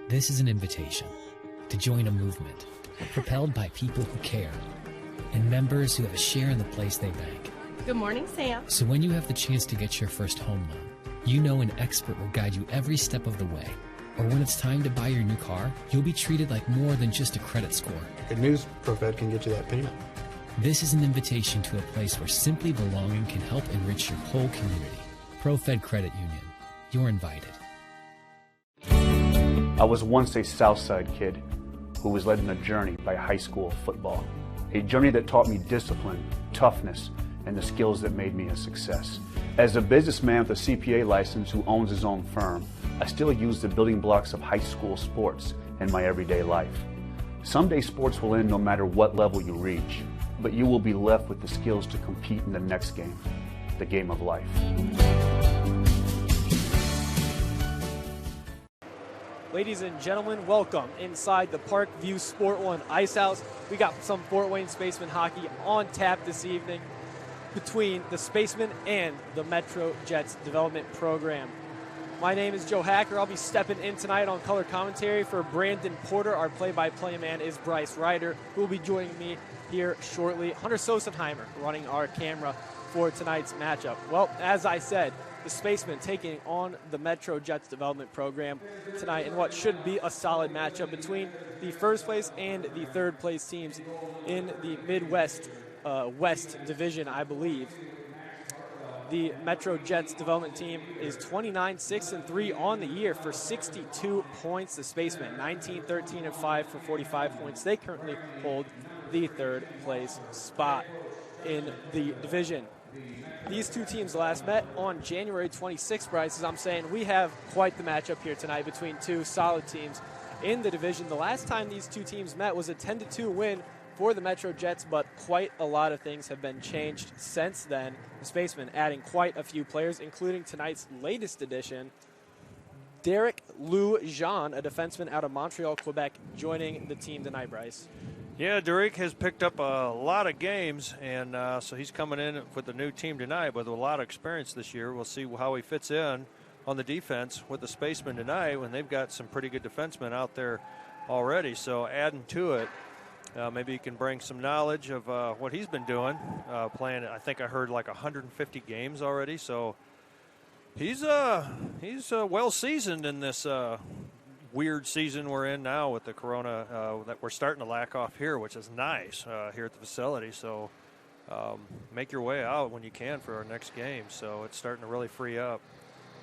This is an invitation to join a movement propelled by people who care and members who have a share in the place they bank. Good morning, Sam. So when you have the chance to get your first home loan, you know an expert will guide you every step of the way. Or when it's time to buy your new car, you'll be treated like more than just a credit score. Good news, ProFed can get you that payment. This is an invitation to a place where simply belonging can help enrich your whole community. ProFed Credit Union. You're invited. I was once a Southside kid who was led on a journey by high school football. A journey that taught me discipline, toughness, and the skills that made me a success. As a businessman with a CPA license who owns his own firm, I still use the building blocks of high school sports in my everyday life. Someday sports will end no matter what level you reach, but you will be left with the skills to compete in the next game, the game of life. Ladies and gentlemen, welcome inside the Parkview Sport One Ice House. We got some Fort Wayne Spaceman hockey on tap this evening between the Spacemen and the Metro Jets development program. My name is Joe Hacker. I'll be stepping in tonight on color commentary for Brandon Porter. Our play-by-play man is Bryce Ryder, who will be joining me here shortly. Hunter Sosenheimer running our camera for tonight's matchup. Well, as I said, the Spacemen taking on the Metro Jets development program tonight in what should be a solid matchup between the first place and the third place teams in the Midwest West Division, I believe. The Metro Jets development team is 29-6-3 on the year for 62 points. The Spacemen 19-13-5 for 45 points. They currently hold the third place spot in the division. These two teams last met on January 26th, Bryce. As I'm saying, we have quite the matchup here tonight between two solid teams in the division. The last time these two teams met was a 10-2 win for the Metro Jets, but quite a lot of things have been changed since then. The Spacemen adding quite a few players, including tonight's latest addition, Derek Lou Jean, a defenseman out of Montreal, Quebec, joining the team tonight, Bryce. Yeah, Derek has picked up a lot of games, and so he's coming in with the new team tonight with a lot of experience this year. We'll see how he fits in on the defense with the Spacemen tonight when they've got some pretty good defensemen out there already. So adding to it, maybe he can bring some knowledge of what he's been doing, playing. I think I heard like 150 games already. So he's well seasoned in this weird season we're in now with the corona that we're starting to lack off here, which is nice here at the facility. So make your way out when you can for our next game. So it's starting to really free up.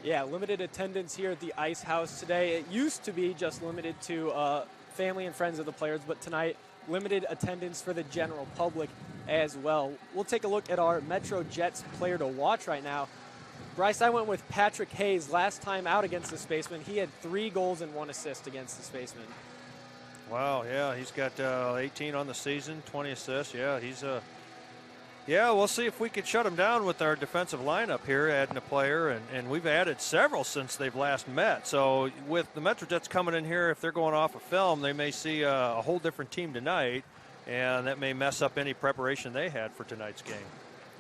Yeah, limited attendance here at the Ice House today. It used to be just limited to family and friends of the players, but tonight limited attendance for the general public as well. We'll take a look at our Metro Jets player to watch right now. Bryce, I went with Patrick Hayes last time out against the Spacemen. He had 3 goals and 1 assist against the Spacemen. Wow, yeah, he's got 18 on the season, 20 assists. Yeah, yeah, we'll see if we could shut him down with our defensive lineup here, adding a player, and we've added several since they've last met. So with the Metro Jets coming in here, if they're going off of film, they may see a whole different team tonight, and that may mess up any preparation they had for tonight's game.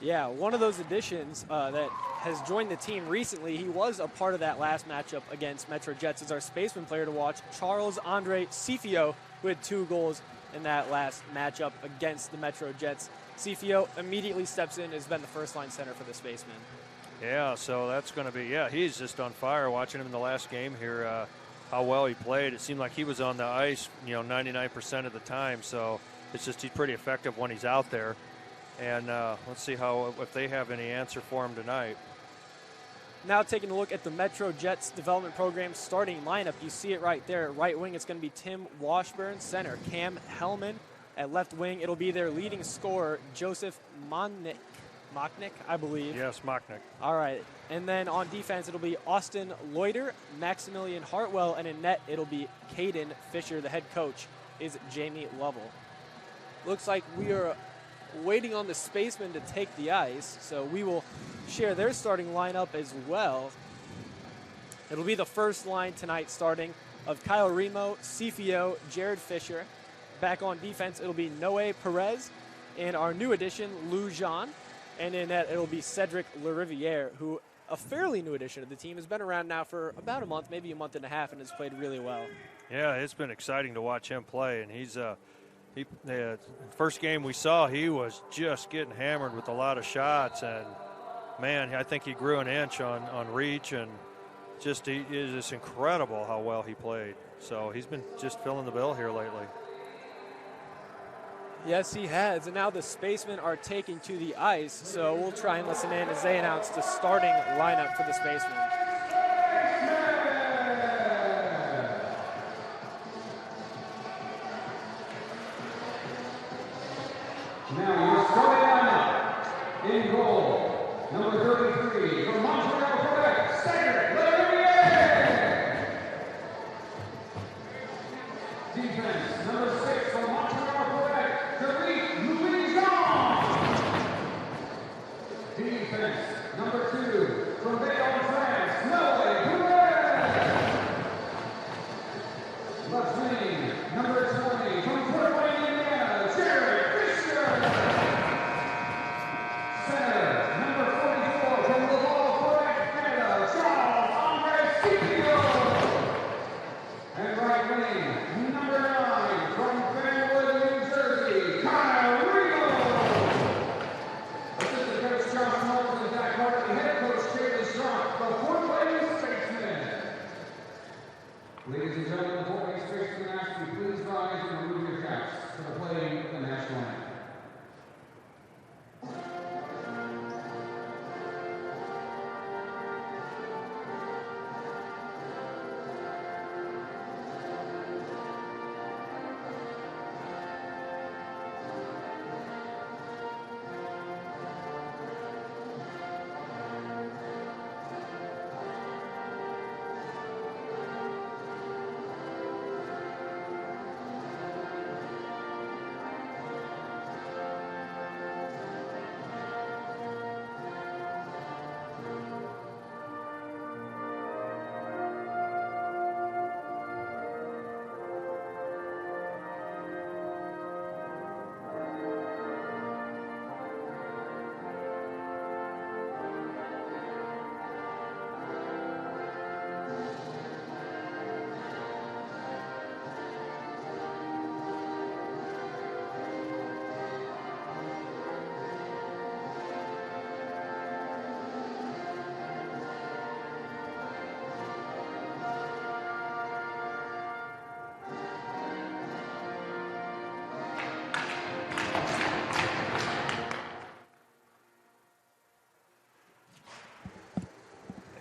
Yeah, one of those additions that has joined the team recently, he was a part of that last matchup against Metro Jets, is our Spaceman player to watch, Charles-Andre Cifio, who had 2 goals in that last matchup against the Metro Jets. Cifio immediately steps in, has been the first-line center for the Spacemen. Yeah, so that's going to be, he's just on fire watching him in the last game here, how well he played. It seemed like he was on the ice, 99% of the time, so it's just he's pretty effective when he's out there. And let's see if they have any answer for him tonight. Now taking a look at the Metro Jets development program starting lineup. You see it right there. At right wing, it's going to be Tim Washburn. Center, Cam Hellman. At left wing, it'll be their leading scorer, Joseph Machnik, I believe. Yes, Machnik. All right. And then on defense, it'll be Austin Loiter, Maximilian Hartwell, and in net, it'll be Caden Fisher. The head coach is Jamie Lovell. Looks like we are waiting on the Spacemen to take the ice, so we will share their starting lineup as well. It'll be the first line tonight starting of Kyle Remo, Cifio, Jared Fisher. Back on defense, it'll be Noé Perez and our new addition, Lou Jean. And in net, it'll be Cedric Lariviere, who a fairly new addition to the team, has been around now for about a month, maybe a month and a half, and has played really well. Yeah, it's been exciting to watch him play, and he's first game we saw, he was just getting hammered with a lot of shots, and man, I think he grew an inch on reach, and just he is just incredible how well he played. So he's been just filling the bill here lately. Yes, he has. And now the Spacemen are taking to the ice. So we'll try and listen in as they announce the starting lineup for the Spacemen. Now your starting lineup. In goal, number 33 from Montreal, Quebec, Cedric Leverrier. Defense, number 6 from Montreal, Quebec, Philippe Louison. Defense, number 2 from Bayonne, France, Noé Poulet. Left wing, number 20 from Fort Wayne, Indiana, Jared Fisher. Center, number 44 from Laval, Quebec, Canada, Charles-Andre Scipio. And right wing, number 9 from Fanwood, New Jersey, Kyle Rigo. Assistant coach Josh Knowles and Zach Hartley, head coach Kaylee Strunk, the Fort Wayne Spacemen. Ladies and gentlemen, the Fort Wayne Spacemen ask you please rise and remove your caps for the playing of the national anthem.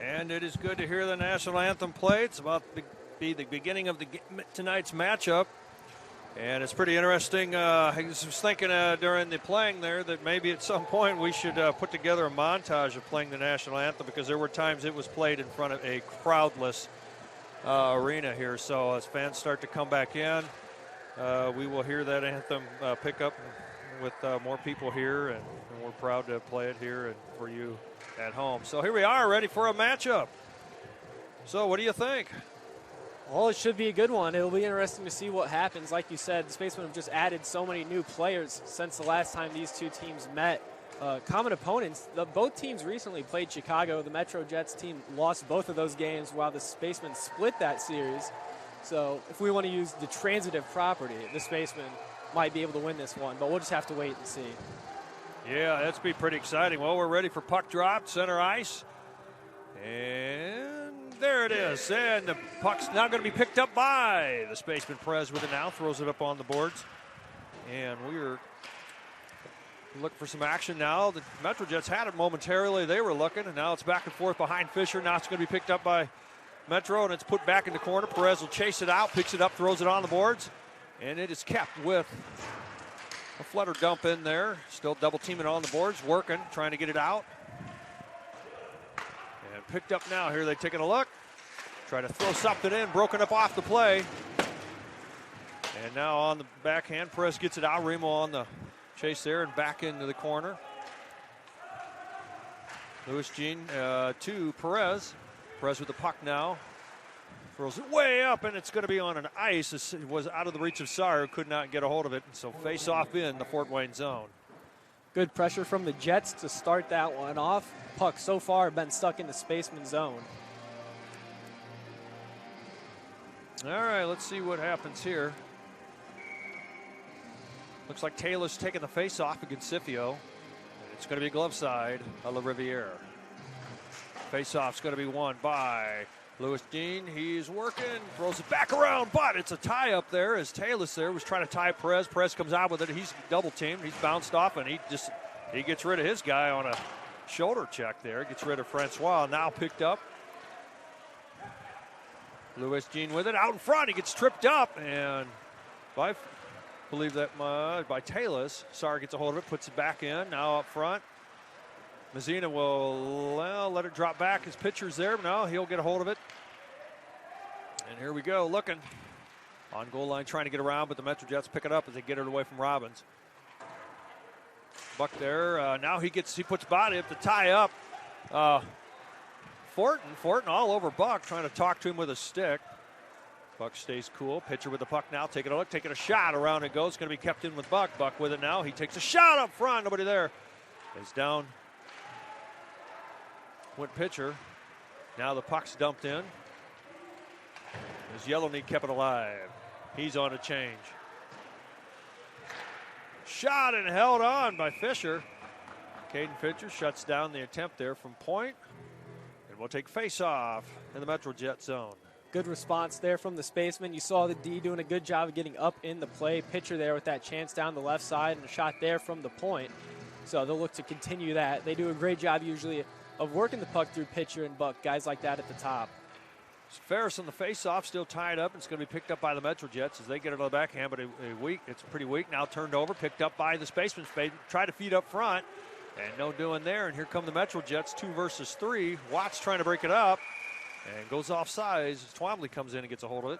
And it is good to hear the national anthem play. It's about to be the beginning of tonight's matchup. And it's pretty interesting. I was thinking during the playing there that maybe at some point we should put together a montage of playing the national anthem, because there were times it was played in front of a crowdless arena here. So as fans start to come back in, we will hear that anthem pick up with more people here, and we're proud to play it here and for you at home. So here we are, ready for a matchup. So what do you think? Well, it should be a good one. It'll be interesting to see what happens. Like you said, the Spacemen have just added so many new players since the last time these two teams met. Common opponents. Both teams recently played Chicago. The Metro Jets team lost both of those games, while the Spacemen split that series. So if we want to use the transitive property, the Spacemen might be able to win this one, but we'll just have to wait and see. Yeah, that's be pretty exciting. Well, we're ready for puck drop, center ice. And there it is. And the puck's now going to be picked up by the Spaceman. Perez with it now, throws it up on the boards. And we're looking for some action now. The Metro Jets had it momentarily. They were looking, and now it's back and forth behind Fisher. Now it's going to be picked up by Metro, and it's put back in the corner. Perez will chase it out, picks it up, throws it on the boards. And it is kept with a flutter dump in there. Still double teaming on the boards, working, trying to get it out. And picked up now. Here they're taking a look. Try to throw something in, broken up off the play. And now on the backhand, Perez gets it out. Remo on the chase there and back into the corner. Louis Jean to Perez. Perez with the puck now. Throws it way up, and it's going to be on an ice. It was out of the reach of Sire, who could not get a hold of it. So face off in the Fort Wayne zone. Good pressure from the Jets to start that one off. Puck so far been stuck in the Spaceman zone. All right, let's see what happens here. Looks like Taylor's taking the face-off against Scipio. It's going to be glove side of La Riviere. Face-off's going to be won by Louis Dean. He's working, throws it back around, but it's a tie up there as Taylor there was trying to tie Perez. Perez comes out with it. He's double teamed. He's bounced off, and he gets rid of his guy on a shoulder check there. Gets rid of Francois. Now picked up. Louis Jean with it out in front. He gets tripped up, and I believe that by Taylor. Sarr gets a hold of it, puts it back in. Now up front. Mazzina will let it drop back. His pitcher's there. No, he'll get a hold of it. And here we go, looking. On goal line, trying to get around, but the Metro Jets pick it up as they get it away from Robbins. Buck there. Now he puts body up to tie up. Fortin all over Buck, trying to talk to him with a stick. Buck stays cool. Pitcher with the puck now, taking a look, taking a shot. Around it goes. It's going to be kept in with Buck. Buck with it now. He takes a shot up front. Nobody there. He's down. Went pitcher. Now the puck's dumped in. As Yellowknee kept it alive. He's on a change. Shot and held on by Fisher. Caden Fisher shuts down the attempt there from point. And we'll take face-off in the Metro Jet zone. Good response there from the Spaceman. You saw the D doing a good job of getting up in the play. Pitcher there with that chance down the left side and a shot there from the point. So they'll look to continue that. They do a great job usually of working the puck through pitcher and Buck, guys like that at the top. Ferris on the face-off, still tied up. It's going to be picked up by the Metro Jets as they get it on the backhand, but it's pretty weak. Now turned over, picked up by the Spacemen. Try to feed up front, and no doing there. And here come the Metro Jets, 2 versus 3. Watts trying to break it up, and goes offside as Twombly comes in and gets a hold of it.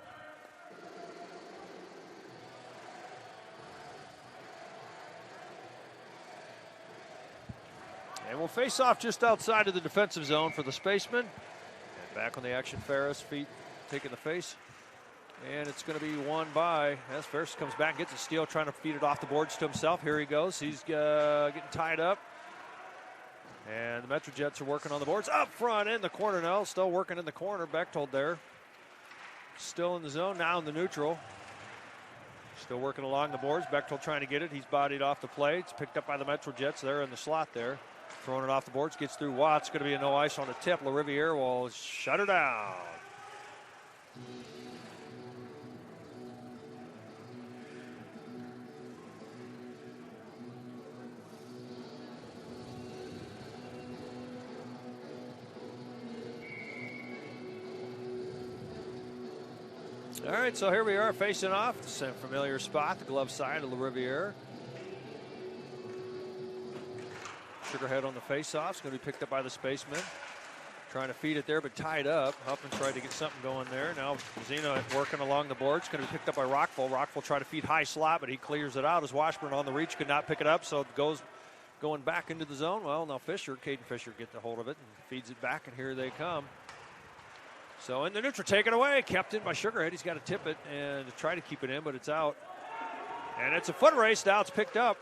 And we'll face off just outside of the defensive zone for the Spacemen. And back on the action, Ferris, feet taking the face. And it's going to be won by, as Ferris comes back, gets a steal, trying to feed it off the boards to himself. Here he goes. He's getting tied up. And the Metro Jets are working on the boards. Up front in the corner now. Still working in the corner. Bechtold there. Still in the zone, now in the neutral. Still working along the boards. Bechtold trying to get it. He's bodied off the plate. It's picked up by the Metro Jets there in the slot there. Throwing it off the boards, gets through Watts. Going to be a no ice on the tip. La Riviere will shut her down. All right, so here we are facing off. The same familiar spot, the glove side of La Riviere. Sugarhead on the face-off. It's going to be picked up by the Spacemen. Trying to feed it there, but tied up. Huffman tried to get something going there. Now Zena working along the boards. Going to be picked up by Rockville. Rockville tried to feed high slot, but he clears it out as Washburn on the reach could not pick it up, so it goes going back into the zone. Well, now Caden Fisher gets a hold of it and feeds it back, and here they come. So in the neutral, taken away, kept in by Sugarhead. He's got to tip it and to try to keep it in, but it's out. And it's a foot race. Now it's picked up.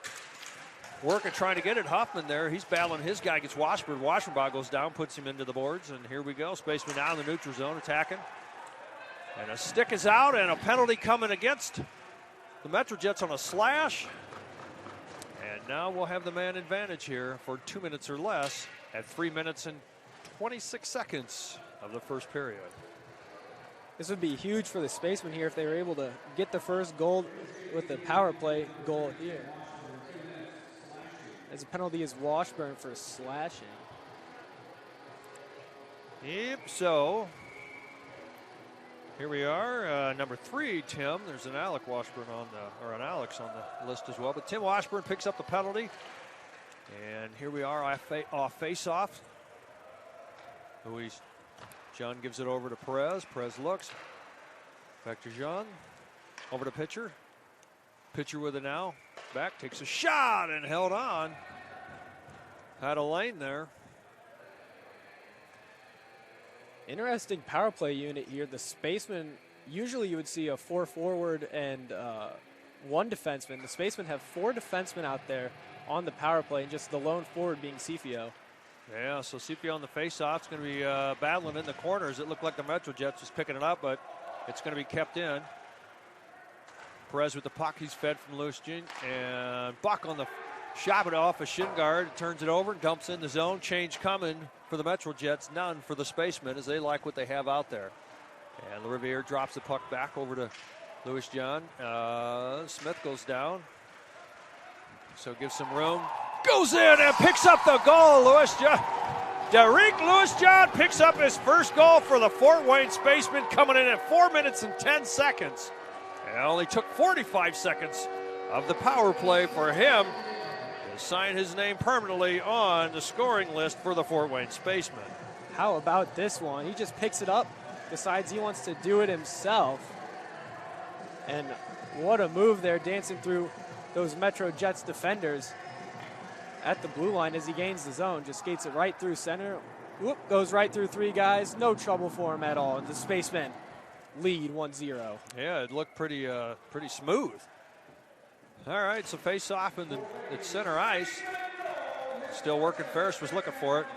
Working, trying to get it. Huffman there. He's battling his guy. Gets Washburn. Washburn goes down, puts him into the boards. And here we go. Spaceman now in the neutral zone attacking. And a stick is out and a penalty coming against the Metro Jets on a slash. And now we'll have the man advantage here for 2 minutes or less at 3 minutes and 26 seconds of the first period. This would be huge for the Spacemen here if they were able to get the first goal with the power play goal here. As a penalty is Washburn for slashing. Yep, so here we are. Number 3, Tim. There's an Alex Washburn an Alex on the list as well. But Tim Washburn picks up the penalty. And here we are off face-off. John gives it over to Perez. Perez looks. Back to Jean. Over to pitcher. Pitcher with it now. Back, takes a shot and held on. Had a lane there. Interesting power play unit here. The Spacemen, usually you would see a 4 forward and 1 defenseman. The Spacemen have 4 defensemen out there on the power play, and just the lone forward being Scipio. Yeah, so Scipio on the face-off is going to be battling in the corners. It looked like the Metro Jets was picking it up, but it's going to be kept in. Perez with the puck. He's fed from Lewis Jr. And Buck on the shot it off a shin guard. Turns it over, dumps in the zone. Change coming for the Metro Jets. None for the Spacemen, as they like what they have out there. And LaRiviere drops the puck back over to Lewis John. Smith goes down. So gives some room. Goes in and picks up the goal. Lewis John. Derek Lewis John picks up his first goal for the Fort Wayne Spacemen, coming in at 4 minutes and 10 seconds. It only took 45 seconds of the power play for him to sign his name permanently on the scoring list for the Fort Wayne Spacemen. How about this one? He just picks it up, decides he wants to do it himself. And what a move there, dancing through those Metro Jets defenders at the blue line as he gains the zone. Just skates it right through center. Whoop, goes right through three guys. No trouble for him at all. And the Spacemen lead 1-0. Yeah, it looked pretty smooth. All right, so face off in at center ice. Still working. Ferris was looking for it.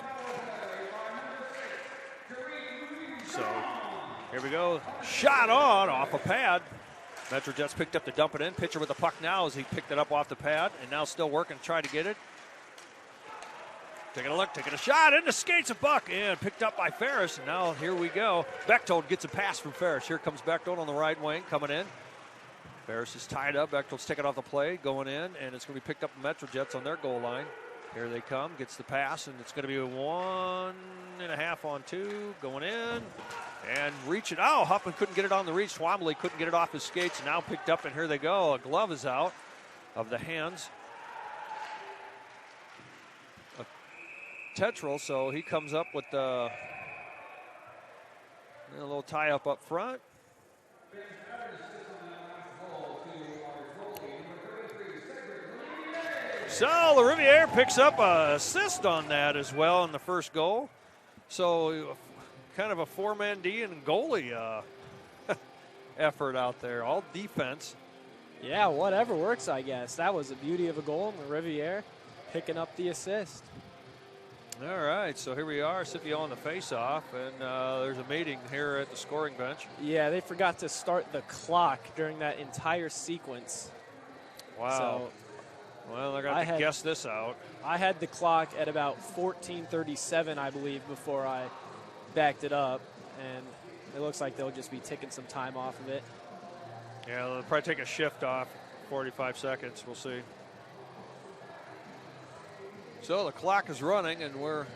So here we go. Shot on off a pad. Metro Jets picked up to dump it in. Pitcher with the puck now as he picked it up off the pad and now still working, trying to get it. Taking a look, taking a shot, into skates a Buck, and picked up by Ferris. And now here we go. Bechtold gets a pass from Ferris. Here comes Bechtold on the right wing, coming in. Ferris is tied up. Bechtold's taking off the play, going in, and it's going to be picked up by Metro Jets on their goal line. Here they come, gets the pass, and it's going to be a 1.5 on 2, going in, and reach it. Oh, Huffman couldn't get it on the reach. Twombly couldn't get it off his skates, and now picked up, and here they go. A glove is out of the hands of Tetral, so he comes up with a little tie-up up front. So LaRiviere picks up an assist on that as well in the first goal. So kind of a four-man D and goalie effort out there, all defense. Yeah, whatever works, I guess. That was the beauty of a goal. LaRiviere picking up the assist. All right, so here we are, Scipio on the face-off, and there's a meeting here at the scoring bench. Yeah, they forgot to start the clock during that entire sequence. Wow. So, well, they're going to guess this out. I had the clock at about 14:37, I believe, before I backed it up, and it looks like they'll just be taking some time off of it. Yeah, they'll probably take a shift off, 45 seconds. We'll see. So the clock is running, and we're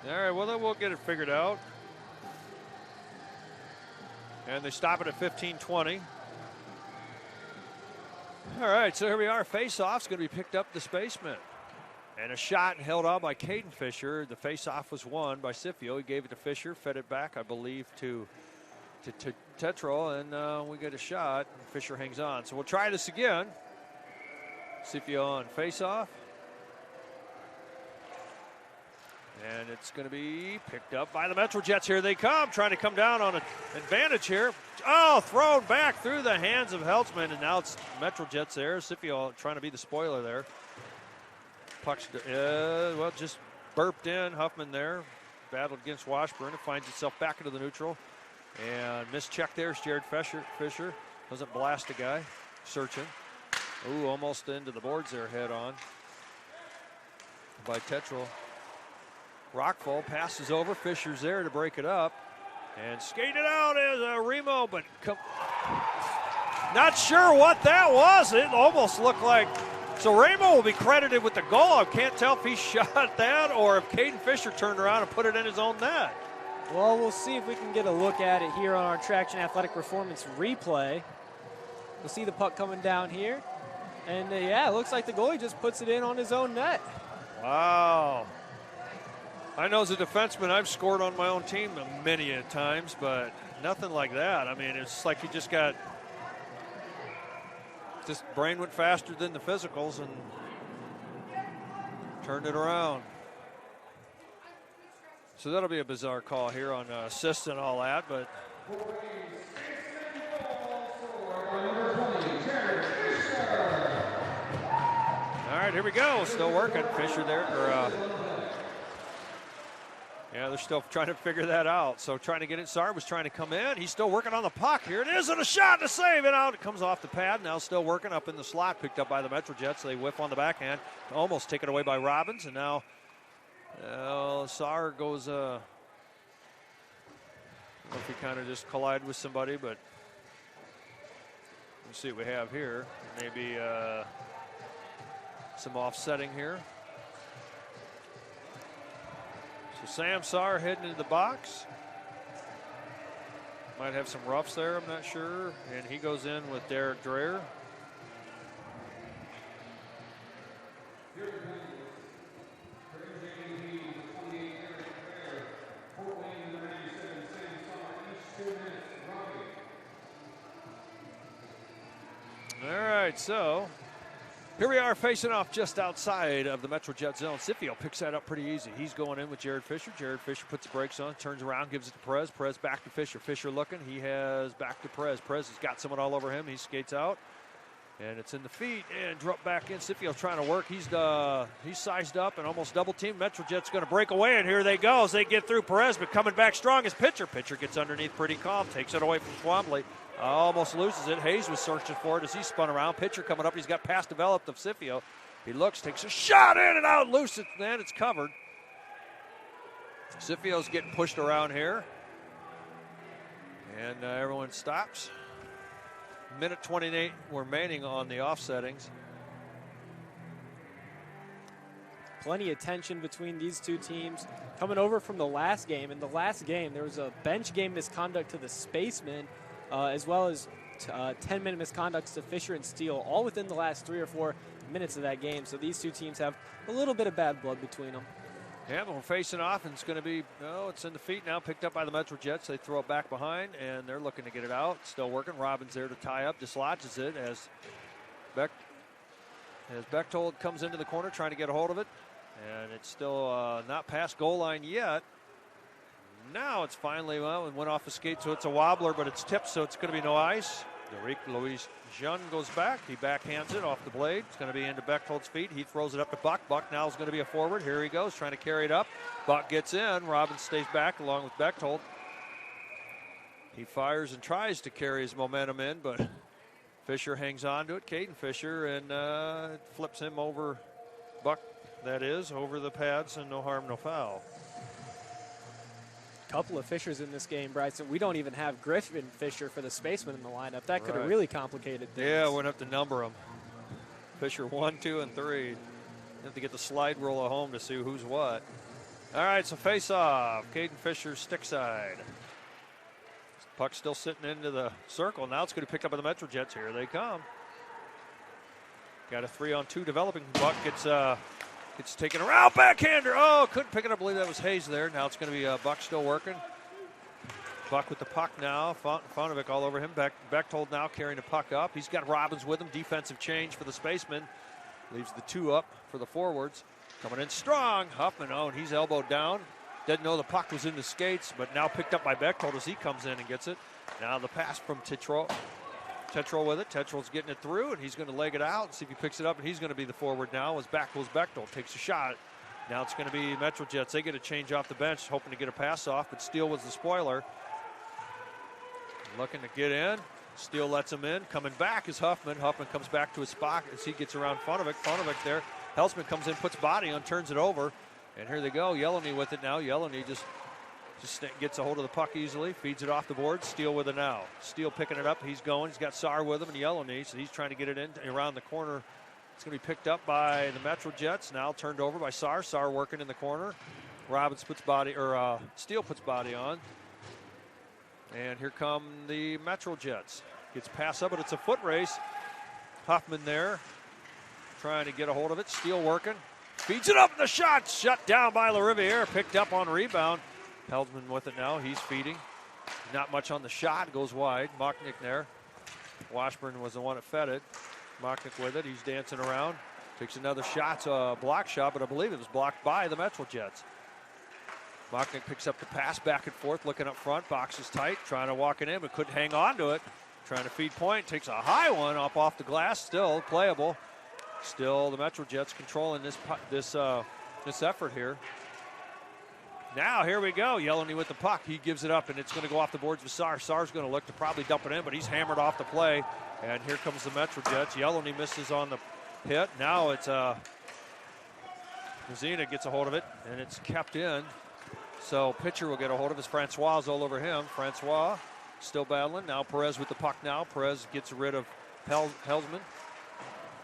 all right, well, then we'll get it figured out. And they stop it at 15:20. All right, so here we are. Face-off's going to be picked up the Spacemen. And a shot held on by Caden Fisher. The face-off was won by Scipio. He gave it to Fisher, fed it back, I believe, to Tetral, and we get a shot. Fisher hangs on. So we'll try this again. Scipio on face-off. And it's going to be picked up by the Metro Jets. Here they come, trying to come down on an advantage here. Oh, thrown back through the hands of Heltzman, and now it's Metro Jets there. Scipio trying to be the spoiler there. Puck's, well, just burped in. Huffman there, battled against Washburn. It finds itself back into the neutral. And missed check there is Jared Fisher. Doesn't blast a guy. Searching. Ooh, almost into the boards there, head on by Tetral. Rockfall passes over. Fisher's there to break it up. And skated out is Remo, but not sure what that was. It almost looked like. So Remo will be credited with the goal. I can't tell if he shot that or if Caden Fisher turned around and put it in his own net. Well, we'll see if we can get a look at it here on our Traction Athletic Performance replay. We'll see the puck coming down here. And, yeah, it looks like the goalie just puts it in on his own net. Wow. I know as a defenseman, I've scored on my own team many a times, but nothing like that. I mean, it's like you just brain went faster than the physicals and turned it around. So that'll be a bizarre call here on assists and all that, but all right, here we go. Still working. Fisher there. Yeah, they're still trying to figure that out. So trying to get it. Sar was trying to come in. He's still working on the puck. Here it is, and a shot to save it out. It comes off the pad. Now still working up in the slot. Picked up by the Metro Jets. They whiff on the backhand. Almost taken away by Robbins. And now Sar goes, I don't know if he kind of just collided with somebody, but let's see what we have here. Maybe some offsetting here. So Sam Sar heading into the box. Might have some roughs there, I'm not sure. And he goes in with Derek Dreher. All right, so here we are facing off just outside of the MetroJet zone. Scipio picks that up pretty easy. He's going in with Jared Fisher. Jared Fisher puts the brakes on, turns around, gives it to Perez. Perez back to Fisher. Fisher looking. He has back to Perez. Perez has got someone all over him. He skates out, and it's in the feet and drop back in. Scipio's trying to work. He's sized up and almost double teamed. MetroJet's going to break away, and here they go as they get through Perez, but coming back strong is Pitcher. Pitcher gets underneath pretty calm, takes it away from Twombly. Almost loses it. Hayes was searching for it as he spun around. Pitcher coming up. He's got pass developed of Scipio. He looks, takes a shot in and out, loose it, and it's covered. Scipio's getting pushed around here. And everyone stops. Minute 28 remaining on the offsettings. Plenty of tension between these two teams. Coming over from the last game. In the last game, there was a bench game misconduct to the Spacemen, as well as 10-minute misconducts to Fisher and Steele, all within the last 3 or 4 minutes of that game. So these two teams have a little bit of bad blood between them. Yeah, but we're facing off, and it's going to be, it's in the feet now, picked up by the MetroJets. They throw it back behind, and they're looking to get it out. Still working. Robbins there to tie up, dislodges it as Bechtold comes into the corner trying to get a hold of it. And it's still not past goal line yet. Now it's finally, it went off the skate, so it's a wobbler, but it's tipped, so it's going to be no ice. Derek Louis Jean goes back. He backhands it off the blade. It's going to be into Bechtold's feet. He throws it up to Buck. Buck now is going to be a forward. Here he goes, trying to carry it up. Buck gets in. Robbins stays back along with Bechtold. He fires and tries to carry his momentum in, but Fisher hangs on to it. Caden Fisher, and flips him over. Buck, that is, over the pads, and no harm, no foul. Couple of Fishers in this game, Bryson. We don't even have Griffin Fisher for the Spacemen in the lineup. That could have really complicated things. Yeah, we're going to have to number them. Fisher 1, 2, and 3. You have to get the slide rule at home to see who's what. All right, so face off. Caden Fisher stick side. Puck still sitting into the circle. Now it's going to be picked up by the MetroJets. Here they come. Got a 3-on-2 developing. Buck gets taken around, backhander. Oh, couldn't pick it up. I believe that was Hayes there. Now it's going to be Buck still working. Buck with the puck now. Fonovic all over him. Bechtold now carrying the puck up. He's got Robbins with him. Defensive change for the Spacemen. Leaves the 2 up for the forwards. Coming in strong. Huffman, and he's elbowed down. Didn't know the puck was in the skates, but now picked up by Bechtold as he comes in and gets it. Now the pass from Tetro with it. Tetrol's getting it through, and he's going to leg it out and see if he picks it up, and he's going to be the forward now as back goes Bechtold. Takes a shot. Now it's going to be MetroJets. They get a change off the bench, hoping to get a pass off, but Steele was the spoiler. Looking to get in. Steele lets him in. Coming back is Huffman. Huffman comes back to his spot as he gets around Fonovic. Fonovic there. Helsman comes in, puts body on, turns it over, and here they go. Yellowney with it now. Yellowney just gets a hold of the puck easily, feeds it off the board. Steele with it now. Steele picking it up. He's going. He's got Sar with him and Yellowney, so he's trying to get it in around the corner. It's going to be picked up by the MetroJets. Now turned over by Sar. Sar working in the corner. Robbins puts body, or Steele puts body on. And here come the MetroJets. Gets pass up, but it's a foot race. Huffman there trying to get a hold of it. Steele working. Feeds it up, and the shot shut down by LaRiviere. Picked up on rebound. Helsman with it now. He's feeding. Not much on the shot. Goes wide. Mocknick there. Washburn was the one that fed it. Mocknick with it. He's dancing around. Takes another shot. It's a block shot, but I believe it was blocked by the MetroJets. Mocknick picks up the pass back and forth, looking up front. Box is tight, trying to walk it in, but couldn't hang on to it. Trying to feed point, takes a high one up off the glass, still playable. Still the Metro Jets controlling this effort here. Now here we go, Yellowney with the puck. He gives it up, and it's going to go off the boards with Saar. Saar's going to look to probably dump it in, but he's hammered off the play. And here comes the Metro Jets. Yellowney misses on the hit. Now it's Mazina gets a hold of it, and it's kept in. So pitcher will get a hold of it. Francois all over him. Francois still battling. Now Perez with the puck now. Perez gets rid of Helsman.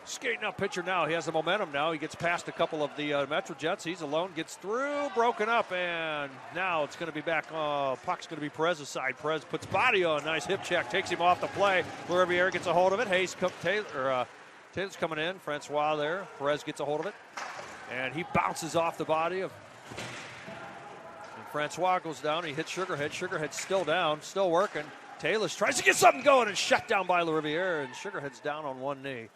Skating up pitcher now. He has the momentum now. He gets past a couple of the Metro Jets. He's alone. Gets through. Broken up. And now it's going to be back. Puck's going to be Perez's side. Perez puts body on. Nice hip check. Takes him off the play. Riviere gets a hold of it. Taylor's coming in. Francois there. Perez gets a hold of it. And he bounces off the body of. And Francois goes down. He hits Sugarhead. Sugarhead's still down. Still working. Taylor tries to get something going and shut down by Riviere. And Sugarhead's down on one knee.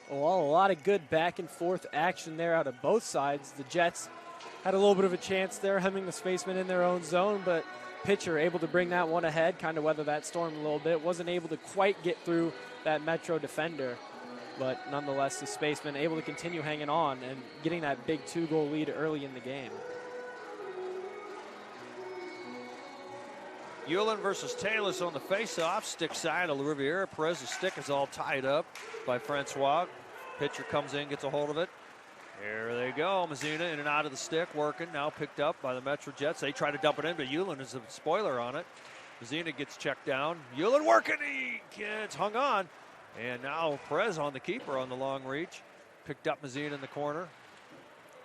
Well, a lot of good back and forth action there out of both sides. The Jets had a little bit of a chance there, hemming the Spacemen in their own zone, but pitcher able to bring that one ahead, kind of weather that storm a little bit. Wasn't able to quite get through that Metro defender, but nonetheless, the Spacemen able to continue hanging on and getting that big 2-goal lead early in the game. Hewlin versus Taylor on the face-off. Stick side of Riviere. Perez's stick is all tied up by Francois. Pitcher comes in, gets a hold of it. There they go. Mazina in and out of the stick, working. Now picked up by the Metro Jets. They try to dump it in, but Hewlin is a spoiler on it. Mazina gets checked down. Hewlin working. He gets hung on. And now Perez on the keeper on the long reach. Picked up Mazina in the corner.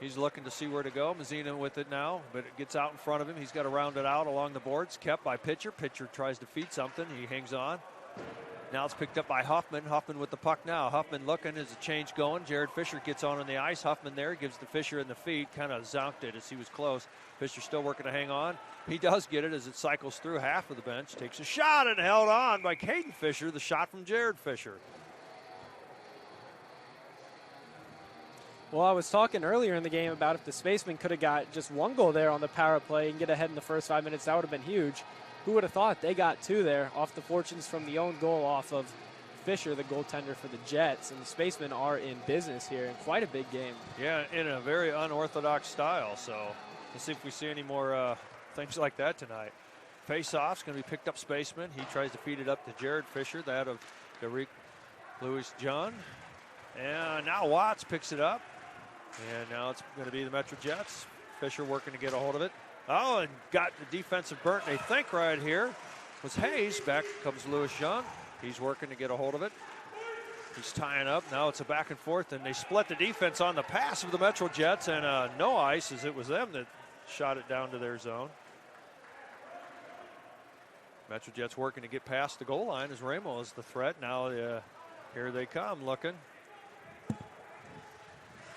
He's looking to see where to go. Mazina with it now, but it gets out in front of him. He's got to round it out along the boards. Kept by pitcher. Pitcher tries to feed something. He hangs on. Now it's picked up by Huffman. Huffman with the puck now. Huffman looking. There's a change going. Jared Fisher gets on the ice. Huffman there gives the Fisher in the feet. Kind of zonked it as he was close. Fisher still working to hang on. He does get it as it cycles through half of the bench. Takes a shot and held on by Caden Fisher. The shot from Jared Fisher. Well, I was talking earlier in the game about if the Spacemen could have got just one goal there on the power play and get ahead in the first 5 minutes, that would have been huge. Who would have thought? They got two there off the fortunes from the own goal off of Fisher, the goaltender for the Jets. And the Spacemen are in business here in quite a big game. Yeah, in a very unorthodox style. So let's see if we see any more things like that tonight. Face-off's going to be picked up Spaceman. He tries to feed it up to Jared Fisher, that of Derek Louis John. And now Watts picks it up. And now it's going to be the Metro Jets. Fisher working to get a hold of it. Oh, and got the defensive burnt, they think, right here. Was Hayes. Back comes Louis Jean. He's working to get a hold of it. He's tying up. Now it's a back and forth, and they split the defense on the pass of the Metro Jets, and no ice, as it was them that shot it down to their zone. Metro Jets working to get past the goal line as Ramo is the threat. Now here they come looking.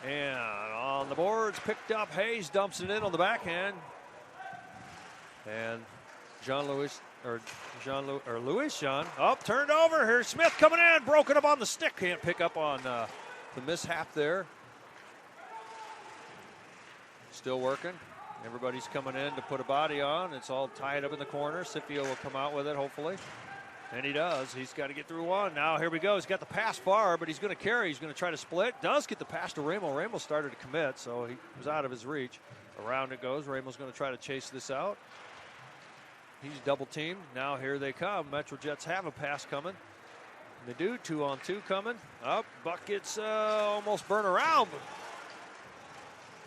And on the boards, picked up. Hayes dumps it in on the backhand. And Louis Jean. Oh, turned over. Here's Smith coming in. Broken up on the stick. Can't pick up on the mishap there. Still working. Everybody's coming in to put a body on. It's all tied up in the corner. Scipio will come out with it, hopefully. And he does. He's got to get through one. Now here we go. He's got the pass far, but he's going to carry. He's going to try to split. Does get the pass to Ramo. Ramo started to commit, so he was out of his reach. Around it goes. Ramo's going to try to chase this out. He's double teamed. Now here they come. Metro Jets have a pass coming. They do. 2-on-2 coming. Up. Buck gets almost burnt around.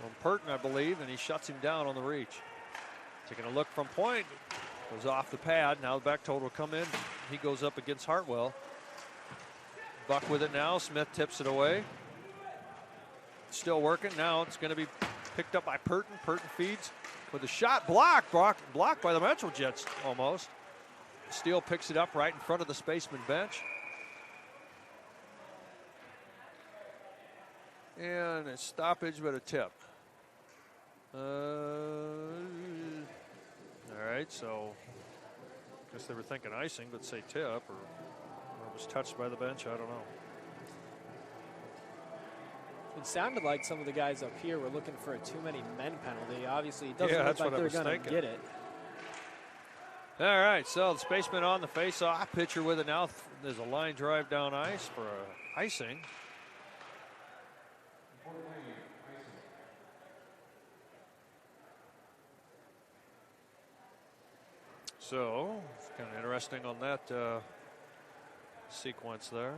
On Purton, I believe, and he shuts him down on the reach. Taking a look from point. Goes off the pad. Now the back total will come in. He goes up against Hartwell. Buck with it now. Smith tips it away. Still working. Now it's going to be picked up by Purton. Purton feeds with a shot. Blocked by the Metro Jets almost. Steele picks it up right in front of the Spaceman bench. And a stoppage, but a tip. All right, so I guess they were thinking icing, but say tip, or it was touched by the bench. I don't know. It sounded like some of the guys up here were looking for a too many men penalty. Obviously, it doesn't Yeah, look that's like what I they're was going to thinking. get it. All right, so the Spacemen on the face-off. Pitcher with it now. There's a line drive down ice for icing. So, it's kind of interesting on that sequence there.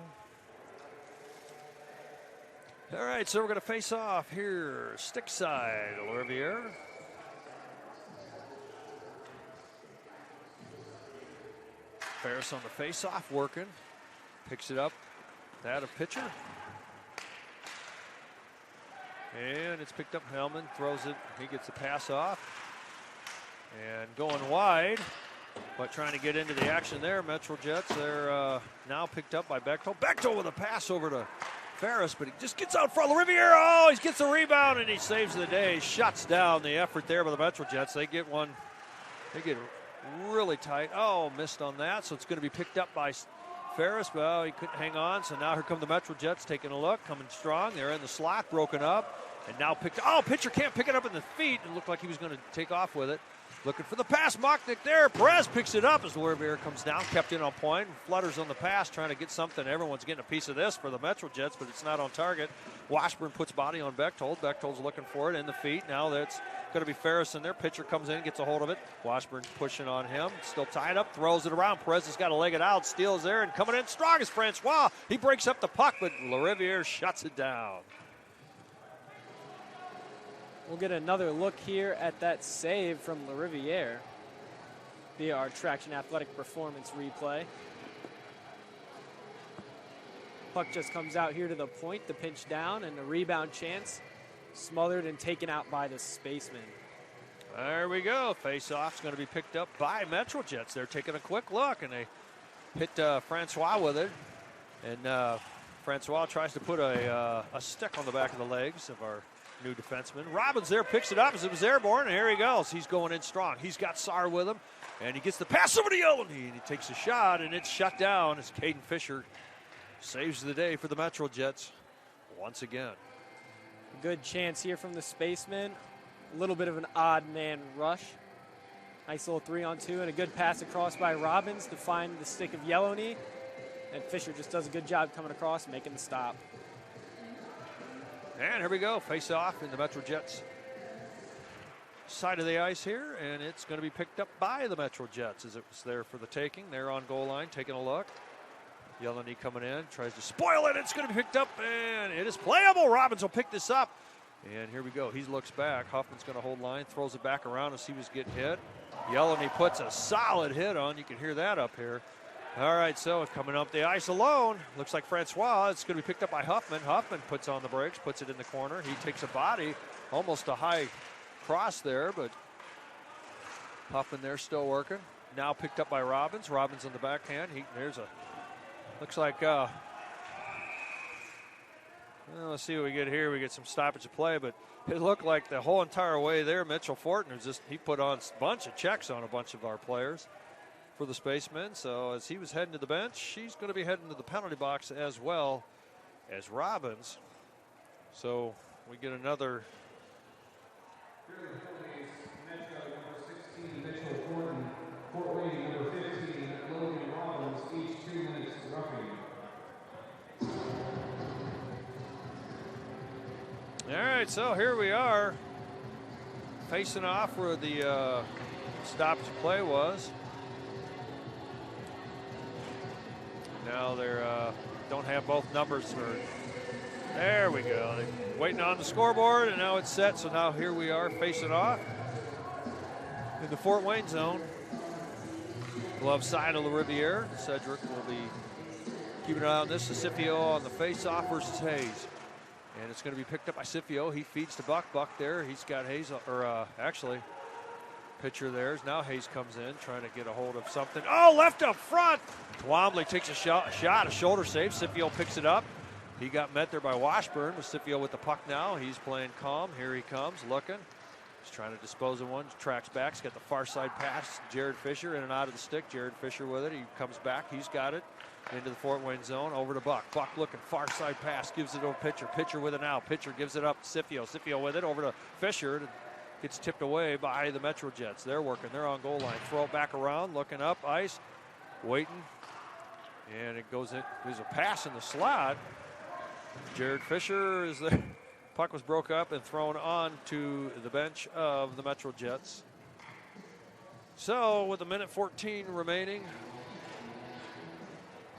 All right, so we're going to face off here. Stick side, Olivier. Ferris on the face-off working. Picks it up. That a pitcher. And it's picked up. Hellman throws it. He gets the pass off. And going wide. But trying to get into the action there. Metro Jets, they're now picked up by Bechtold. Bechtold with a pass over to Ferris, but he just gets out front. Riviere, he gets the rebound, and he saves the day. He shuts down the effort there by the Metro Jets. They get one. They get really tight. Oh, missed on that. So it's going to be picked up by Ferris, but he couldn't hang on. So now here come the Metro Jets taking a look, coming strong. They're in the slot, broken up, and now picked. Oh, pitcher can't pick it up in the feet. It looked like he was going to take off with it. Looking for the pass, Mocknick there. Perez picks it up as Riviere comes down, kept in on point. Flutters on the pass, trying to get something. Everyone's getting a piece of this for the Metro Jets, but it's not on target. Washburn puts body on Bechtold. Bechtold's looking for it in the feet. Now that's going to be Ferris in there. Pitcher comes in, gets a hold of it. Washburn's pushing on him. Still tied up, throws it around. Perez has got to leg it out. Steals there, and coming in strong is Francois. He breaks up the puck, but Riviere shuts it down. We'll get another look here at that save from Riviere via our Traction Athletic Performance replay. Puck just comes out here to the point, the pinch down, and the rebound chance smothered and taken out by the Spacemen. There we go. Face-off's going to be picked up by Metro Jets. They're taking a quick look, and they hit Francois with it. And Francois tries to put a stick on the back of the legs of our new defenseman. Robbins there picks it up as it was airborne, and here he goes. He's going in strong. He's got Saar with him, and he gets the pass over to Yeleny, and he takes a shot, and it's shut down as Caden Fisher saves the day for the Metro Jets once again. Good chance here from the Spacemen. A little bit of an odd man rush. Nice little 3-on-2 and a good pass across by Robbins to find the stick of Yelony, and Fisher just does a good job coming across and making the stop. And here we go, face off in the Metro Jets side of the ice here, and it's going to be picked up by the Metro Jets as it was there for the taking. They're on goal line, taking a look. Yeleny coming in, tries to spoil it. It's going to be picked up, and it is playable. Robbins will pick this up, and here we go. He looks back. Huffman's going to hold line, throws it back around as he was getting hit. Yeleny puts a solid hit on. You can hear that up here. All right, so coming up the ice alone. Looks like Francois. It's going to be picked up by Huffman. Huffman puts on the brakes, puts it in the corner. He takes a body, almost a high cross there, but Huffman there still working. Now picked up by Robbins. Robbins on the backhand. Looks like, let's see what we get here. We get some stoppage of play, but it looked like the whole entire way there, Mitchell Fortner he put on a bunch of checks on a bunch of our players for the Spacemen. So as he was heading to the bench, he's going to be heading to the penalty box as well as Robbins. So we get another. Metro number 16, Mitchell Gordon, Fort Wayne number 15, Logan Robbins, each 2 minutes roughing. All right, so here we are facing off where the stoppage play was. Now they're don't have both numbers for. There we go. They're waiting on the scoreboard, and now it's set. So now here we are facing off in the Fort Wayne zone. Glove side of the Riviere. Cedric will be keeping an eye on this. Scipio on the face-off versus Hayes. And it's going to be picked up by Scipio. He feeds to Buck. Buck there. He's got Hayes, actually, pitcher there. Now Hayes comes in, trying to get a hold of something. Oh, left up front. Twombly takes a shot, a shoulder save. Scipio picks it up. He got met there by Washburn. With Scipio with the puck now. He's playing calm. Here he comes, looking. He's trying to dispose of one, tracks back, he's got the far side pass. Jared Fisher in and out of the stick. Jared Fisher with it. He comes back, he's got it into the Fort Wayne zone, over to Buck. Buck looking, far side pass, gives it over Pitcher. Pitcher with it now. Pitcher gives it up to Scipio. Scipio with it over to Fisher. Gets tipped away by the Metro Jets. They're working, they're on goal line. Throw it back around, looking up, ice, waiting. And it goes in, there's a pass in the slot. Jared Fisher is there. Puck was broke up and thrown on to the bench of the Metro Jets. So with a minute 14 remaining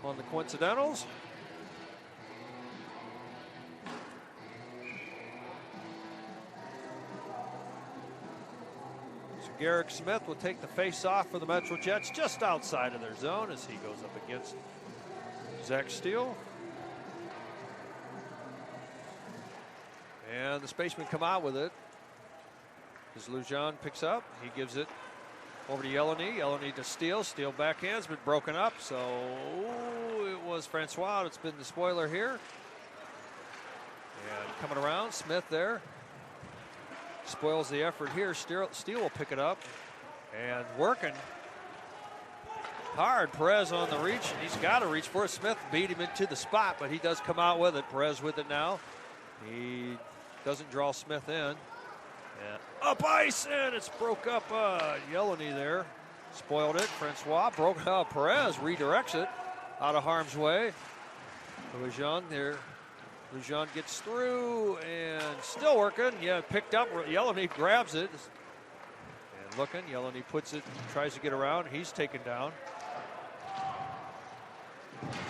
on the Coincidentals. So Garrick Smith will take the face off for the Metro Jets just outside of their zone as he goes up against Zach Steele. And the Spacemen come out with it. As Lujan picks up, he gives it over to Yeleny. Yeleny to Steele. Steele backhands, but broken up. So it was Francois that's been the spoiler here. And coming around, Smith there. Spoils the effort here. Steele will pick it up. And working hard. Perez on the reach. He's got to reach for it. Smith beat him into the spot, but he does come out with it. Perez with it now. He doesn't draw Smith in. And up ice, and it's broke up. Yeleny there spoiled it. Francois broke up. Perez redirects it out of harm's way. Lujan there. Lujan gets through and still working. Yeah, picked up. Yeleny grabs it. And looking, Yeleny puts it, tries to get around. He's taken down.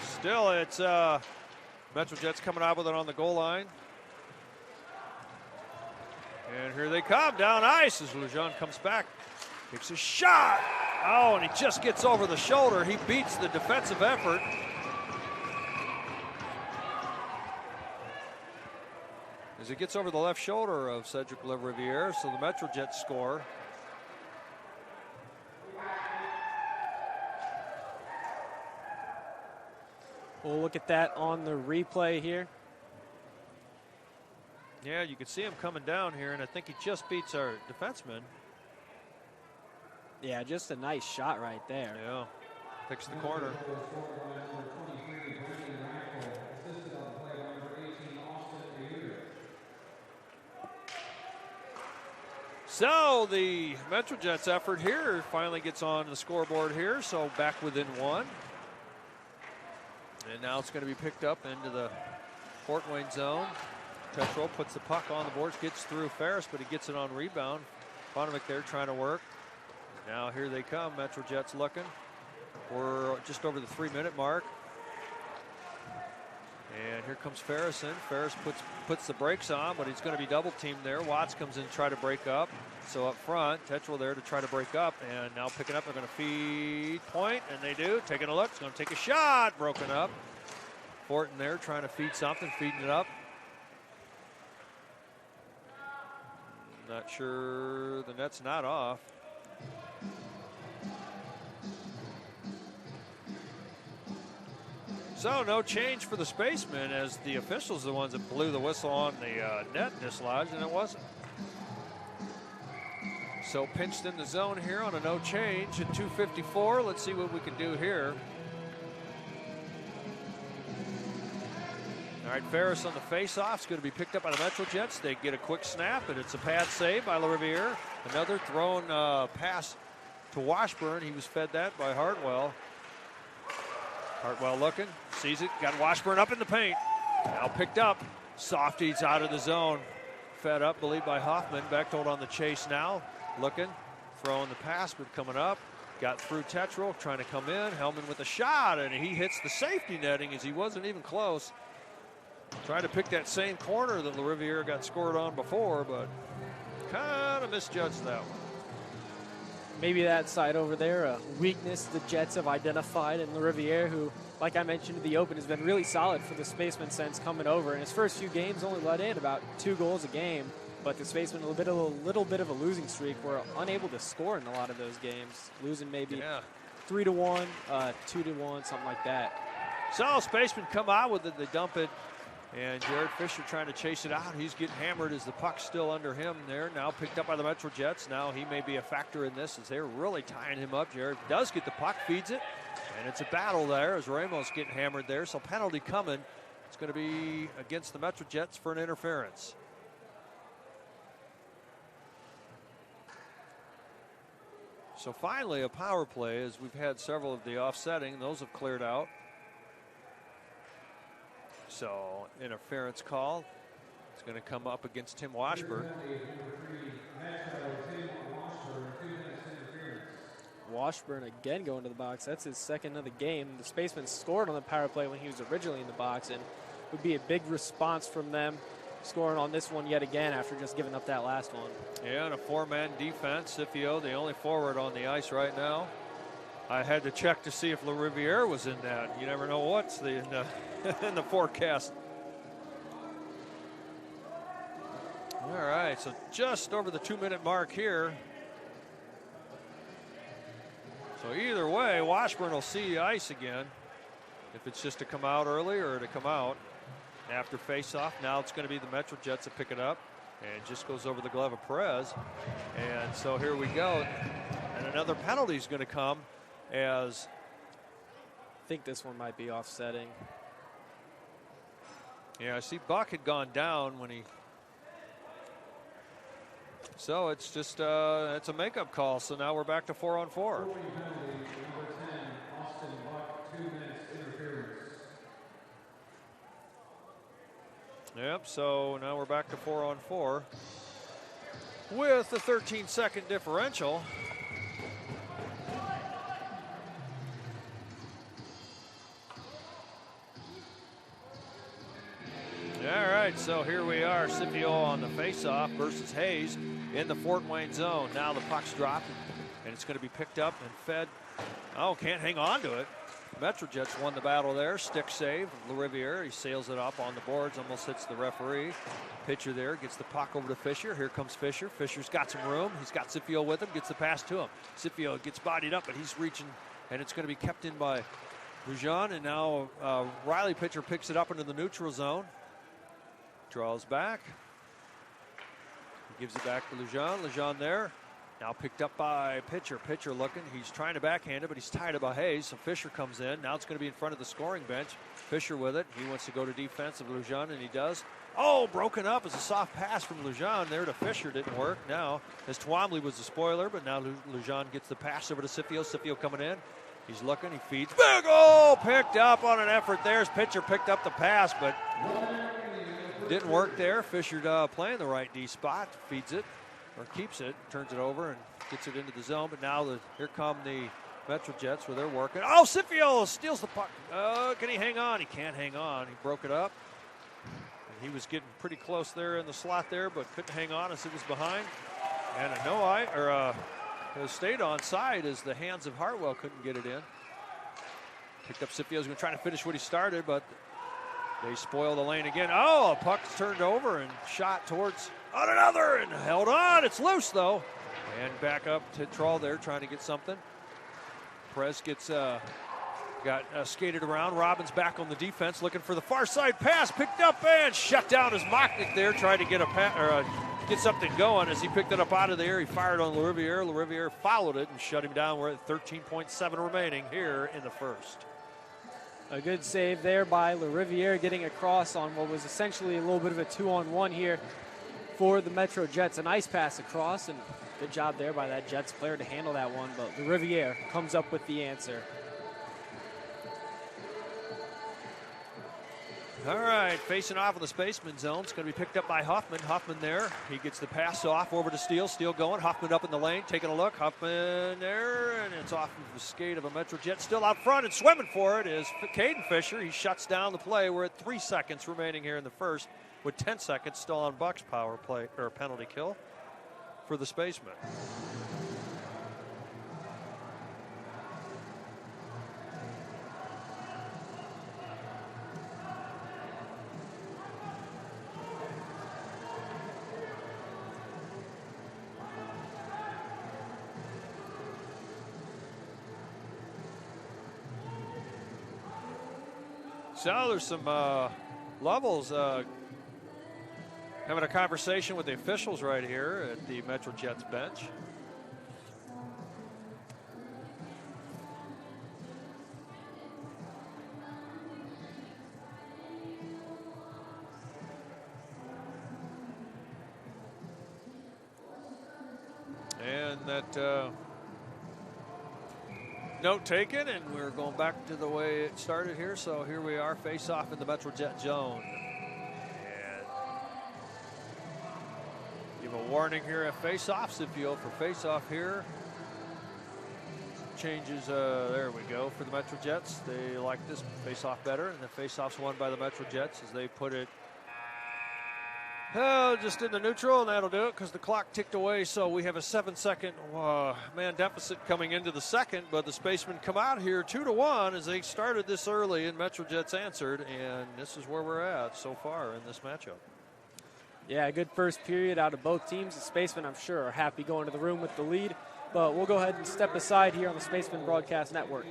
Still, it's Metro Jets coming out with it on the goal line. And here they come down ice as Lujan comes back. Takes a shot. Oh, and he just gets over the shoulder. He beats the defensive effort. As he gets over the left shoulder of Cedric Leriviere, so the Metro Jets score. We'll look at that on the replay here. Yeah, you can see him coming down here, and I think he just beats our defenseman. Yeah, just a nice shot right there. Yeah, picks the corner. So the Metro Jets effort here finally gets on the scoreboard here, so back within one. And now it's going to be picked up into the Fort Wayne zone. Tetro puts the puck on the boards, gets through Ferris, but he gets it on rebound. Bonovic there trying to work. Now here they come, Metro Jets looking. We're just over the 3-minute mark. And here comes Ferris in. Ferris puts the brakes on, but he's going to be double teamed there. Watts comes in to try to break up. So up front, Tetro there to try to break up. And now picking up, they're going to feed point, and they do. Taking a look, it's going to take a shot, broken up. Fortin there trying to feed something, feeding it up. Not sure, the net's not off. So no change for the Spacemen as the officials are the ones that blew the whistle on the net dislodged, and it wasn't. So pinched in the zone here on a no change at 2:54. Let's see what we can do here. All right, Ferris on the face-off. It's going to be picked up by the Metro Jets. They get a quick snap, and it's a pad save by Leriviere. Another thrown pass to Washburn. He was fed that by Hartwell. Hartwell looking, sees it, got Washburn up in the paint. Now picked up. Softies out of the zone. Fed up, believed by Hoffman. Bechtold on the chase now. Looking, throwing the pass, but coming up. Got through Tetro, trying to come in. Hellman with a shot, and he hits the safety netting as he wasn't even close. Trying to pick that same corner that Leriviere got scored on before, but kind of misjudged that one. Maybe that side over there, a weakness the Jets have identified in Leriviere, who, like I mentioned in the open, has been really solid for the Spacemen since coming over. In his first few games, only let in about 2 goals a game, but the Spacemen, a little bit of a losing streak, were unable to score in a lot of those games, losing maybe 3-1, 2-1, something like that. So Spacemen come out with it, they dump it And Jared Fisher trying to chase it out. He's getting hammered as the puck's still under him there. Now picked up by the Metro Jets. Now he may be a factor in this as they're really tying him up. Jared does get the puck, feeds it. And it's a battle there as Ramos getting hammered there. So penalty coming. It's going to be against the Metro Jets for an interference. So finally a power play, as we've had several of the offsetting. Those have cleared out. So interference call. It's going to come up against Tim Washburn. Washburn again going to the box. That's his second of the game. The Spacemen scored on the power play when he was originally in the box, and would be a big response from them scoring on this one yet again after just giving up that last one. Yeah, and a four-man defense. Scipio, the only forward on the ice right now. I had to check to see if LaRiviere was in that. You never know what's in the forecast. All right, so just over the 2-minute mark here. So either way, Washburn will see ice again. If it's just to come out early or to come out after face-off. Now it's going to be the Metro Jets that pick it up. And it just goes over the glove of Perez. And so here we go. And another penalty is going to come as... I think this one might be offsetting. Yeah, I see Buck had gone down when he... So it's just it's a makeup call. So now we're back to 4-on-4. Yep, so now we're back to 4-on-4 with the 13-second differential. All right, so here we are, Scipio on the faceoff versus Hayes in the Fort Wayne zone. Now the puck's dropped, and it's going to be picked up and fed. Oh, can't hang on to it. Metro Jets won the battle there. Stick save. LaRiviere, he sails it up on the boards, almost hits the referee. Pitcher there gets the puck over to Fisher. Here comes Fisher. Fisher's got some room. He's got Scipio with him, gets the pass to him. Scipio gets bodied up, but he's reaching, and it's going to be kept in by Lujan. And now Riley pitcher picks it up into the neutral zone. Draws back. He gives it back to Lujan. Lujan there. Now picked up by Pitcher. Pitcher looking. He's trying to backhand it, but he's tied it by Hayes. So Fisher comes in. Now it's going to be in front of the scoring bench. Fisher with it. He wants to go to defense of Lujan, and he does. Oh, broken up as a soft pass from Lujan there to Fisher. Didn't work. Now, as Twombly was the spoiler, but now Lujan gets the pass over to Scipio. Scipio coming in. He's looking. He feeds. Big goal! Picked up on an effort there. His pitcher picked up the pass, but didn't work there. Fisher playing the right D spot. Feeds it. Or keeps it, turns it over, and gets it into the zone. But now here come the Metro Jets where they're working. Oh, Scipio steals the puck. Can he hang on? He can't hang on. He broke it up. And he was getting pretty close there in the slot there, but couldn't hang on as it was behind. And it stayed on side as the hands of Hartwell couldn't get it in. Picked up Scipio's going to try to finish what he started, but they spoil the lane again. Oh, a puck's turned over and shot towards on another and held on. It's loose though. And back up to Troll there trying to get something. Perez gets skated around. Robbins back on the defense looking for the far side pass. Picked up and shut down as Mocknick there tried to get get something going. As he picked it up out of the air, he fired on LaRiviere. LaRiviere followed it and shut him down. We're at 13.7 remaining here in the first. A good save there by LaRiviere, getting across on what was essentially a little bit of a 2-on-1 here for the Metro Jets. A nice pass across, and good job there by that Jets player to handle that one, but LaRiviere comes up with the answer. All right, facing off in the Spaceman zone. It's going to be picked up by Huffman. Huffman there. He gets the pass off over to Steele. Steele going. Huffman up in the lane, taking a look. Huffman there, and it's off of the skate of a Metro Jet. Still out front and swimming for it is Caden Fisher. He shuts down the play. We're at 3 seconds remaining here in the first, with 10 seconds still on Buck's power play or penalty kill for the Spacemen. So there's some levels having a conversation with the officials right here at the Metro Jets bench. And that note taken, and we're going back to the way it started here. So here we are, face off in the Metro Jet zone. And give a warning here at face offs if you go for face off here. Changes, there we go, for the Metro Jets. They like this face off better, and the face off's won by the Metro Jets as they put it just in the neutral, and that'll do it because the clock ticked away. So we have a 7-second man deficit coming into the second, but the Spacemen come out here 2-1 as they started this early, and Metro Jets answered, and this is where we're at so far in this matchup. Yeah, a good first period out of both teams. The Spacemen, I'm sure, are happy going to the room with the lead, but we'll go ahead and step aside here on the Spacemen Broadcast Network.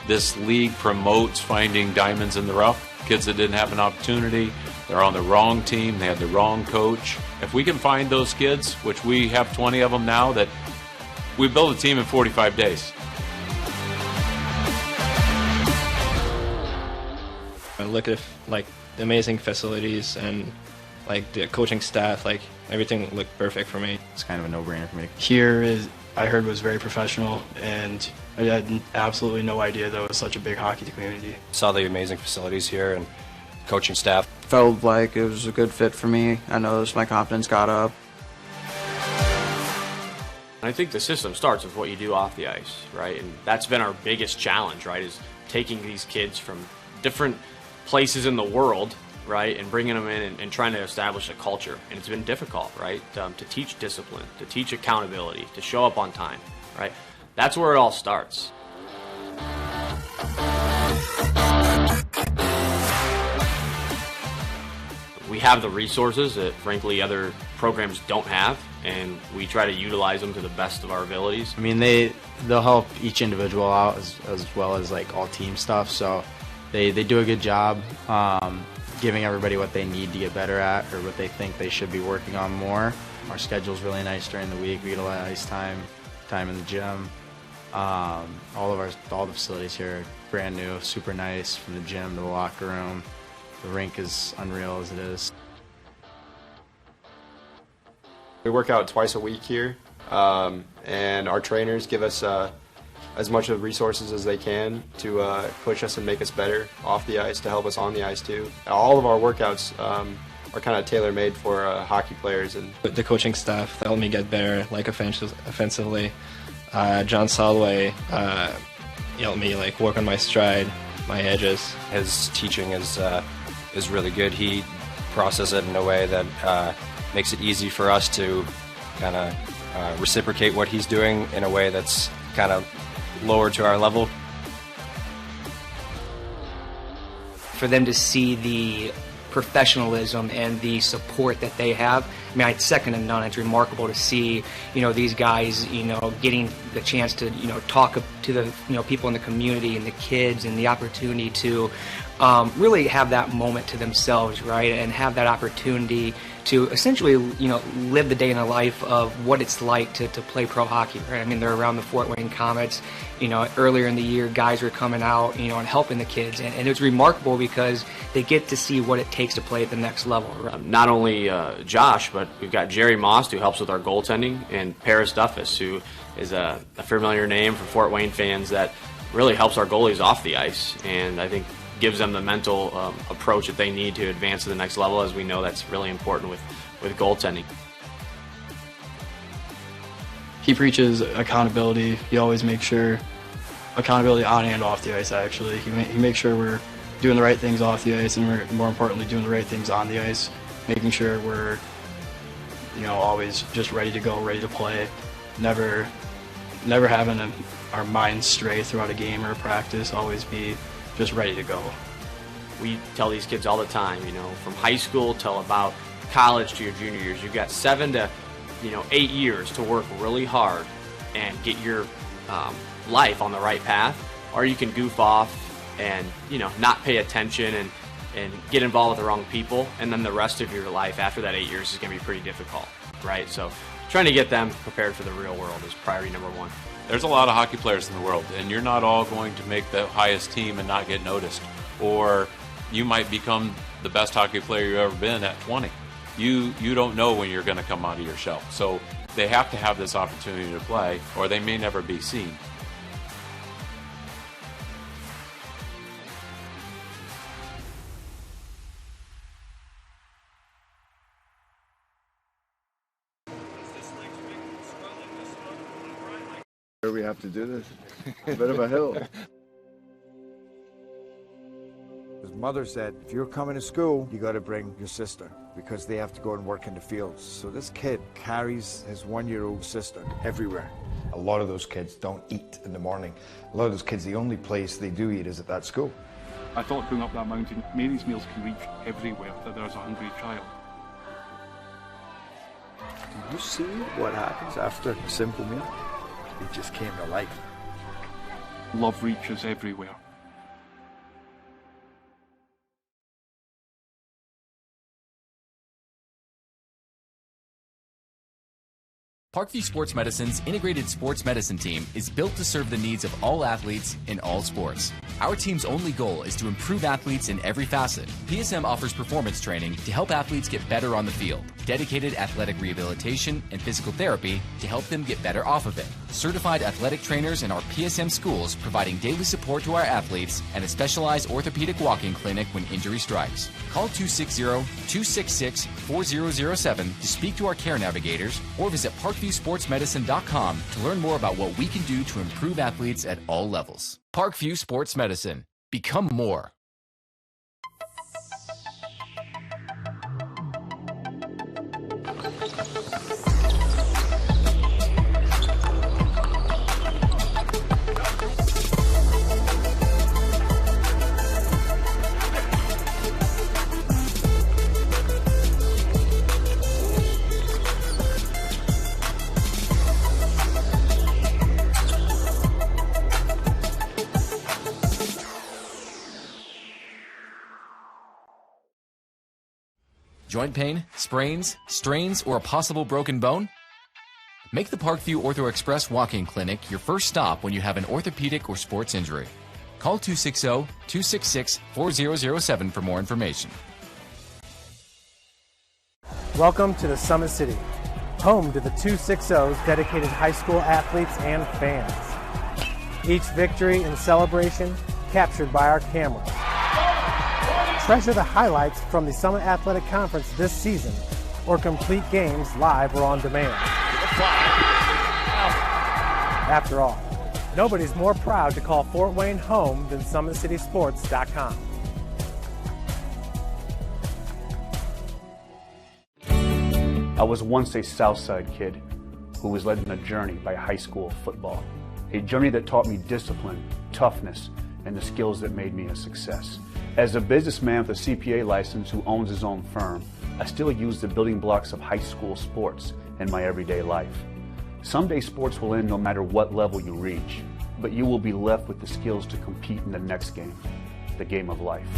This league promotes finding diamonds in the rough. Kids that didn't have an opportunity, they're on the wrong team, they had the wrong coach. If we can find those kids, which we have 20 of them now, that we build a team in 45 days. I look at like the amazing facilities and like the coaching staff, like everything looked perfect for me. It's kind of a no-brainer for me. Here I heard was very professional, and I had absolutely no idea that it was such a big hockey community. Saw the amazing facilities here and coaching staff. Felt like it was a good fit for me. I noticed my confidence got up. I think the system starts with what you do off the ice, right? And that's been our biggest challenge, right, is taking these kids from different places in the world, right, and bringing them in and trying to establish a culture. And it's been difficult, right, to teach discipline, to teach accountability, to show up on time, right? That's where it all starts. We have the resources that, frankly, other programs don't have, and we try to utilize them to the best of our abilities. I mean, they'll help each individual out as well as like all team stuff, so they do a good job giving everybody what they need to get better at or what they think they should be working on more. Our schedule's really nice during the week. We get a lot of ice time in the gym. All the facilities here are brand new, super nice, from the gym to the locker room. The rink is unreal as it is. We work out twice a week here, and our trainers give us as much of resources as they can to push us and make us better off the ice, to help us on the ice too. All of our workouts are kind of tailor-made for hockey players. And the coaching staff helped me get better, like offensively. John Solway helped me like work on my stride, my edges. His teaching is really good. He processes it in a way that makes it easy for us to kind of reciprocate what he's doing in a way that's kind of lower to our level. For them to see the professionalism and the support that they have, I mean, it's second to none. It's remarkable to see, these guys, getting the chance to, talk to the, people in the community and the kids, and the opportunity to really have that moment to themselves, right, and have that opportunity to essentially, live the day in the life of what it's like to play pro hockey, right? I mean, they're around the Fort Wayne Comets. Earlier in the year, guys were coming out, and helping the kids, and it's remarkable because they get to see what it takes to play at the next level. Right? Not only Josh, but we've got Jerry Most, who helps with our goaltending, and Paris Duffus, who is a familiar name for Fort Wayne fans, that really helps our goalies off the ice, and I think gives them the mental approach that they need to advance to the next level, as we know that's really important with goaltending. He preaches accountability. He always makes sure accountability on and off the ice, actually. He makes sure we're doing the right things off the ice, and we're more importantly doing the right things on the ice, making sure we're, always just ready to go, ready to play, never having our minds stray throughout a game or a practice, always be just ready to go. We tell these kids all the time, from high school till about college to your junior years, you've got 7 to 8 years to work really hard and get your life on the right path, or you can goof off and not pay attention and get involved with the wrong people, and then the rest of your life after that 8 years is going to be pretty difficult, right? So trying to get them prepared for the real world is priority number one. There's a lot of hockey players in the world, and you're not all going to make the highest team and not get noticed, or you might become the best hockey player you've ever been at 20. You don't know when you're going to come out of your shell, so they have to have this opportunity to play, or they may never be seen. We have to do this. A bit of a hill. His mother said, if you're coming to school, you got to bring your sister because they have to go and work in the fields. So this kid carries his 1-year-old sister everywhere. A lot of those kids don't eat in the morning. A lot of those kids, the only place they do eat is at that school. I thought going up that mountain, Mary's meals can reach everywhere, that there's a hungry child. Do you see what happens after a simple meal? It just came to life. Love reaches everywhere. Parkview Sports Medicine's integrated sports medicine team is built to serve the needs of all athletes in all sports. Our team's only goal is to improve athletes in every facet. PSM offers performance training to help athletes get better on the field, dedicated athletic rehabilitation and physical therapy to help them get better off of it, certified athletic trainers in our PSM schools providing daily support to our athletes, and a specialized orthopedic walk-in clinic when injury strikes. Call 260-266-4007 to speak to our care navigators or visit ParkviewSportsMedicine.com to learn more about what we can do to improve athletes at all levels. Parkview Sports Medicine. Become more. Joint pain, sprains, strains, or a possible broken bone? Make the Parkview Ortho Express walk-in clinic your first stop when you have an orthopedic or sports injury. Call 260-266-4007 for more information. Welcome to the Summit City, home to the 260's dedicated high school athletes and fans. Each victory and celebration captured by our cameras. Treasure the highlights from the Summit Athletic Conference this season, or complete games live or on demand. After all, nobody's more proud to call Fort Wayne home than SummitCitySports.com. I was once a Southside kid who was led on a journey by high school football. A journey that taught me discipline, toughness, and the skills that made me a success. As a businessman with a CPA license who owns his own firm, I still use the building blocks of high school sports in my everyday life. Someday sports will end no matter what level you reach, but you will be left with the skills to compete in the next game, the game of life.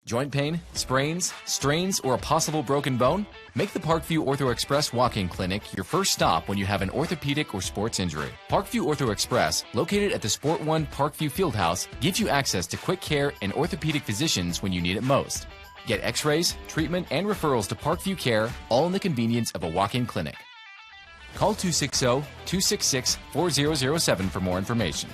Joint pain, sprains, strains, or a possible broken bone? Make the Parkview Ortho Express walk-in clinic your first stop when you have an orthopedic or sports injury. Parkview Ortho Express, located at the Sport One Parkview Fieldhouse, gives you access to quick care and orthopedic physicians when you need it most. Get x-rays, treatment, and referrals to Parkview Care, all in the convenience of a walk-in clinic. Call 260-266-4007 for more information.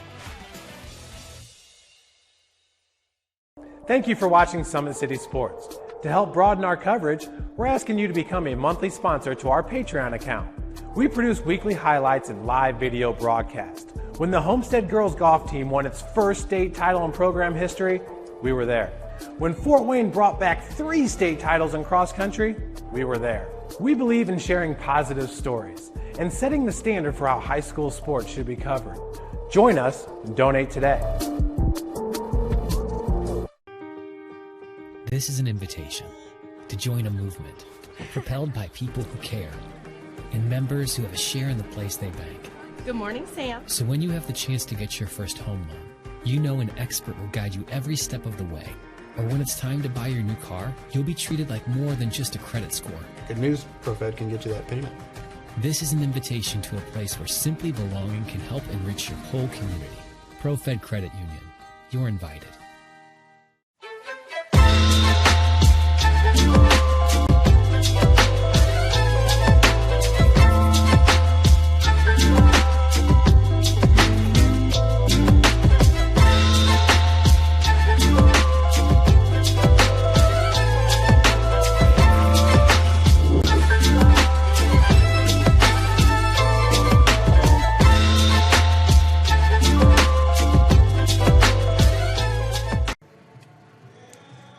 Thank you for watching Summit City Sports. To help broaden our coverage, we're asking you to become a monthly sponsor to our Patreon account. We produce weekly highlights and live video broadcasts. When the Homestead girls golf team won its first state title in program history, we were there. When Fort Wayne brought back 3 state titles in cross country, we were there. We believe in sharing positive stories and setting the standard for how high school sports should be covered. Join us and donate today. This is an invitation to join a movement propelled by people who care and members who have a share in the place they bank. Good morning, Sam. So when you have the chance to get your first home loan, you know an expert will guide you every step of the way. Or when it's time to buy your new car, you'll be treated like more than just a credit score. Good news, ProFed can get you that payment. This is an invitation to a place where simply belonging can help enrich your whole community. ProFed Credit Union. You're invited.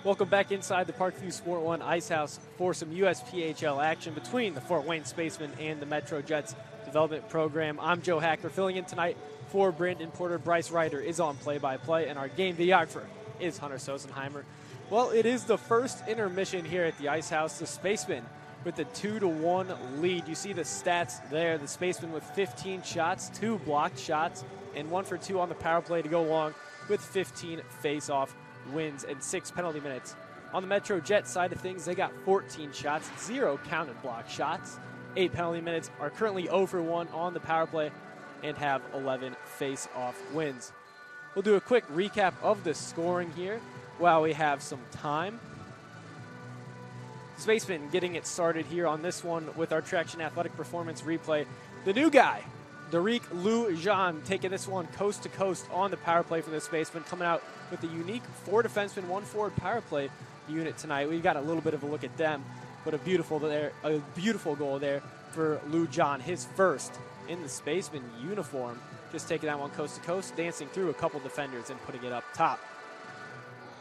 Welcome back inside the Parkview Sport One Ice House for some USPHL action between the Fort Wayne Spacemen and the Metro Jets development program. I'm Joe Hacker filling in tonight for Brandon Porter. Bryce Ryder is on play-by-play, and our game videographer is Hunter Sosenheimer. Well, it is the first intermission here at the Ice House. The Spacemen with the 2-1 lead. You see the stats there. The Spacemen with 15 shots, 2 blocked shots, and 1 for 2 on the power play to go along with 15 face-off wins and 6 penalty minutes. On the Metro Jet side of things, they got 14 shots, 0 counted block shots, 8 penalty minutes, are currently 0 for 1 on the power play, and have 11 face-off wins. We'll do a quick recap of the scoring here while we have some time. Spacemen getting it started here on this one with our Traction Athletic Performance replay. The new guy, Derek Lujan, taking this one coast to coast on the power play for the Spacemen, coming out with a unique 4 defenseman, 1 forward power play unit tonight. We've got a little bit of a look at them, but a beautiful goal there for Lujan, his first in the Spaceman uniform. Just taking that one coast to coast, dancing through a couple defenders and putting it up top.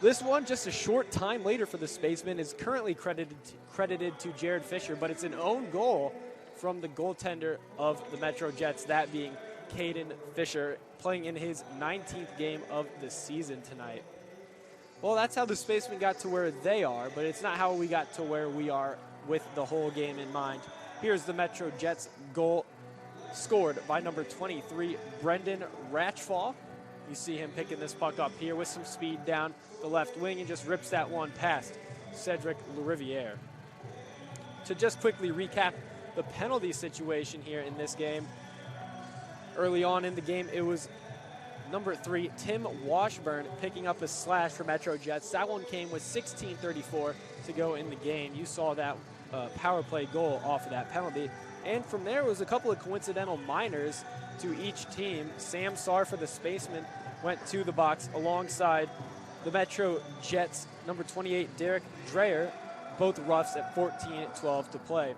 This one, just a short time later for the Spacemen, is currently credited to Jared Fisher, but it's an own goal from the goaltender of the Metro Jets, that being Caden Fisher, playing in his 19th game of the season tonight. Well, that's how the Spacemen got to where they are, but it's not how we got to where we are with the whole game in mind. Here's the Metro Jets goal, scored by number 23, Brendan Ratchfall. You see him picking this puck up here with some speed down the left wing and just rips that one past Cedric Lariviere. To just quickly recap the penalty situation here in this game. Early on in the game, it was number 3, Tim Washburn, picking up a slash for Metro Jets. That one came with 16:34 to go in the game. You saw that power play goal off of that penalty. And from there was a couple of coincidental minors to each team. Sam Sarr for the Spacemen went to the box alongside the Metro Jets, number 28, Derek Dreyer, both roughs at 14:12 to play.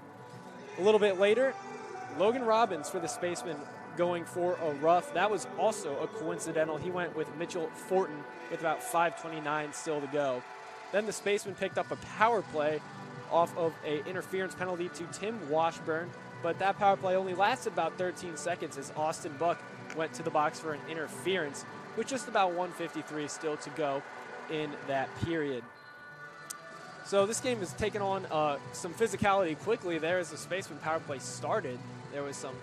A little bit later, Logan Robbins for the Spacemen going for a rough. That was also a coincidental. He went with Mitchell Fortin with about 5:29 still to go. Then the Spacemen picked up a power play off of an interference penalty to Tim Washburn, but that power play only lasted about 13 seconds as Austin Buck went to the box for an interference with just about 1:53 still to go in that period. So this game has taken on some physicality quickly there as the Spaceman power play started. There was some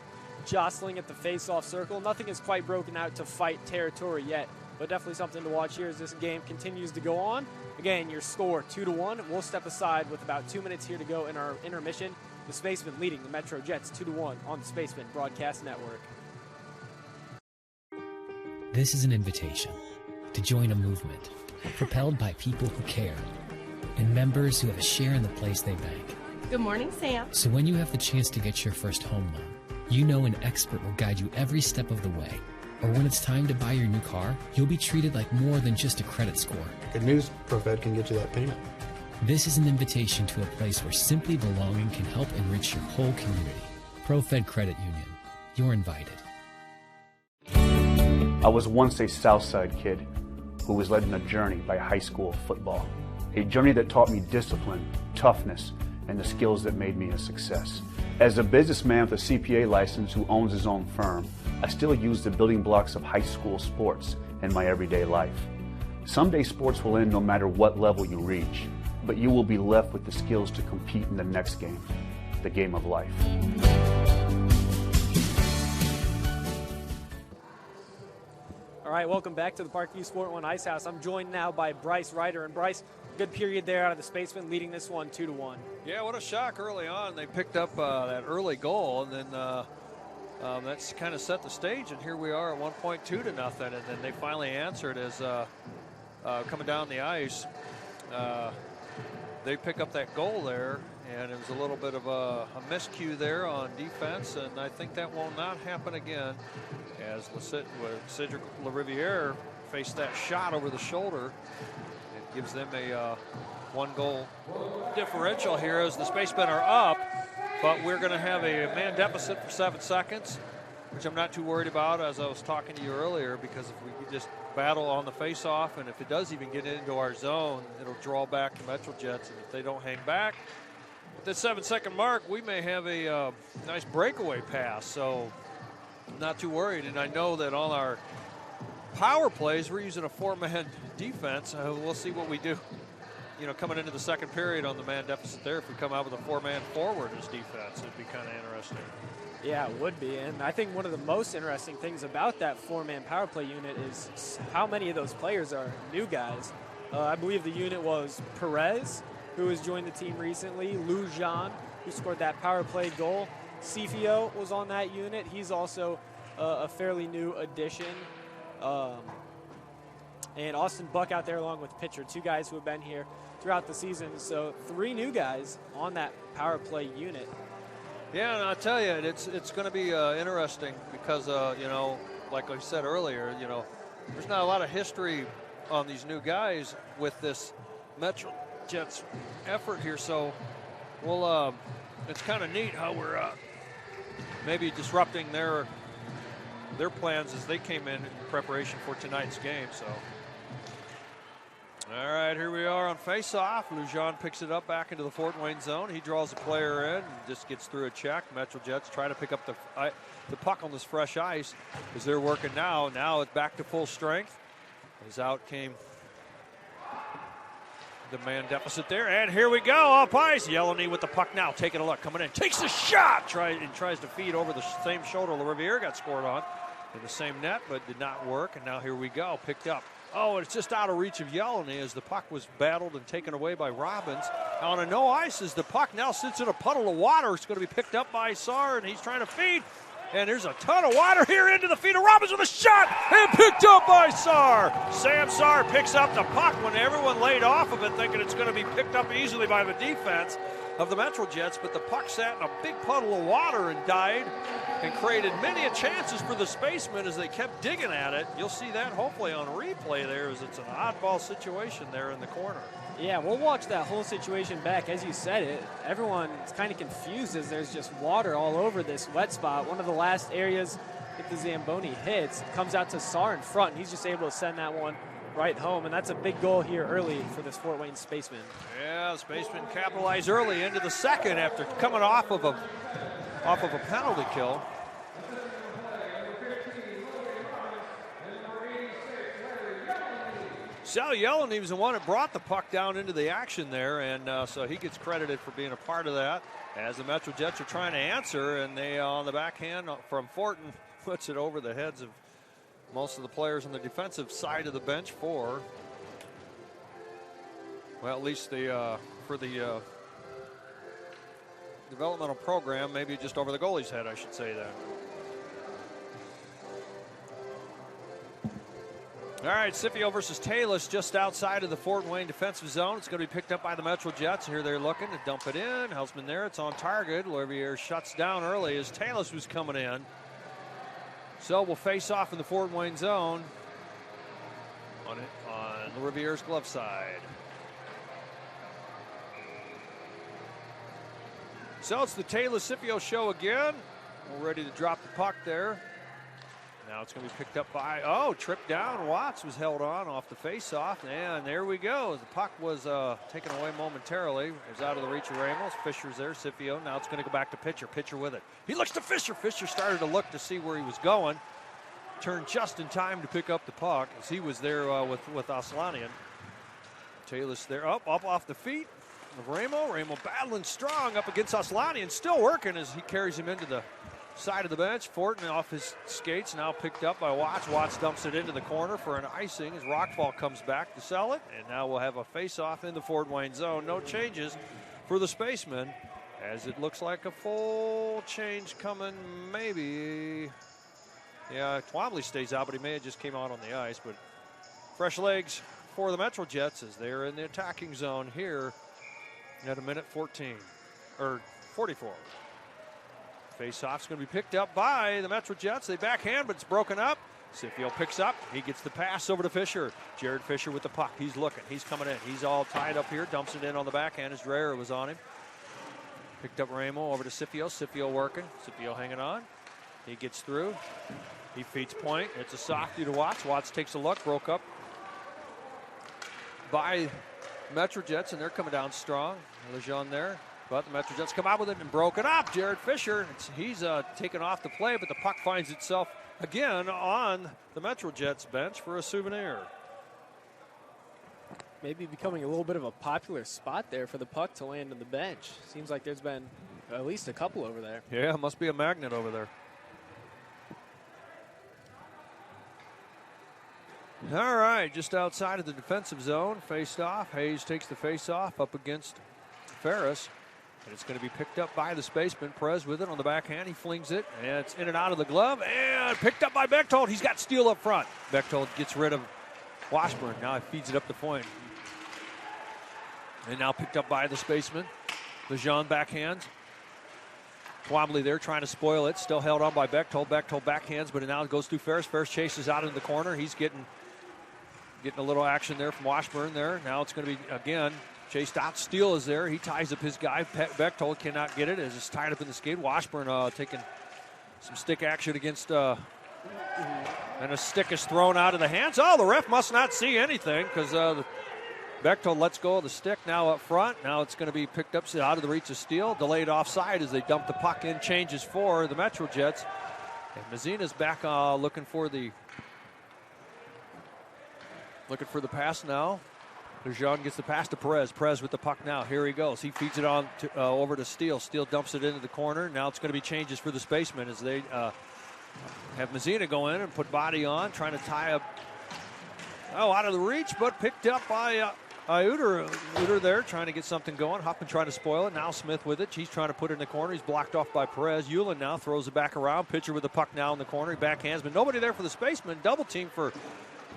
jostling at the face-off circle. Nothing is quite broken out to fight territory yet, but definitely something to watch here as this game continues to go on. Again, your score 2-1. We'll step aside with about 2 minutes here to go in our intermission. The Spacemen leading the Metro Jets 2-1 on the Spacemen Broadcast Network. This is an invitation to join a movement propelled by people who care and members who have a share in the place they bank. Good morning, Sam. So when you have the chance to get your first home loan, you know an expert will guide you every step of the way. Or when it's time to buy your new car, you'll be treated like more than just a credit score. Good news, ProFed can get you that payment. This is an invitation to a place where simply belonging can help enrich your whole community. ProFed Credit Union. You're invited. I was once a Southside kid who was led on a journey by high school football. A journey that taught me discipline, toughness, and the skills that made me a success. As a businessman with a CPA license who owns his own firm, I still use the building blocks of high school sports in my everyday life. Someday sports will end no matter what level you reach, but you will be left with the skills to compete in the next game, the game of life. All right, welcome back to the Parkview Sport One Ice House. I'm joined now by Bryce Ryder. And Bryce, good period there out of the Spacemen, leading this one 2-1. Yeah, what a shock early on. They picked up that early goal, and then that's kind of set the stage. And here we are at 1.2 to nothing. And then they finally answered as coming down the ice. They pick up that goal there, and it was a little bit of a miscue there on defense, and I think that will not happen again as Cedric LaRiviere faced that shot over the shoulder. It gives them a one-goal differential here as the Spacemen are up, but we're going to have a man deficit for 7 seconds, which I'm not too worried about, as I was talking to you earlier, because if we could just battle on the face-off, and if it does even get into our zone, it'll draw back the Metro Jets, and if they don't hang back at the 7-second mark, we may have a nice breakaway pass, so I'm not too worried. And I know that on our power plays, we're using a 4-man defense. We'll see what we do, coming into the second period on the man deficit there. If we come out with a 4-man forward as defense, it'd be kind of interesting. Yeah, it would be. And I think one of the most interesting things about that 4-man power play unit is how many of those players are new guys. I believe the unit was Perez, who has joined the team recently, Lou Jean, who scored that power play goal. Cifio was on that unit. He's also a fairly new addition. And Austin Buck out there along with pitcher, 2 guys who have been here throughout the season. So 3 new guys on that power play unit. Yeah, and I'll tell you, it's going to be interesting because, like I said earlier, there's not a lot of history on these new guys with this Metro Jets effort here. So we'll, it's kind of neat how we're maybe disrupting their plans as they came in preparation for tonight's game. So, all right, here we are on face-off. Lujan picks it up back into the Fort Wayne zone. He draws a player in and just gets through a check. Metro Jets try to pick up the puck on this fresh ice as they're working now. Now it's back to full strength. As out came the man deficit there. And here we go, up ice. Yellow-knee with the puck now, taking a look, coming in. Takes a shot, tries to feed over the same shoulder. LaRiviere got scored on in the same net, but did not work. And now here we go, picked up. Oh, it's just out of reach of Yellow-knee as the puck was battled and taken away by Robbins. On a no ice as the puck now sits in a puddle of water. It's going to be picked up by Saar, and he's trying to feed. And there's a ton of water here into the feet of Robbins with a shot, and picked up by Saar. Sam Saar picks up the puck when everyone laid off of it, thinking it's going to be picked up easily by the defense of the Metro Jets, but the puck sat in a big puddle of water and died and created many chances for the Spacemen as they kept digging at it. You'll see that hopefully on replay there, as it's an oddball situation there in the corner. Yeah, we'll watch that whole situation back. As you said, everyone's kind of confused as there's just water all over this wet spot. One of the last areas that the Zamboni hits comes out to Saar in front, and he's just able to send that one right home, and that's a big goal here early for this Fort Wayne Spacemen. Yeah, the Spacemen capitalize early into the second after coming off of a penalty kill. Sal Yellowknee was the one that brought the puck down into the action there, and so he gets credited for being a part of that as the Metro Jets are trying to answer, and they on the backhand from Fortin puts it over the heads of most of the players on the defensive side of the bench for, well, at least for the developmental program, maybe just over the goalie's head, I should say that. All right, Scipio versus Talus just outside of the Fort Wayne defensive zone. It's going to be picked up by the Metro Jets. Here they're looking to dump it in. Helsman there, it's on target. LaRiviere shuts down early as Talus was coming in. So we'll face off in the Fort Wayne zone on LaRiviere's glove side. So it's the Talus Scipio show again. We're ready to drop the puck there. Now it's going to be picked up by, tripped down. Watts was held on off the face-off, and there we go. The puck was taken away momentarily. It was out of the reach of Ramos. Fisher's there, Scipio. Now it's going to go back to Pitcher. Pitcher with it. He looks to Fisher. Fisher started to look to see where he was going. Turned just in time to pick up the puck as he was there with Aslanian. Taylor's there, up off the feet of Ramo. Ramo battling strong up against Aslanian, still working as he carries him into the side of the bench. Fortin off his skates, now picked up by Watts. Watts dumps it into the corner for an icing as Rockfall comes back to sell it. And now we'll have a face-off in the Fort Wayne zone. No changes for the Spacemen as it looks like a full change coming maybe. Yeah, Twombly stays out, but he may have just came out on the ice. But fresh legs for the Metro Jets as they're in the attacking zone here at a minute 14, or 44. Face-off's going to be picked up by the Metro Jets. They backhand, but it's broken up. Scipio picks up. He gets the pass over to Fisher. Jared Fisher with the puck. He's looking. He's coming in. He's all tied up here. Dumps it in on the backhand as Dreyer was on him. Picked up Ramo over to Scipio. Scipio working. Scipio hanging on. He gets through. He feeds point. It's a softie to Watts. Watts takes a look. Broke up by Metro Jets, and they're coming down strong. Lejeune there. But the Metro Jets come out with it and broke it up. Jared Fisher, he's taken off the play, but the puck finds itself again on the Metro Jets bench for a souvenir. Maybe becoming a little bit of a popular spot there for the puck to land on the bench. Seems like there's been at least a couple over there. Yeah, must be a magnet over there. All right, just outside of the defensive zone, faced off. Hayes takes the face-off up against Ferris. And it's going to be picked up by the Spaceman. Perez with it on the backhand. He flings it, and it's in and out of the glove, and picked up by Bechtold. He's got Steele up front. Bechtold gets rid of Washburn. Now he feeds it up the point. And now picked up by the Spaceman. Lejeune backhands. Twombly there trying to spoil it. Still held on by Bechtold. Bechtold backhands, but it now goes through Ferris. Ferris chases out into the corner. He's getting a little action there from Washburn there. Now it's going to be, again, chased out. Steele is there. He ties up his guy. Bechtold cannot get it as it's tied up in the skate. Washburn taking some stick action against, and a stick is thrown out of the hands. Oh, the ref must not see anything because Bechtold lets go of the stick now up front. Now it's going to be picked up out of the reach of Steele. Delayed offside as they dump the puck in. Changes for the Metro Jets. And Mazzina's back looking for the pass now. Lejeune gets the pass to Perez. Perez with the puck now. Here he goes. He feeds it on over to Steele. Steele dumps it into the corner. Now it's going to be changes for the Spacemen as they have Mazzina go in and put body on, trying to tie up. Out of the reach, but picked up by Uter. Uter there trying to get something going. Hoffman trying to spoil it. Now Smith with it. He's trying to put it in the corner. He's blocked off by Perez. Ulen now throws it back around. Pitcher with the puck now in the corner. He backhands, but nobody there for the Spacemen. Double team for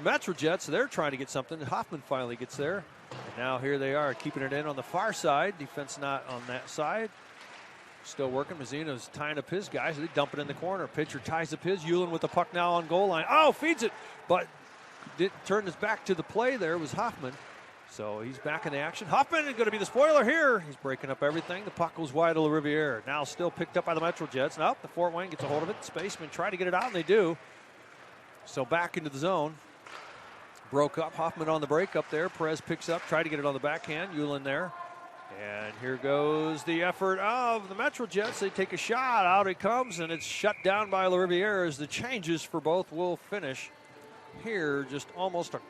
Metro Jets. They're trying to get something. Hoffman finally gets there. And now here they are keeping it in on the far side. Defense not on that side. Still working. Mazzina's tying up his guys. They dump it in the corner. Pitcher ties up his. Ulen with the puck now on goal line. Feeds it, but didn't turn his back to the play there. It was Hoffman. So he's back in the action. Hoffman is going to be the spoiler here. He's breaking up everything. The puck goes wide to La Riviere. Now still picked up by the Metro Jets. Now the Fort Wayne gets a hold of it. Spacemen try to get it out, and they do. So back into the zone. Broke up. Hoffman on the break up there. Perez picks up. Tried to get it on the backhand. Ulen there. And here goes the effort of the Metro Jets. They take a shot. Out it comes, and it's shut down by La Riviere as the changes for both will finish here. Just almost a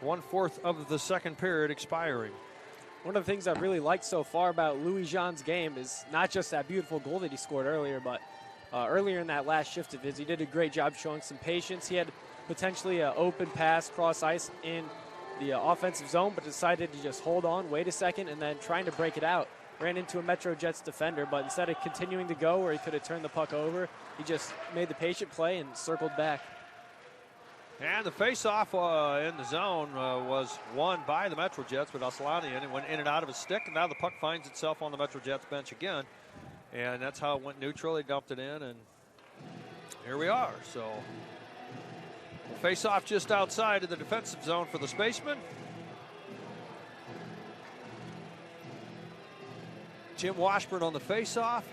1/4 of the second period expiring. One of the things I've really liked so far about Louis Jean's game is not just that beautiful goal that he scored earlier, but earlier in that last shift of his, he did a great job showing some patience. He had potentially an open pass cross ice in the offensive zone, but decided to just hold on, wait a second, and then trying to break it out. Ran into a Metro Jets defender, but instead of continuing to go where he could have turned the puck over, he just made the patient play and circled back. And the face-off in the zone was won by the Metro Jets, but Aslanian went in and out of his stick, and now the puck finds itself on the Metro Jets bench again. And that's how it went neutral. They dumped it in, and here we are. So face-off just outside of the defensive zone for the Spacemen. Jim Washburn on the face-off.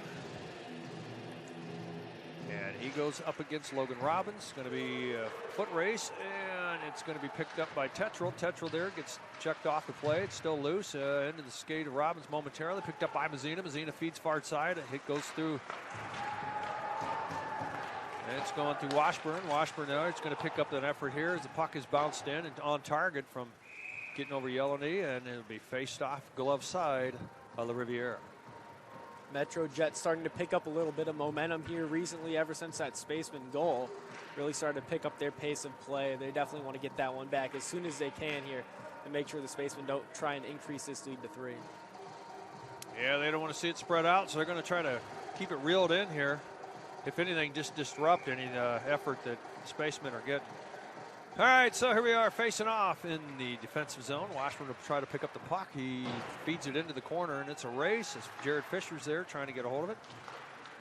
And he goes up against Logan Robbins. Going to be a foot race, and it's going to be picked up by Tetral. Tetral there gets checked off the play. It's still loose. Into the skate of Robbins momentarily. Picked up by Mazzina. Mazzina feeds far side. A hit goes through. And it's going through Washburn. Washburn now it's going to pick up that effort here as the puck is bounced in and on target from getting over Yellow-Knee, and it'll be faced off glove side by La Riviera. Metro Jets starting to pick up a little bit of momentum here recently ever since that Spaceman goal. Really started to pick up their pace of play. They definitely want to get that one back as soon as they can here and make sure the Spacemen don't try and increase this lead to 3. Yeah, they don't want to see it spread out, so they're going to try to keep it reeled in here. If anything, just disrupt any effort that the Spacemen are getting. All right, so here we are facing off in the defensive zone. Washburn will try to pick up the puck. He feeds it into the corner, and it's a race as Jared Fisher's there trying to get a hold of it.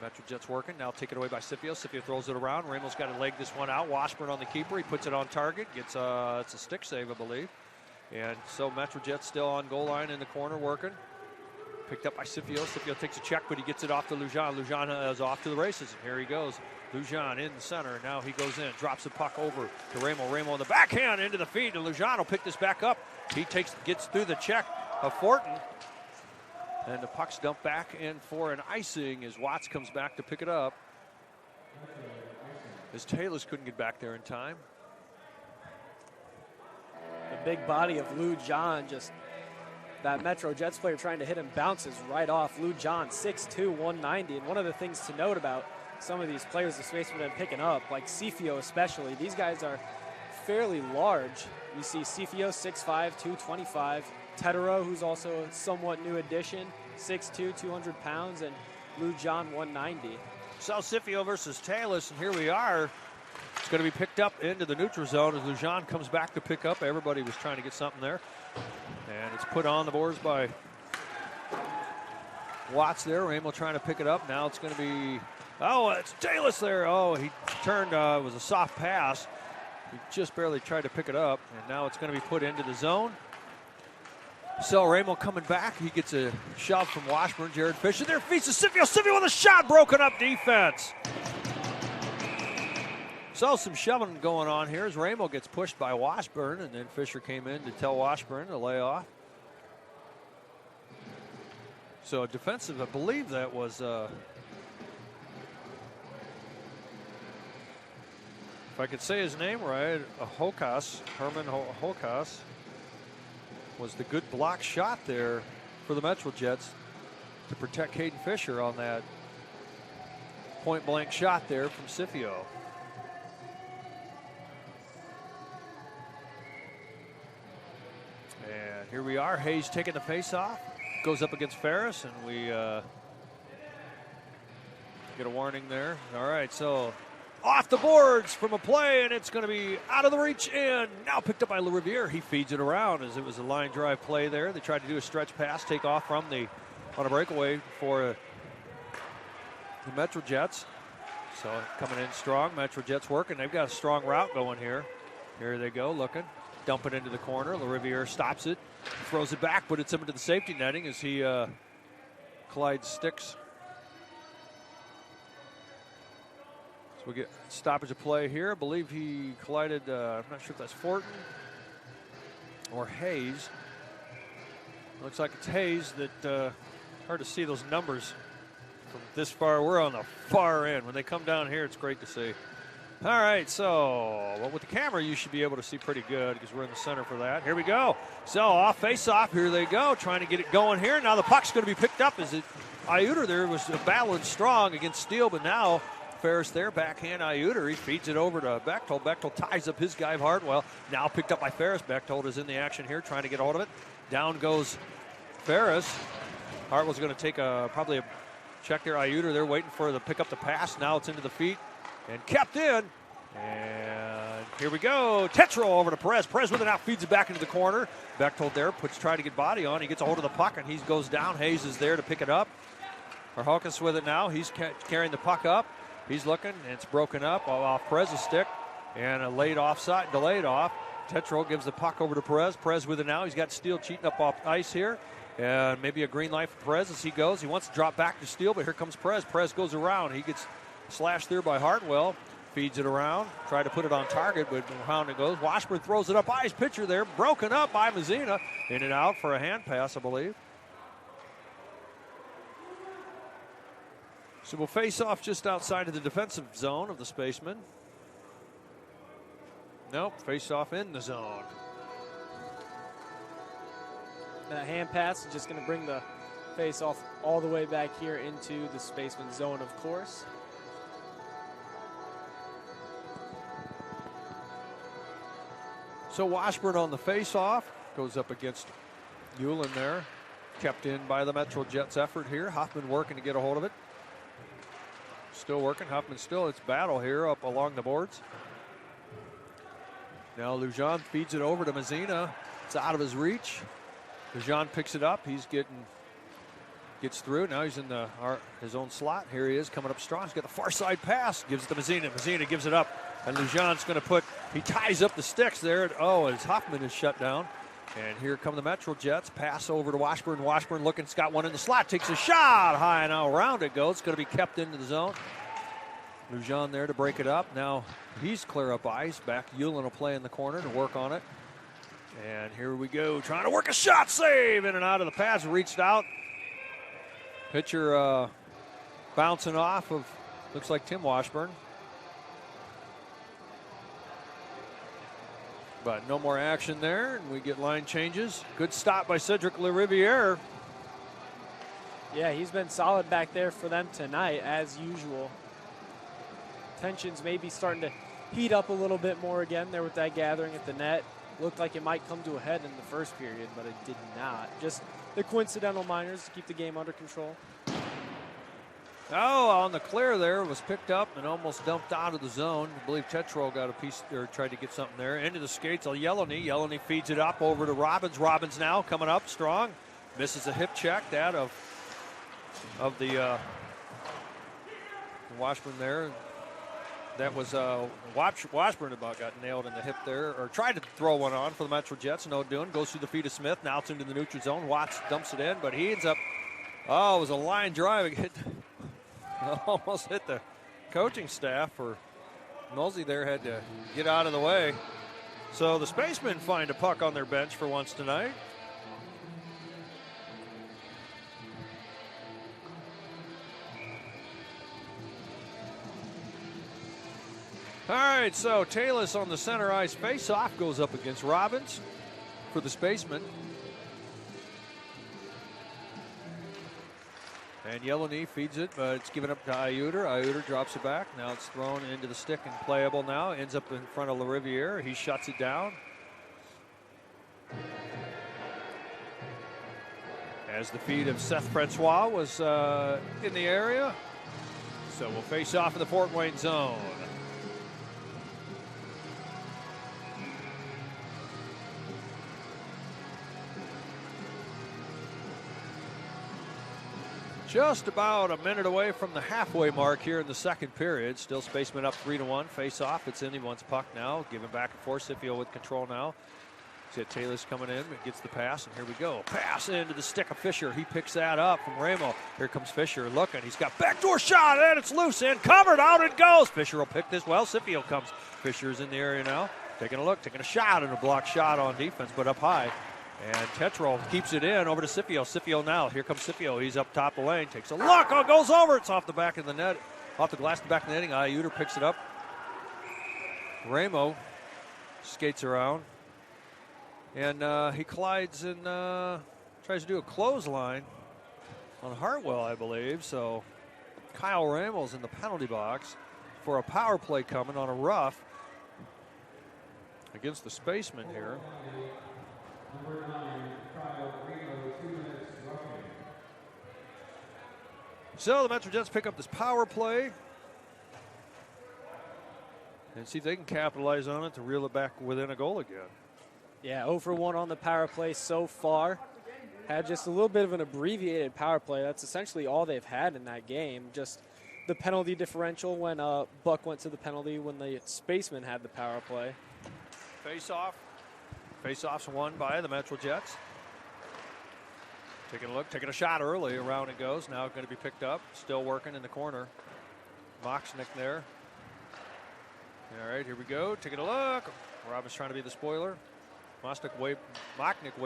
Metro Jets working. Now taken away by Scipio. Scipio throws it around. Ramel's got to leg this one out. Washburn on the keeper. He puts it on target. Gets it's a stick save, I believe. And so Metro Jets still on goal line in the corner working. Picked up by Scipio. Scipio takes a check, but he gets it off to Lujan. Lujan is off to the races, and here he goes. Lujan in the center, and now he goes in, drops the puck over to Ramo. Ramo on the backhand into the feed, and Lujan will pick this back up. He gets through the check of Fortin, and the puck's dumped back in for an icing as Watts comes back to pick it up. As Taylors couldn't get back there in time. The big body of Lou John, just that Metro Jets player trying to hit him bounces right off. Lou John, 6'2", 190. And one of the things to note about some of these players the Spacemen have been picking up, like Cifio especially, these guys are fairly large. You see Cifio, 6'5", 225. Tetero, who's also a somewhat new addition, 6'2", 200 pounds. And Lou John, 190. South Scipio versus Taylors, and here we are. It's going to be picked up into the neutral zone as Lujan comes back to pick up. Everybody was trying to get something there. And it's put on the boards by Watts there. Ramo trying to pick it up. Now it's going to be, it's Taylors there. Oh, he turned, it was a soft pass. He just barely tried to pick it up. And now it's going to be put into the zone. So Ramo coming back. He gets a shove from Washburn. Jared Fisher there feeds to Scipio. Scipio with a shot, broken up defense. So some shoving going on here as Ramo gets pushed by Washburn, and then Fisher came in to tell Washburn to lay off. So defensive, I believe that was, if I could say his name right, Herman Hokas, was the good block shot there for the Metro Jets to protect Caden Fisher on that point blank shot there from Scipio. And here we are. Hayes taking the face off. Goes up against Ferris, and we get a warning there. All right, so off the boards from a play, and it's going to be out of the reach and now picked up by La Riviere. He feeds it around as it was a line drive play there. They tried to do a stretch pass, take off from on a breakaway for the Metro Jets. So coming in strong, Metro Jets working. They've got a strong route going here. Here they go, looking. Dump it into the corner. La Riviere stops it, throws it back, but it's into the safety netting as he collides sticks. So we get stoppage of play here. I believe he collided, I'm not sure if that's Fortin or Hayes. Looks like it's Hayes that, hard to see those numbers from this far. We're on the far end. When they come down here, it's great to see. All right, so with the camera, you should be able to see pretty good because we're in the center for that. Here we go. So off face-off, here they go, trying to get it going here. Now the puck's going to be picked up as Iuter there was battling strong against Steele, but now Ferris there, backhand Iuter. He feeds it over to Bechtold. Bechtold ties up his guy, Hartwell. Now picked up by Ferris. Bechtold is in the action here, trying to get a hold of it. Down goes Ferris. Hartwell's going to take probably a check there. Iuter there waiting for the pick up the pass. Now it's into the feet. And kept in. And here we go. Tetro over to Perez. Perez with it now, feeds it back into the corner. Bechtold there, trying to get body on. He gets a hold of the puck, and he goes down. Hayes is there to pick it up. Arhokas with it now. He's carrying the puck up. He's looking, and it's broken up off Perez's stick. And a delayed off. Tetro gives the puck over to Perez. Perez with it now. He's got Steele cheating up off ice here. And maybe a green light for Perez as he goes. He wants to drop back to Steele, but here comes Perez. Perez goes around. He gets Slash there by Hartwell. Feeds it around. Tried to put it on target, but around it goes. Washburn throws it up. Ice pitcher there. Broken up by Mazzina. In and out for a hand pass, I believe. So we'll face off just outside of the defensive zone of the Spacemen. Nope, face off in the zone. That hand pass is just going to bring the face off all the way back here into the Spaceman zone, of course. So Washburn on the face-off goes up against Hewlin there. Kept in by the Metro Jets effort here. Huffman working to get a hold of it. Still working. Huffman still. It's battle here up along the boards. Now Lujan feeds it over to Mazzina. It's out of his reach. Lujan picks it up. Gets through. Now he's in his own slot. Here he is coming up strong. He's got the far side pass. Gives it to Mazzina. Mazzina gives it up. And Lujan's going to he ties up the sticks there. As Huffman is shut down. And here come the Metro Jets. Pass over to Washburn. Washburn looking. It's got one in the slot. Takes a shot. High now. Around it goes. It's going to be kept into the zone. Lujan there to break it up. Now he's clear up ice. Back Hewlin will play in the corner to work on it. And here we go. Trying to work a shot. Save. In and out of the pass. Reached out. Pitcher bouncing off of, looks like Tim Washburn. But no more action there, and we get line changes. Good stop by Cedric LaRiviere. Yeah, he's been solid back there for them tonight, as usual. Tensions may be starting to heat up a little bit more again there with that gathering at the net. Looked like it might come to a head in the first period, but it did not. Just the coincidental minors to keep the game under control. Oh, on the clear there, was picked up and almost dumped out of the zone. I believe Tetro got a piece, or tried to get something there. Into the skates of Yellowney. Yellowney feeds it up over to Robbins. Robbins now coming up strong. Misses a hip check, that of the Washburn there. That was Washburn about got nailed in the hip there, or tried to throw one on for the Metro Jets. No doing. Goes through the feet of Smith. Now it's into the neutral zone. Watts dumps it in, but he ends up, it was a line drive. It almost hit the coaching staff, or Mulsey there had to get out of the way. So the Spacemen find a puck on their bench for once tonight. All right, so Talus on the center ice face-off goes up against Robbins for the Spacemen. And Yellowney feeds it, but it's given up to Iuter. Iuter drops it back. Now it's thrown into the stick and playable now. Ends up in front of LaRiviere. He shuts it down. As the feed of Seth Francois was in the area. So we'll face off in the Fort Wayne zone. Just about a minute away from the halfway mark here in the second period. Still Spacemen up 3-1. Face off. It's in. He wants puck now. Giving back and forth. Scipio with control now. See Taylor's coming in. Gets the pass, and here we go. Pass into the stick of Fisher. He picks that up from Ramo. Here comes Fisher looking. He's got backdoor shot, and it's loose and covered. Out it goes. Fisher will pick this well. Scipio comes. Fisher's in the area now. Taking a look. Taking a shot, and a block shot on defense, but up high. And Tetro keeps it in over to Scipio. Scipio now. Here comes Scipio. He's up top of the lane. Takes a look. Oh, goes over. It's off the back of the net. Off the glass, the back of the netting. Iuter picks it up. Ramo skates around. And he collides and tries to do a clothesline on Hartwell, I believe. So Kyle Ramos in the penalty box for a power play coming on a rough against the Spacemen here. So the Metro Jets pick up this power play and see if they can capitalize on it to reel it back within a goal again. Yeah, 0 for 1 on the power play so far. Had just a little bit of an abbreviated power play. That's essentially all they've had in that game. Just the penalty differential when Buck went to the penalty when the Spacemen had the power play. Face-off. Face-off's won by the Metro Jets. Taking a look, taking a shot early. Around it goes. Now going to be picked up. Still working in the corner. Moxnick there. All right, here we go. Taking a look. Robbins trying to be the spoiler. Moxnick way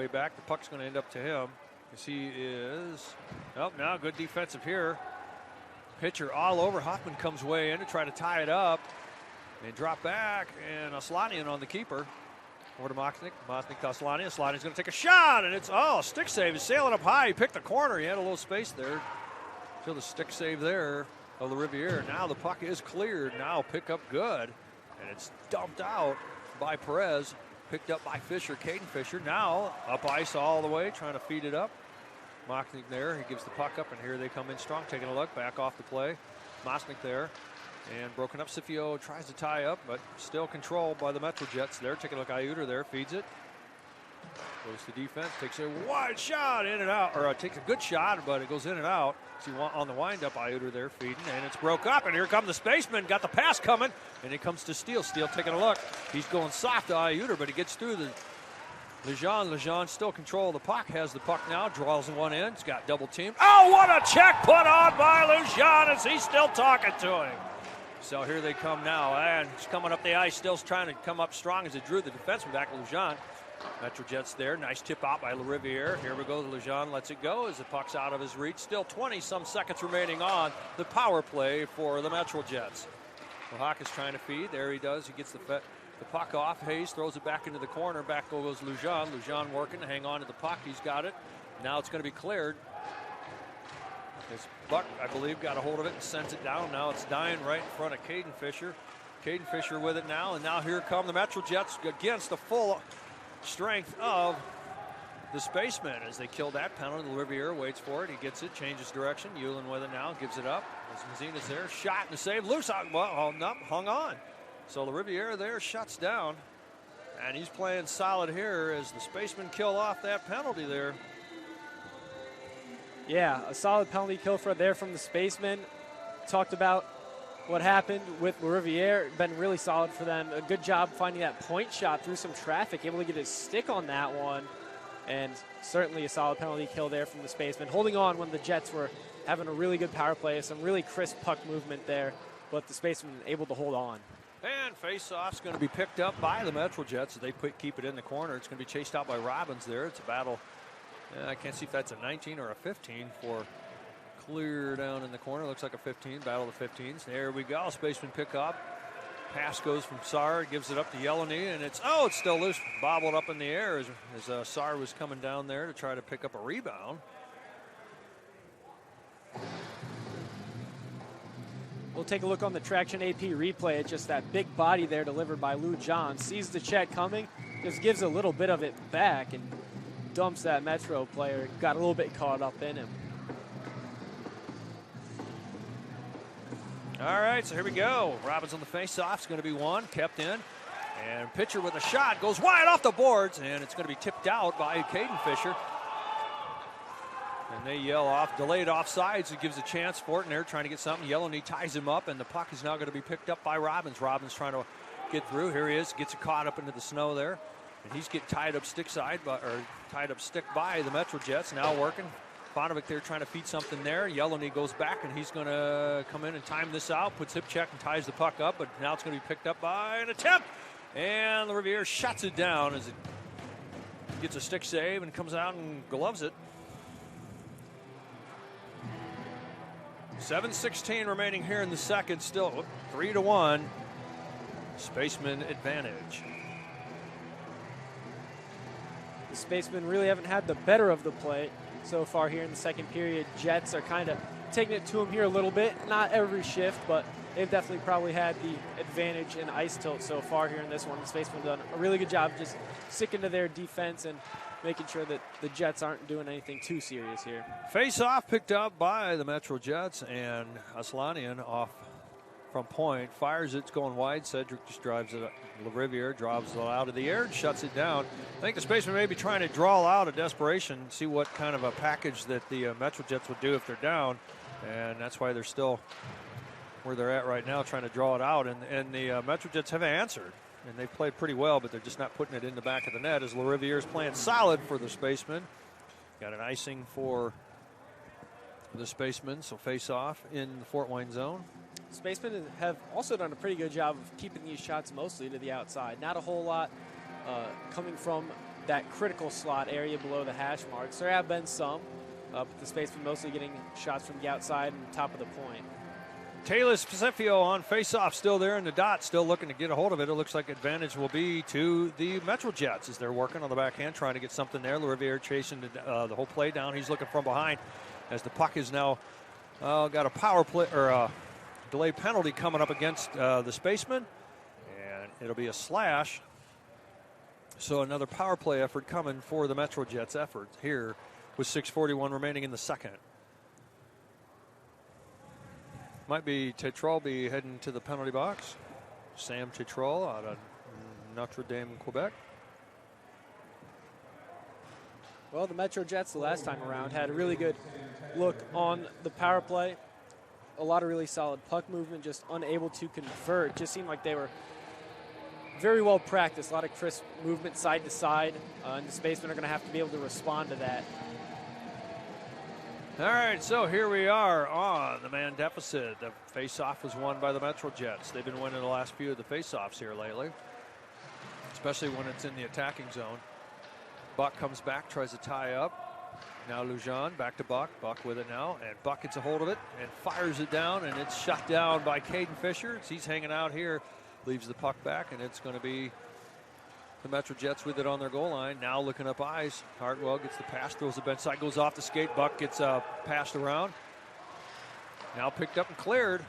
back. The puck's going to end up to him. As he is. Oh, now good defensive here. Pitcher all over. Hoffman comes way in to try to tie it up. They drop back, and Aslanian on the keeper. Over to Moxnick. Moxnick to Aslanian. Aslanian's going to take a shot, and it's, stick save. He's sailing up high. He picked the corner. He had a little space there. Feel the stick save there of the Riviera. Now the puck is cleared. Now pick up good, and it's dumped out by Perez. Picked up by Fisher, Caden Fisher. Now up ice all the way, trying to feed it up. Moxnick there. He gives the puck up, and here they come in strong. Taking a look. Back off the play. Moxnick there. And broken up. Scipio tries to tie up, but still controlled by the Metro Jets there. Taking a look. Iuter there. Feeds it. Goes to defense. Takes a wide shot in and out. Or takes a good shot, but it goes in and out. See on the windup. Iuter there feeding. And it's broke up. And here come the Spacemen. Got the pass coming. And it comes to Steele. Steele taking a look. He's going soft to Iuter, but he gets through the Lejean. Lejean still control of the puck. Has the puck now. Draws one in. He's got double teamed. Oh, what a check put on by Lejean as he's still talking to him. So here they come now, and he's coming up the ice, still trying to come up strong as it drew the defenseman back, Lejean. Metro Jets there, nice tip out by Riviere. Here we go, Lejean lets it go as the puck's out of his reach. Still 20-some seconds remaining on the power play for the Metro Jets. The Hawk is trying to feed, there he does, he gets the puck off. Hayes throws it back into the corner, back goes Lejean. Lejean working to hang on to the puck, he's got it. Now it's going to be cleared. As Buck, I believe, got a hold of it and sends it down. Now it's dying right in front of Caden Fisher. Caden Fisher with it now, and now here come the Metro Jets against the full strength of the Spacemen as they kill that penalty. The Riviera waits for it. He gets it, changes direction. Hewlin with it now, gives it up. As Mazina's there, shot and a save. Loose out, well, no, hung on. So the Riviera there shuts down, and he's playing solid here as the Spacemen kill off that penalty there. Yeah, a solid penalty kill from the Spacemen. Talked about what happened with Riviere. Been really solid for them. A good job finding that point shot through some traffic. Able to get his stick on that one. And certainly a solid penalty kill there from the Spacemen. Holding on when the Jets were having a really good power play. Some really crisp puck movement there. But the Spacemen able to hold on. And face-off's going to be picked up by the Metro Jets. They keep it in the corner. It's going to be chased out by Robbins there. It's a battle. I can't see if that's a 19 or a 15 for clear down in the corner. Looks like a 15, battle of the 15s. There we go, Spaceman pick up. Pass goes from Saar, gives it up to Yellowy, and it's still loose. Bobbled up in the air as Saar was coming down there to try to pick up a rebound. We'll take a look on the Traction AP replay at just that big body there delivered by Lou John. Sees the check coming, just gives a little bit of it back, and dumps that Metro player. Got a little bit caught up in him. All right, so here we go. Robbins on the face-off. It's going to be one, kept in. And pitcher with a shot goes wide off the boards, and it's going to be tipped out by Caden Fisher. And they yell off, delayed offsides. It gives a chance for it, and they're trying to get something. Yellowy ties him up, and the puck is now going to be picked up by Robbins. Robbins trying to get through. Here he is, gets it caught up into the snow there. And he's getting tied up stick by the Metro Jets. Now working. Bonovic there trying to feed something there. Yellowy goes back, and he's going to come in and time this out. Puts hip check and ties the puck up, but now it's going to be picked up by an attempt. And the Riviera shuts it down as it gets a stick save and comes out and gloves it. 7:16 remaining here in the second. Still 3-1. Spaceman advantage. The Spacemen really haven't had the better of the play so far here in the second period. Jets are kind of taking it to them here a little bit. Not every shift, but they've definitely probably had the advantage in ice tilt so far here in this one. The Spacemen have done a really good job just sticking to their defense and making sure that the Jets aren't doing anything too serious here. Face-off picked up by the Metro Jets, and Aslanian off from point, fires it, it's going wide. Cedric just drives it up. Riviere drives it out of the air and shuts it down. I think the Spacemen may be trying to draw out a desperation, see what kind of a package that the Metro Jets would do if they're down, and that's why they're still where they're at right now, trying to draw it out. And the Metro Jets have answered, and they've played pretty well, but they're just not putting it in the back of the net as Riviere is playing solid for the Spacemen. Got an icing for the Spacemen, so face off in the Fort Wayne zone. Spacemen have also done a pretty good job of keeping these shots mostly to the outside. Not a whole lot coming from that critical slot area below the hash marks. There have been some, but the Spacemen mostly getting shots from the outside and top of the point. Taylor Scipio on face-off, still there in the dot, still looking to get a hold of it. It looks like advantage will be to the Metro Jets as they're working on the backhand, trying to get something there. Riviere chasing the whole play down. He's looking from behind as the puck is now got a power play or a delay penalty coming up against the Spacemen, and it'll be a slash. So another power play effort coming for the Metro Jets effort here with 6:41 remaining in the second. Might be Tétrault be heading to the penalty box. Sam Tétrault out of Notre Dame, Quebec. Well, the Metro Jets the last time around had a really good look on the power play. A lot of really solid puck movement, just unable to convert. Just seemed like they were very well practiced. A lot of crisp movement side to side, and the Spacemen are going to have to be able to respond to that. All right, so here we are on the man deficit. The face-off was won by the Metro Jets. They've been winning the last few of the face-offs here lately, especially when it's in the attacking zone. Buck comes back, tries to tie up. Now Lujan back to Buck. Buck with it now, and Buck gets a hold of it and fires it down, and it's shut down by Caden Fisher. He's hanging out here, leaves the puck back, and it's going to be the Metro Jets with it on their goal line. Now looking up ice. Hartwell gets the pass, throws the bench side, goes off the skate. Buck gets passed around. Now picked up and cleared.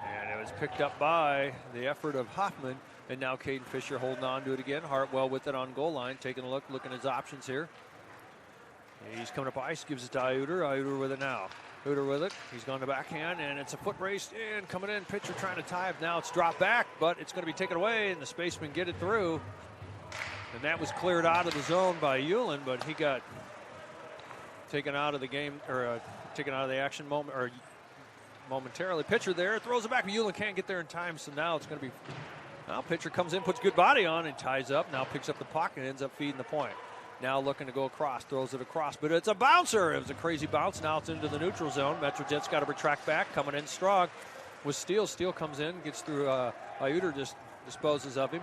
And it was picked up by the effort of Hoffman. And now Caden Fisher holding on to it again. Hartwell with it on goal line, taking a look, looking at his options here. He's coming up ice, gives it to Iuter. Iuter with it now. Iuter with it. He's gone to backhand, and it's a foot race in, coming in. Pitcher trying to tie it. Now it's dropped back, but it's going to be taken away, and the Spacemen get it through. And that was cleared out of the zone by Hewlin, but he got taken out of the game, or taken out of the action momentarily. Pitcher there, throws it back, but Hewlin can't get there in time, so now it's going to be. Now pitcher comes in, puts good body on, and ties up. Now picks up the puck and ends up feeding the point. Now looking to go across, throws it across, but it's a bouncer. It was a crazy bounce. Now it's into the neutral zone. Metro Jets got to retract back, coming in strong with Steele. Steele comes in, gets through. Iuter just disposes of him.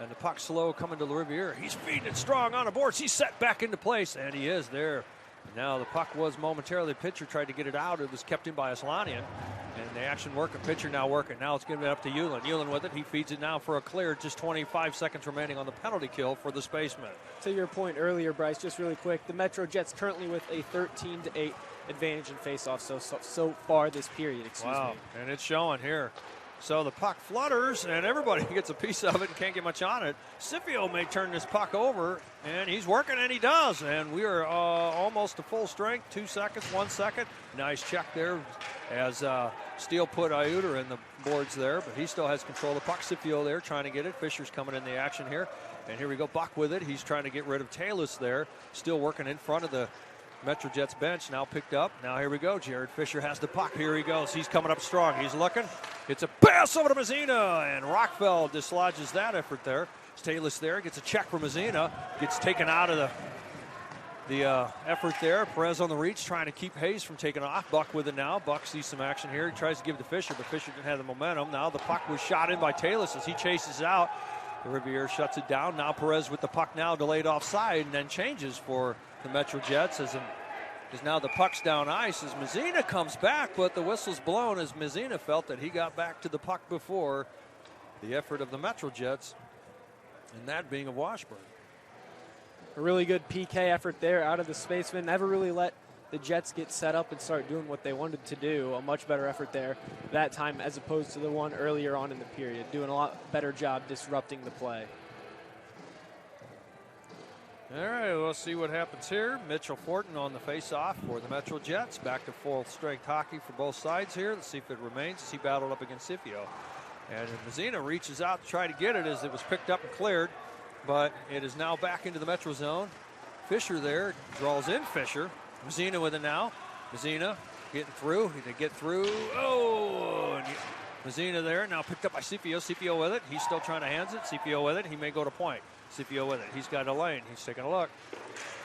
And the puck slow coming to Riviere. He's feeding it strong on the boards. He's set back into place, and he is there. And now the puck was momentarily. The pitcher tried to get it out. It was kept in by Aslanian. And the action working. Pitcher now working. Now it's giving it up to Hewlin. Hewlin with it. He feeds it now for a clear. Just 25 seconds remaining on the penalty kill for the Spacemen. To your point earlier, Bryce, just really quick, the Metro Jets currently with a 13-8 advantage in faceoff so far this period. Excuse me. And it's showing here. So the puck flutters, and everybody gets a piece of it and can't get much on it. Scipio may turn this puck over, and he's working, and he does. And we are almost to full strength. 2 seconds, 1 second. Nice check there as Steele put Iuter in the boards there, but he still has control of the puck. Scipio there trying to get it. Fisher's coming in the action here. And here we go, Buck with it. He's trying to get rid of Talus there. Still working in front of the Metro Jets bench, now picked up. Now here we go. Jared Fisher has the puck. Here he goes. He's coming up strong. He's looking. It's a pass over to Mazzina, and Rockfeld dislodges that effort there. Talus there gets a check from Mazzina. Gets taken out of the effort there. Perez on the reach, trying to keep Hayes from taking off. Buck with it now. Buck sees some action here. He tries to give it to Fisher, but Fisher didn't have the momentum. Now the puck was shot in by Talus as he chases it out. The Riviere shuts it down. Now Perez with the puck now delayed offside, and then changes for the Metro Jets as now the puck's down ice as Mazzina comes back, but the whistle's blown as Mazzina felt that he got back to the puck before the effort of the Metro Jets, and that being of Washburn. A really good PK effort there out of the Spacemen. Never really let the Jets get set up and start doing what they wanted to do. A much better effort there that time as opposed to the one earlier on in the period. Doing a lot better job disrupting the play. All right, we'll see what happens here. Mitchell Fortin on the face-off for the Metro Jets. Back to full-strength hockey for both sides here. Let's see if it remains as he battled up against Scipio. And Mazzina reaches out to try to get it as it was picked up and cleared. But it is now back into the Metro zone. Fisher there draws in Fisher. Mazzina with it now. Mazzina getting through. He can get through. Oh, and Mazzina there. Now picked up by Scipio. Scipio with it. He's still trying to hands it. Scipio with it. He may go to point. Scipio with it. He's got a lane. He's taking a look.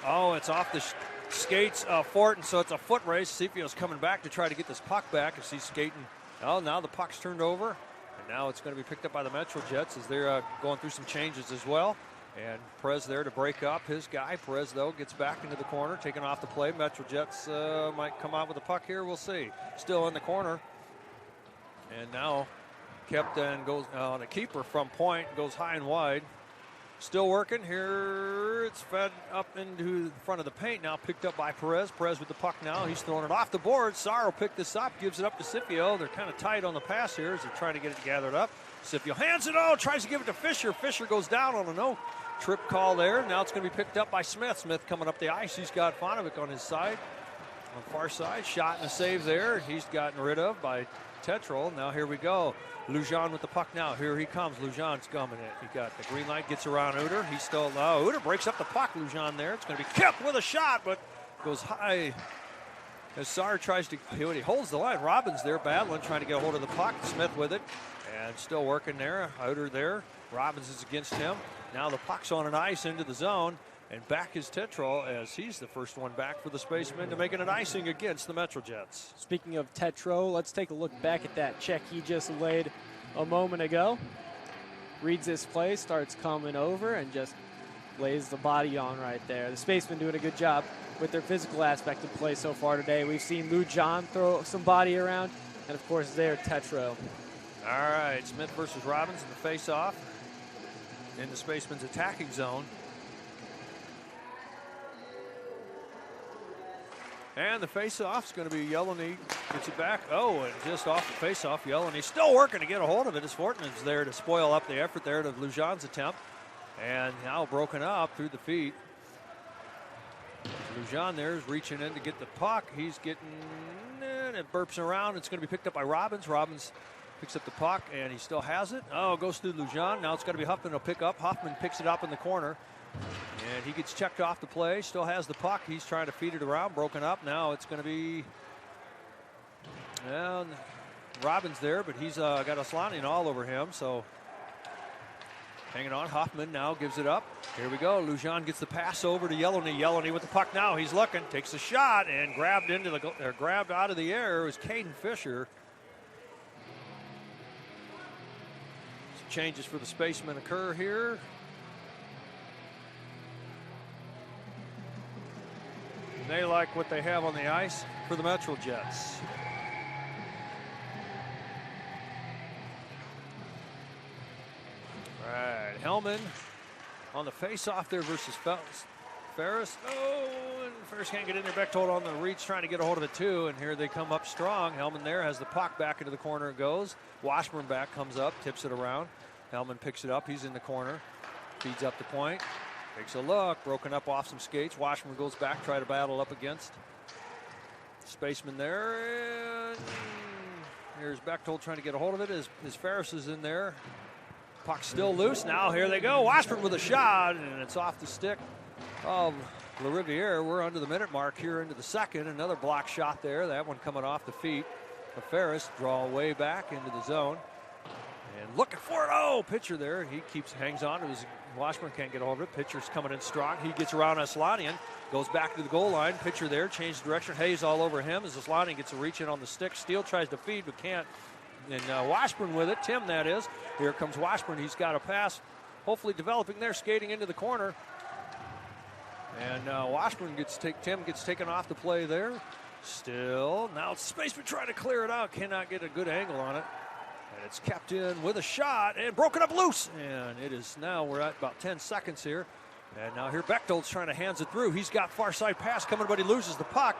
Oh, it's off the skates of Fortin, so it's a foot race. Scipio's coming back to try to get this puck back as he's skating Oh, now the puck's turned over, and now it's going to be picked up by the Metro Jets as they're going through some changes as well. And Perez there to break up his guy. Perez, though, gets back into the corner, taking off the play. Metro Jets might come out with the puck here. We'll see. Still in the corner. And now kept and goes on a keeper from point, goes high and wide. Still working here. It's fed up into the front of the paint now, picked up by Perez. Perez with the puck now. He's throwing it off the board. Sorrow picked this up, gives it up to Scipio. They're kind of tight on the pass here as they're trying to get it gathered up. Scipio hands it out, tries to give it to Fisher. Fisher goes down on a no-trip call there. Now it's going to be picked up by Smith. Smith coming up the ice. He's got Fonovic on his side, on the far side. Shot and a save there. He's gotten rid of by Tetrol. Now here we go. Lujan with the puck now. Here he comes. Lujan's coming in. He got the green light, gets around Uter. He's still low. Uter breaks up the puck. Lujan there. It's going to be kept with a shot, but goes high. As Sar tries to, he holds the line. Robbins there battling, trying to get a hold of the puck. Smith with it. And still working there. Uter there. Robbins is against him. Now the puck's on an ice into the zone. And back is Tetrol as he's the first one back for the Spacemen to make it an icing against the Metro Jets. Speaking of Tetro, let's take a look back at that check he just laid a moment ago. Reads this play, starts coming over, and just lays the body on right there. The Spacemen doing a good job with their physical aspect of play so far today. We've seen Lou John throw some body around, and of course there, Tetro. All right, Smith versus Robbins in the face-off in the Spacemen's attacking zone. And the face-off is going to be Yeleny. Gets it back. Oh, and just off the face-off, Yeleny still working to get a hold of it as Fortman's there to spoil up the effort there to Lujan's attempt. And now broken up through the feet. Lujan there is reaching in to get the puck. He's getting in and burps around. It's going to be picked up by Robbins. Robbins picks up the puck, and he still has it. Oh, goes through Lujan. Now it's got to be Huffman to pick up. Hoffman picks it up in the corner. And he gets checked off the play, still has the puck. He's trying to feed it around, broken up. Now it's going to be Robbins there, but he's got Aslanian all over him, so hanging on. Hoffman now gives it up. Here we go. Lujan gets the pass over to Yeleny. Yeleny with the puck now. He's looking, takes a shot, and grabbed out of the air. It was Caden Fisher. Some changes for the Spacemen occur here. They like what they have on the ice for the Metro Jets. All right, Hellman on the face-off there versus Ferris. Oh, and Ferris can't get in there. Bechtold on the reach, trying to get a hold of it too. And here they come up strong. Hellman there has the puck back into the corner. It goes. Washburn back comes up, tips it around. Hellman picks it up. He's in the corner. Feeds up the point. Takes a look, broken up off some skates. Washburn goes back, try to battle up against Spaceman there. And here's Bechtold trying to get a hold of it as Ferris is in there. Puck's still loose. Now here they go. Washburn with a shot, and it's off the stick of LaRiviere. We're under the minute mark here into the second. Another block shot there. That one coming off the feet of Ferris. Draw way back into the zone. And looking for it. Oh, pitcher there. He hangs on to his. Washburn can't get a hold of it. Pitcher's coming in strong. He gets around Aslanian. Goes back to the goal line. Pitcher there. Changes direction. Hayes all over him as Aslanian gets a reach in on the stick. Steele tries to feed but can't. And Washburn with it. Tim, that is. Here comes Washburn. He's got a pass. Hopefully developing there. Skating into the corner. And Washburn Tim gets taken off the play there. Still. Now Spaceman trying to clear it out. Cannot get a good angle on it. And it's kept in with a shot and broken up loose. And it is now, we're at about 10 seconds here. And now here Bechtold's trying to hands it through. He's got far side pass coming, but he loses the puck.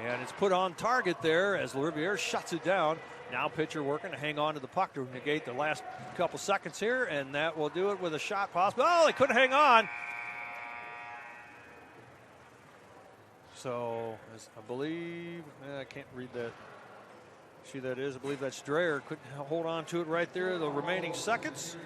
And it's put on target there as LaRiviere shuts it down. Now pitcher working to hang on to the puck to negate the last couple seconds here. And that will do it with a shot possible. Oh, they couldn't hang on. So, I believe, I can't read that. See, that is, I believe that's Dreyer. Couldn't hold on to it right there the remaining seconds.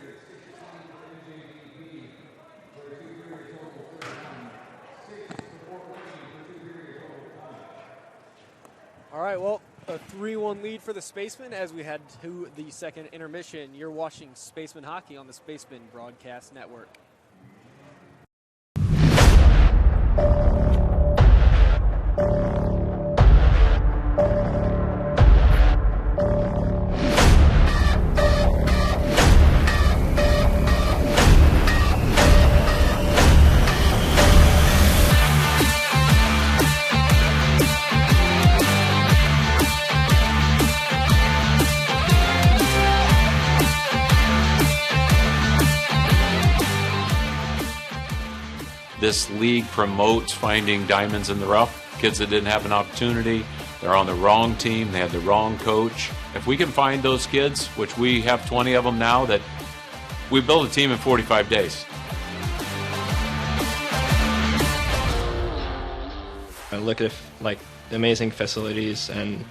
All right, well, a 3-1 lead for the Spacemen as we head to the second intermission. You're watching Spaceman Hockey on the Spaceman Broadcast Network. This league promotes finding diamonds in the rough, kids that didn't have an opportunity. They're on the wrong team. They had the wrong coach. If we can find those kids, which we have 20 of them now, that we build a team in 45 days. I look at like the amazing facilities and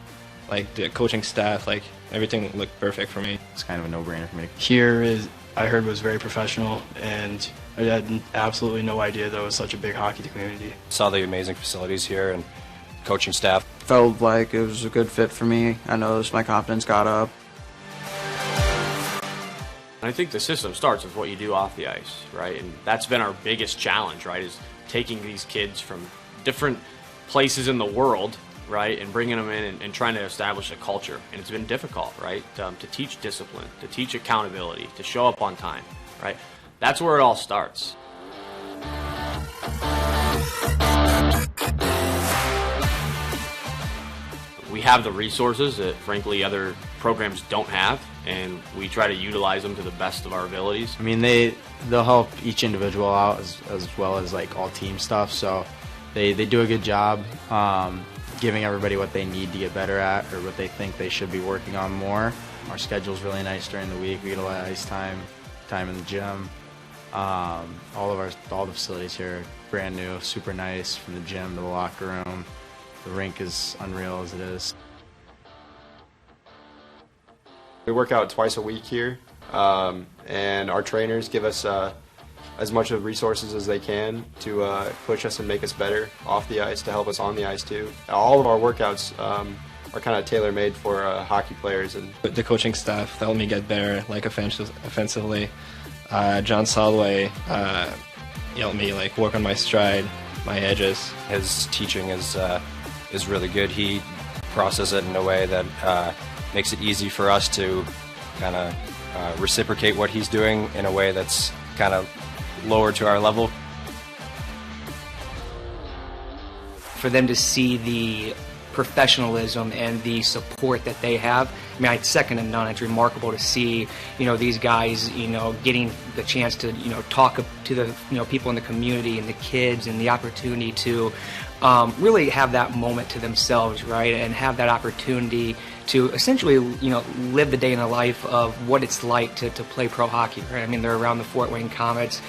like the coaching staff, like everything looked perfect for me. It's kind of a no-brainer for me. Here is, I heard, was very professional, and I had absolutely no idea there was such a big hockey community. Saw the amazing facilities here and coaching staff. Felt like it was a good fit for me. I noticed my confidence got up. I think the system starts with what you do off the ice, right? And that's been our biggest challenge, right, is taking these kids from different places in the world, right, and bringing them in and trying to establish a culture. And it's been difficult, right, to teach discipline, to teach accountability, to show up on time, right? That's where it all starts. We have the resources that, frankly, other programs don't have, and we try to utilize them to the best of our abilities. I mean, they'll help each individual out as well as like all team stuff. So they do a good job giving everybody what they need to get better at, or what they think they should be working on more. Our schedule's really nice during the week. We get a lot of ice time in the gym. All the facilities here are brand new, super nice, from the gym to the locker room. The rink is unreal as it is. We work out twice a week here, and our trainers give us as much of resources as they can to push us and make us better off the ice, to help us on the ice too. All of our workouts are kind of tailor-made for hockey players. And the coaching staff helped me get better, like offensively. John Solway helped me like work on my stride, my edges. His teaching is really good. He processes it in a way that makes it easy for us to kind of reciprocate what he's doing in a way that's kind of lower to our level. For them to see the professionalism and the support that they have, I mean, it's second to none. It's remarkable to see, these guys, getting the chance to, talk to the, people in the community and the kids, and the opportunity to really have that moment to themselves, right? And have that opportunity to essentially, live the day in the life of what it's like to play pro hockey, right? I mean, they're around the Fort Wayne Comets.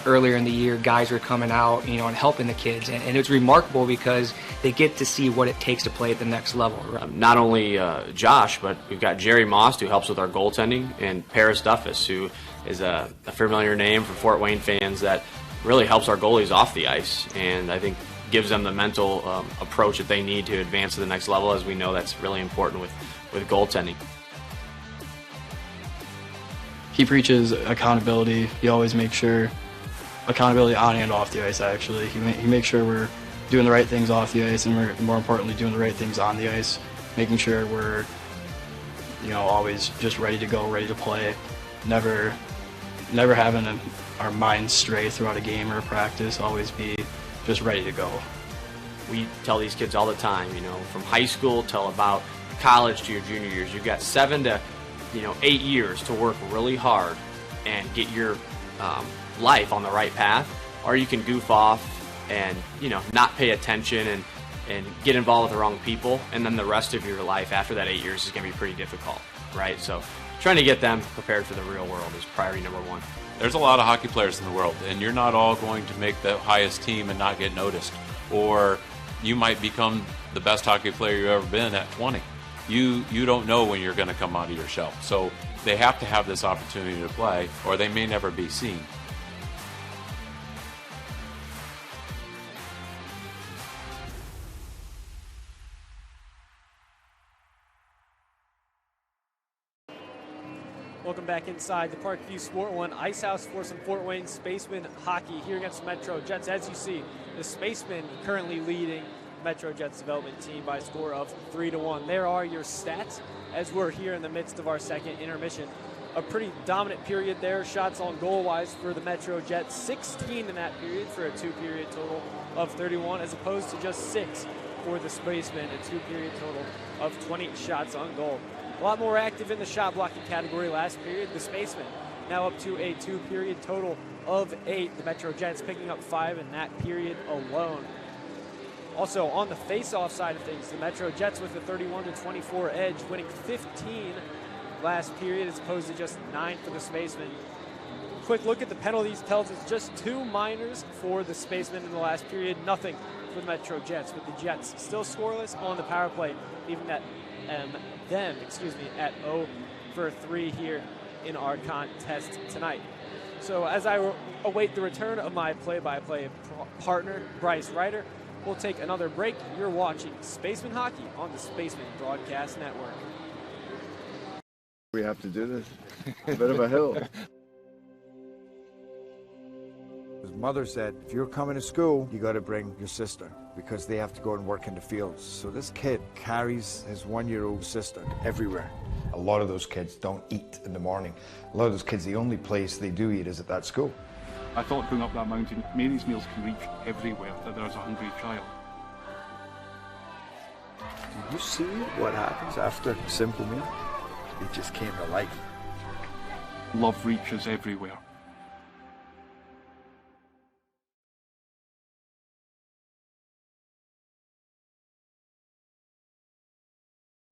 Earlier in the year, guys were coming out, and helping the kids. And it's remarkable because they get to see what it takes to play at the next level. Right? Not only Josh, but we've got Jerry Most, who helps with our goaltending, and Paris Duffus, who is a familiar name for Fort Wayne fans, that really helps our goalies off the ice. And I think gives them the mental approach that they need to advance to the next level, as we know that's really important with goaltending. He preaches accountability. He always makes sure accountability on and off the ice, actually. He makes sure we're doing the right things off the ice, and we're more importantly doing the right things on the ice, making sure we're always just ready to go, ready to play, never having our minds stray throughout a game or a practice, always be just ready to go. We tell these kids all the time, from high school till about college to your junior years, you've got 7 to 8 years to work really hard and get your life on the right path, or you can goof off and not pay attention and get involved with the wrong people, and then the rest of your life after that 8 years is going to be pretty difficult, right? So trying to get them prepared for the real world is priority number one. There's a lot of hockey players in the world, and you're not all going to make the highest team and not get noticed, or you might become the best hockey player you've ever been at 20. You don't know when you're going to come out of your shell. So they have to have this opportunity to play, or they may never be seen. Welcome back inside the Parkview Sport One Ice House for some Fort Wayne Spacemen hockey here against Metro Jets. As you see, the Spacemen currently leading Metro Jets development team by a score of 3-1. There are your stats as we're here in the midst of our second intermission. A pretty dominant period there, shots on goal wise for the Metro Jets. 16 in that period for a 2-period total of 31, as opposed to just 6 for the Spacemen, a 2-period total of 20 shots on goal. A lot more active in the shot blocking category last period. The Spacemen now up to a 2-period total of 8. The Metro Jets picking up 5 in that period alone. Also, on the face-off side of things, the Metro Jets with a 31-24 edge, winning 15 last period as opposed to just 9 for the Spacemen. Quick look at the penalties tells us just 2 minors for the Spacemen in the last period, nothing for the Metro Jets, with the Jets still scoreless on the power play, leaving them at 0 for 3 here in our contest tonight. So as I await the return of my play-by-play partner, Bryce Ryder, we'll take another break. You're watching Spaceman Hockey on the Spaceman Broadcast Network. We have to do this. A bit of a hill. His mother said, if you're coming to school, you got to bring your sister because they have to go and work in the fields. So this kid carries his 1-year-old sister everywhere. A lot of those kids don't eat in the morning. A lot of those kids, the only place they do eat is at that school. I thought going up that mountain, Mary's meals can reach everywhere that there's a hungry child. Do you see what happens after a simple meal? It just came to life. Love reaches everywhere.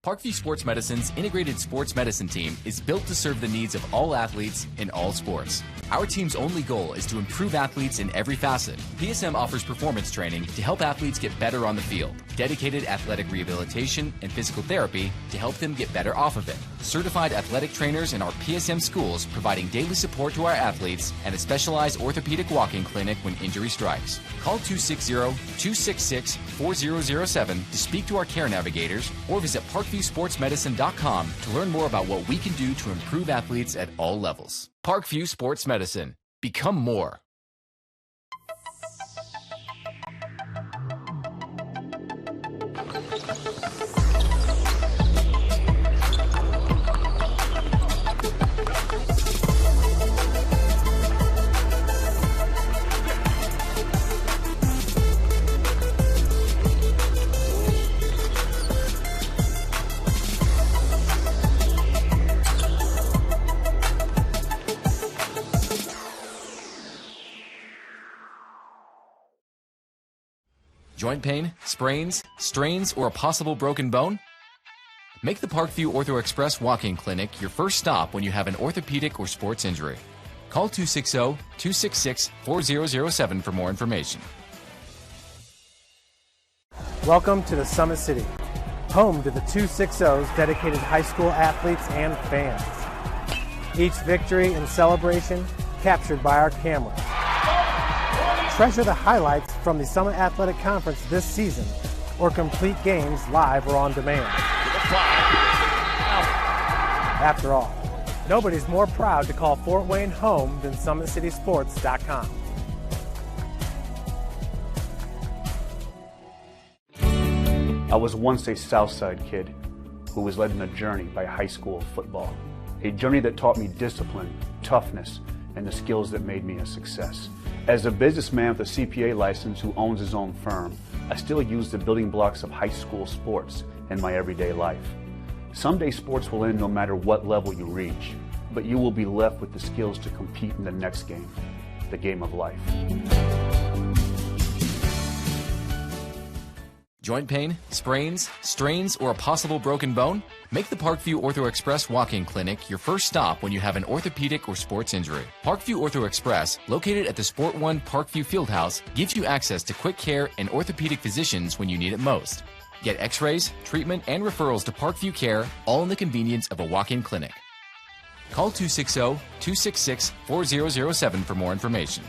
Parkview Sports Medicine's integrated sports medicine team is built to serve the needs of all athletes in all sports. Our team's only goal is to improve athletes in every facet. PSM offers performance training to help athletes get better on the field, dedicated athletic rehabilitation and physical therapy to help them get better off of it, certified athletic trainers in our PSM schools providing daily support to our athletes, and a specialized orthopedic walk-in clinic when injury strikes. Call 260-266-4007 to speak to our care navigators or visit ParkviewSportsMedicine.com to learn more about what we can do to improve athletes at all levels. Parkview Sports Medicine. Become more. Joint pain, sprains, strains, or a possible broken bone? Make the Parkview Ortho Express walk-in clinic your first stop when you have an orthopedic or sports injury. Call 260-266-4007 for more information. Welcome to the Summit City, home to the 260's dedicated high school athletes and fans. Each victory and celebration captured by our camera. Treasure the highlights from the Summit Athletic Conference this season, or complete games live or on demand. After all, nobody's more proud to call Fort Wayne home than SummitCitySports.com. I was once a Southside kid who was led on a journey by high school football. A journey that taught me discipline, toughness, and the skills that made me a success. As a businessman with a CPA license who owns his own firm, I still use the building blocks of high school sports in my everyday life. Someday sports will end no matter what level you reach, but you will be left with the skills to compete in the next game, the game of life. Joint pain, sprains, strains, or a possible broken bone? Make the Parkview Ortho Express walk-in clinic your first stop when you have an orthopedic or sports injury. Parkview Ortho Express, located at the Sport One Parkview Fieldhouse, gives you access to quick care and orthopedic physicians when you need it most. Get x-rays, treatment, and referrals to Parkview Care, all in the convenience of a walk-in clinic. Call 260-266-4007 for more information.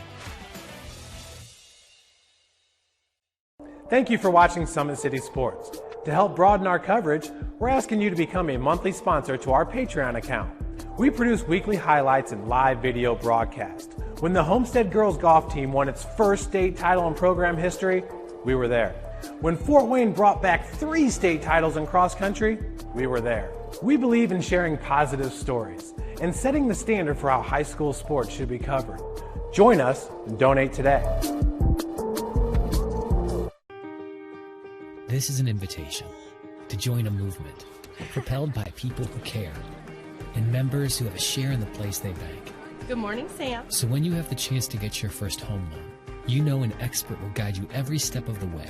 Thank you for watching Summit City Sports. To help broaden our coverage, we're asking you to become a monthly sponsor to our Patreon account. We produce weekly highlights and live video broadcasts. When the Homestead girls golf team won its first state title in program history, we were there. When Fort Wayne brought back 3 state titles in cross country, we were there. We believe in sharing positive stories and setting the standard for how high school sports should be covered. Join us and donate today. This is an invitation to join a movement propelled by people who care and members who have a share in the place they bank. Good morning, Sam. So when you have the chance to get your first home loan, you know an expert will guide you every step of the way.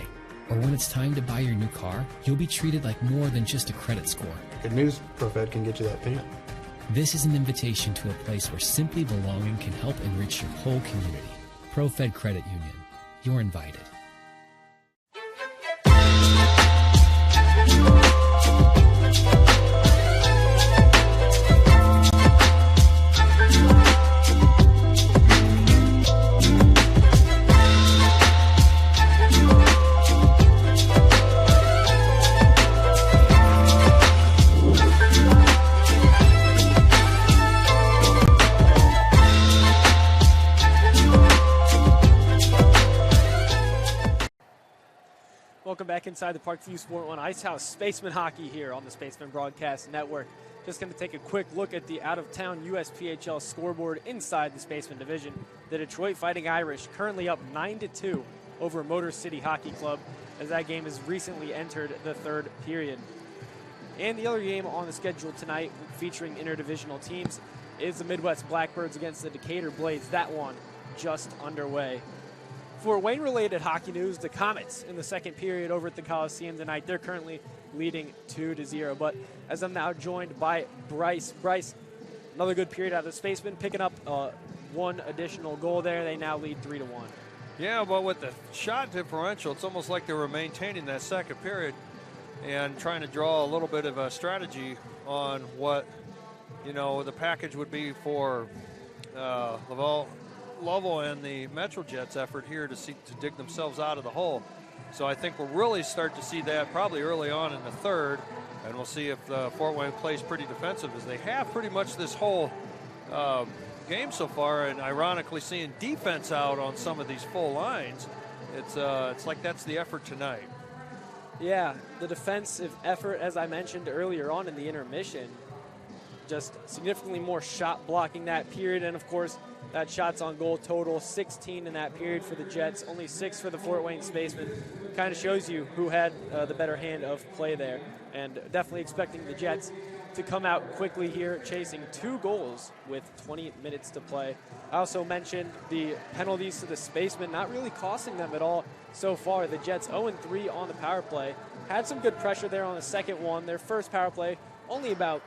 Or when it's time to buy your new car, you'll be treated like more than just a credit score. Good news, ProFed can get you that payment. This is an invitation to a place where simply belonging can help enrich your whole community. ProFed Credit Union. You're invited. Welcome back inside the Parkview Sport One Ice House. Spaceman hockey here on the Spaceman Broadcast Network. Just going to take a quick look at the out-of-town USPHL scoreboard inside the Spaceman division. The Detroit Fighting Irish currently up 9-2 over Motor City Hockey Club, as that game has recently entered the third period. And the other game on the schedule tonight, featuring interdivisional teams, is the Midwest Blackbirds against the Decatur Blades. That one just underway. For Wayne-related hockey news, the Comets in the second period over at the Coliseum tonight, they're currently leading 2-0. But as I'm now joined by Bryce. Bryce, another good period out of the Spacemen, picking up one additional goal there. They now lead 3-1. Yeah, but with the shot differential, it's almost like they were maintaining that second period and trying to draw a little bit of a strategy on what, the package would be for Lovell and the MetroJets effort here to dig themselves out of the hole. So I think we'll really start to see that probably early on in the third, and we'll see if Fort Wayne plays pretty defensive, as they have pretty much this whole game so far. And ironically, seeing defense out on some of these full lines, it's like that's the effort tonight. Yeah, the defensive effort, as I mentioned earlier on in the intermission, just significantly more shot blocking that period, and of course that shots on goal total 16 in that period for the Jets, only 6 for the Fort Wayne Spacemen. Kind of shows you who had the better hand of play there, and definitely expecting the Jets to come out quickly here, chasing 2 goals with 20 minutes to play. I also mentioned the penalties to the Spacemen not really costing them at all so far. The Jets 0-3 on the power play. Had some good pressure there on the second one. Their first power play only about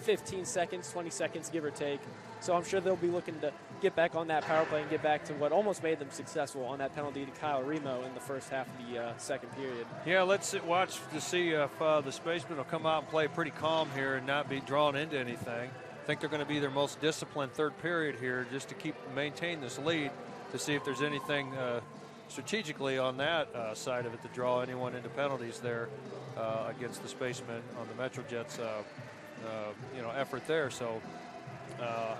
15 seconds, 20 seconds, give or take. So I'm sure they'll be looking to get back on that power play and get back to what almost made them successful on that penalty to Kyle Remo in the first half of the second period. Yeah, let's watch to see if the Spacemen will come out and play pretty calm here and not be drawn into anything. I think they're going to be their most disciplined third period here, just to maintain this lead, to see if there's anything strategically on that side of it to draw anyone into penalties there against the Spacemen on the MetroJets effort there. So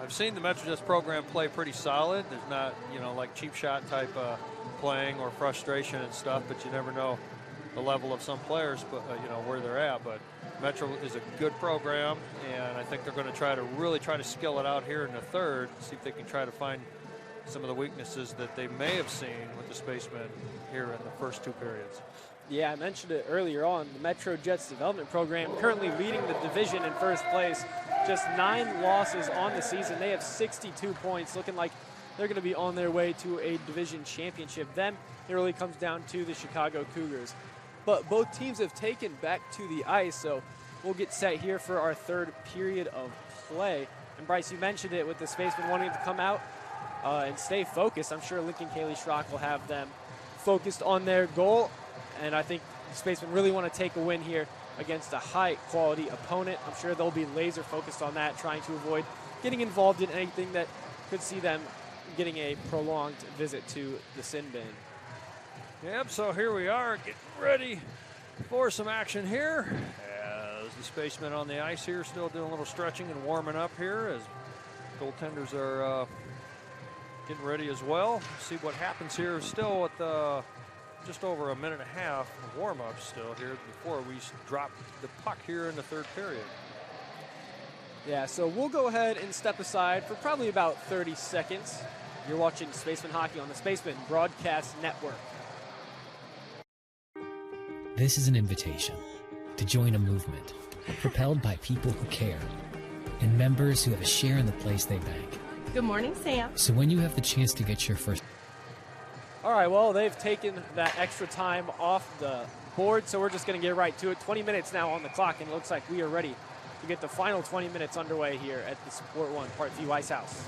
I've seen the MetroJets program play pretty solid. There's not, like cheap shot type playing or frustration and stuff, but you never know the level of some players, but where they're at. But Metro is a good program, and I think they're going to really try to skill it out here in the third, see if they can try to find some of the weaknesses that they may have seen with the Spacemen here in the first 2 periods. Yeah, I mentioned it earlier on. The MetroJets development program currently leading the division in first place. Just 9 losses on the season. They have 62 points, looking like they're going to be on their way to a division championship. Then it really comes down to the Chicago Cougars. But both teams have taken back to the ice, so we'll get set here for our third period of play. And Bryce, you mentioned it with the Spacemen wanting to come out and stay focused. I'm sure Lincoln Cayley-Schrock will have them focused on their goal. And I think the Spacemen really want to take a win here against a high-quality opponent. I'm sure they'll be laser-focused on that, trying to avoid getting involved in anything that could see them getting a prolonged visit to the sin bin. Yep, so here we are getting ready for some action here. As the Spacemen on the ice here still doing a little stretching and warming up here, as goaltenders are getting ready as well. See what happens here still with just over a minute and a half of warm-up still here before we drop the puck here in the third period. Yeah, so we'll go ahead and step aside for probably about 30 seconds. You're watching Spaceman Hockey on the Spaceman Broadcast Network. This is an invitation to join a movement propelled by people who care and members who have a share in the place they bank. Good morning, Sam. So when you have the chance to get your first... All right, well, they've taken that extra time off the board, so we're just going to get right to it. 20 minutes now on the clock, and it looks like we are ready to get the final 20 minutes underway here at the Sport One Parkview Ice House.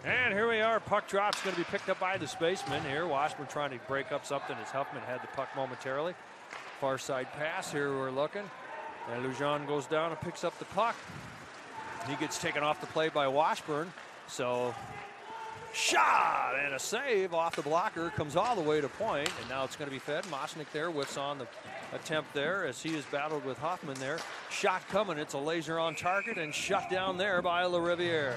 And here we are. Puck drop's going to be picked up by the Spacemen here. Washburn trying to break up something as Huffman had the puck momentarily. Far side pass. Here we're looking. And Lujan goes down and picks up the puck. He gets taken off the play by Washburn. So, shot and a save off the blocker. Comes all the way to point. And now it's going to be fed. Mosnick there whiffs on the attempt there as he is battled with Huffman there. Shot coming. It's a laser on target and shut down there by LaRiviere.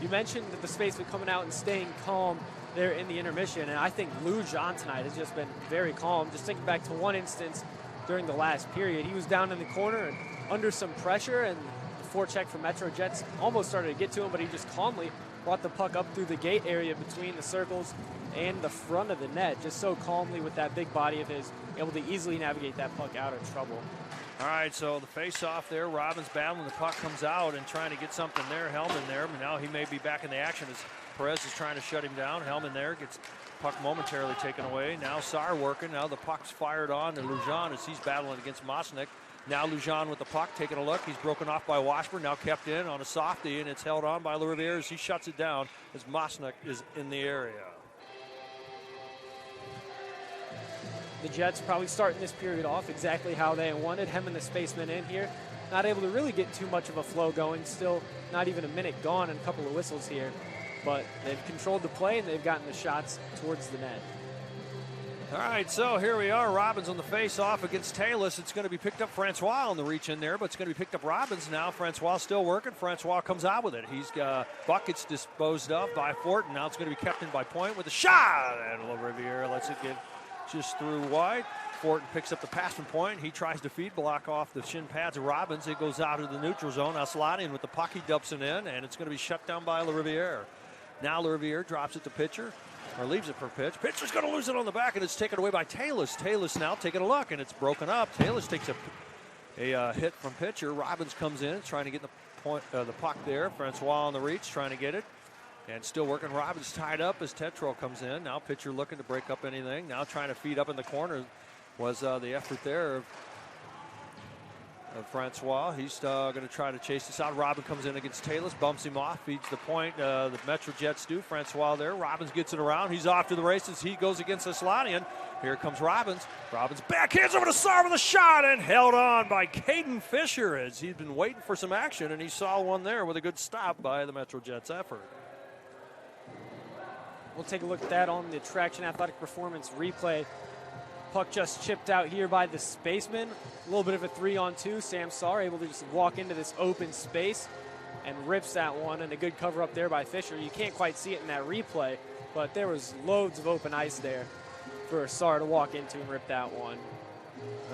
You mentioned that the Spacemen coming out and staying calm there in the intermission, and I think Lou John tonight has just been very calm. Just thinking back to one instance during the last period, he was down in the corner and under some pressure, and the forecheck from Metro Jets almost started to get to him, but he just calmly brought the puck up through the gate area between the circles and the front of the net, just so calmly with that big body of his, able to easily navigate that puck out of trouble. All right, so the face-off there. Robbins battling. The puck comes out and trying to get something there. Hellman there. But now he may be back in the action as Perez is trying to shut him down. Hellman there gets puck momentarily taken away. Now Saar working. Now the puck's fired on to Lujan as he's battling against Mosnick. Now Lujan with the puck, taking a look. He's broken off by Washburn. Now kept in on a softie, and it's held on by LaRiviere as he shuts it down as Mosnick is in the area. The Jets probably starting this period off exactly how they wanted. Hemming the Spacemen in here. Not able to really get too much of a flow going. Still not even a minute gone and a couple of whistles here. But they've controlled the play and they've gotten the shots towards the net. All right, so here we are. Robbins on the face-off against Talus. It's going to be picked up. Francois on the reach in there, but it's going to be picked up Robbins now. Francois still working. Francois comes out with it. He's got buckets disposed of by Fort, and now it's going to be kept in by Point with a shot. And LaRiviere lets it get just through wide. Fortin picks up the pass from Point. He tries to feed block off the shin pads of Robbins. It goes out of the neutral zone. Aslanian with the puck. He dumps it in, and it's going to be shut down by LaRiviere. Now LaRiviere drops it to Pitcher, or leaves it for Pitch. Pitcher's going to lose it on the back, and it's taken away by Talus. Talus now taking a look, and it's broken up. Talus takes a hit from Pitcher. Robbins comes in, trying to get the puck there. Francois on the reach, trying to get it. And still working. Robbins tied up as Tetro comes in. Now Pitcher looking to break up anything. Now trying to feed up in the corner was the effort there of Francois. He's going to try to chase this out. Robbins comes in against Talus, bumps him off, feeds the point. The Metro Jets do. Francois there. Robbins gets it around. He's off to the races. He goes against Aslanian. Here comes Robbins. Robbins backhands over to Saar with a shot and held on by Caden Fisher as he's been waiting for some action, and he saw one there with a good stop by the Metro Jets effort. We'll take a look at that on the Traction Athletic Performance replay. Puck just chipped out here by the Spacemen. A little bit of a 3-on-2. Sam Saar able to just walk into this open space and rips that one, and a good cover up there by Fisher. You can't quite see it in that replay, but there was loads of open ice there for Saar to walk into and rip that one.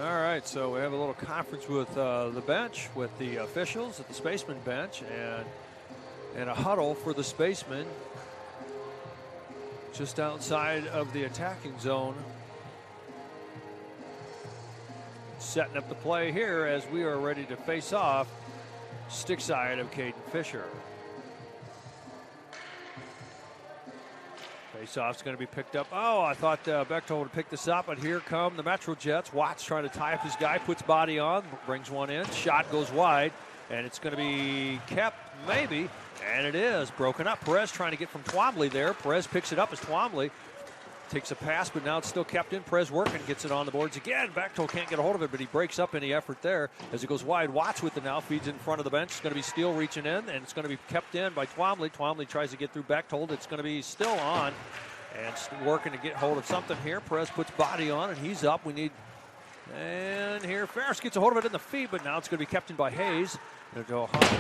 All right, so we have a little conference with the bench, with the officials at the Spaceman bench, and a huddle for the Spacemen just outside of the attacking zone. Setting up the play here as we are ready to face off stick side of Caden Fisher. Face-off's going to be picked up. Oh, I thought Bechtold would pick this up, but here come the Metro Jets. Watts trying to tie up his guy, puts body on, brings one in. Shot goes wide, and it's going to be kept, maybe, and it is. Broken up. Perez trying to get from Twombly there. Perez picks it up as Twombly takes a pass, but now it's still kept in. Perez working, gets it on the boards again. Bechtold can't get a hold of it, but he breaks up any effort there as it goes wide. Watts with it now, feeds in front of the bench. It's going to be Steele reaching in, and it's going to be kept in by Twombly. Twombly tries to get through Bechtold. It's going to be still on, and working to get hold of something here. Perez puts body on, and he's up. We need, and here Ferris gets a hold of it in the feet, but now it's going to be kept in by Hayes. It'll go high.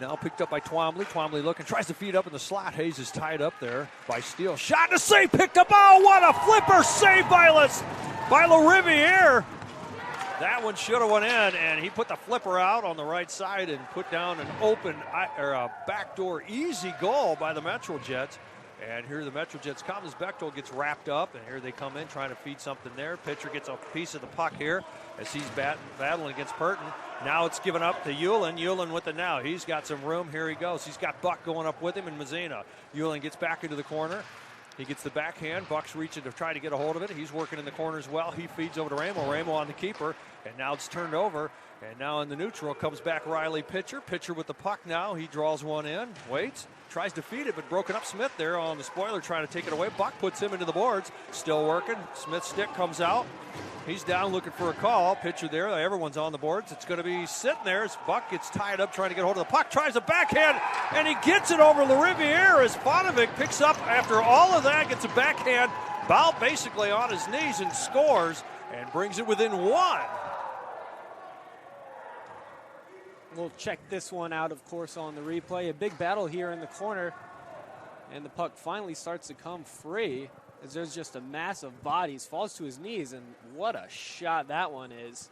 Now picked up by Twombly. Twombly looking, tries to feed up in the slot. Hayes is tied up there by Steele. Shot and a save, picked up. Oh, what a flipper save by LaRiviere. That one should have went in, and he put the flipper out on the right side and put down an open, or a backdoor easy goal by the Metro Jets. And here the Metro Jets come as Bechtel gets wrapped up, and here they come in trying to feed something there. Pitcher gets a piece of the puck here as he's battling against Burton. Now it's given up to Hewlin. Hewlin with it now. He's got some room. Here he goes. He's got Buck going up with him and Mazzina. Hewlin gets back into the corner. He gets the backhand. Buck's reaching to try to get a hold of it. He's working in the corner as well. He feeds over to Ramo. Ramo on the keeper. And now it's turned over. And now in the neutral comes back Riley Pitcher. Pitcher with the puck now. He draws one in. Waits. Tries to feed it, but broken up Smith there on the spoiler trying to take it away. Buck puts him into the boards. Still working. Smith's stick comes out. He's down looking for a call. Pitcher there. Everyone's on the boards. It's going to be sitting there as Buck gets tied up trying to get hold of the puck. Tries a backhand, and he gets it over LaRiviere as Fonovic picks up after all of that. Gets a backhand. Bout basically on his knees and scores and brings it within one. We'll check this one out, of course, on the replay. A big battle here in the corner, and the puck finally starts to come free as there's just a mass of bodies. Falls to his knees, and what a shot that one is.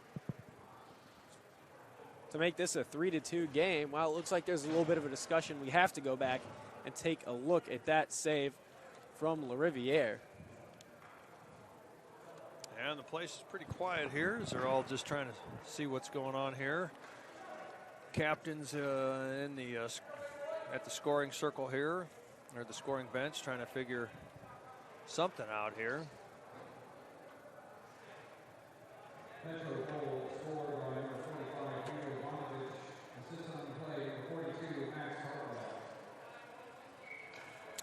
To make this a 3-2 game, well, it looks like there's a little bit of a discussion. We have to go back and take a look at that save from LaRiviere. And the place is pretty quiet here as they're all just trying to see what's going on here. Captains at the scoring circle here, or the scoring bench, trying to figure something out here.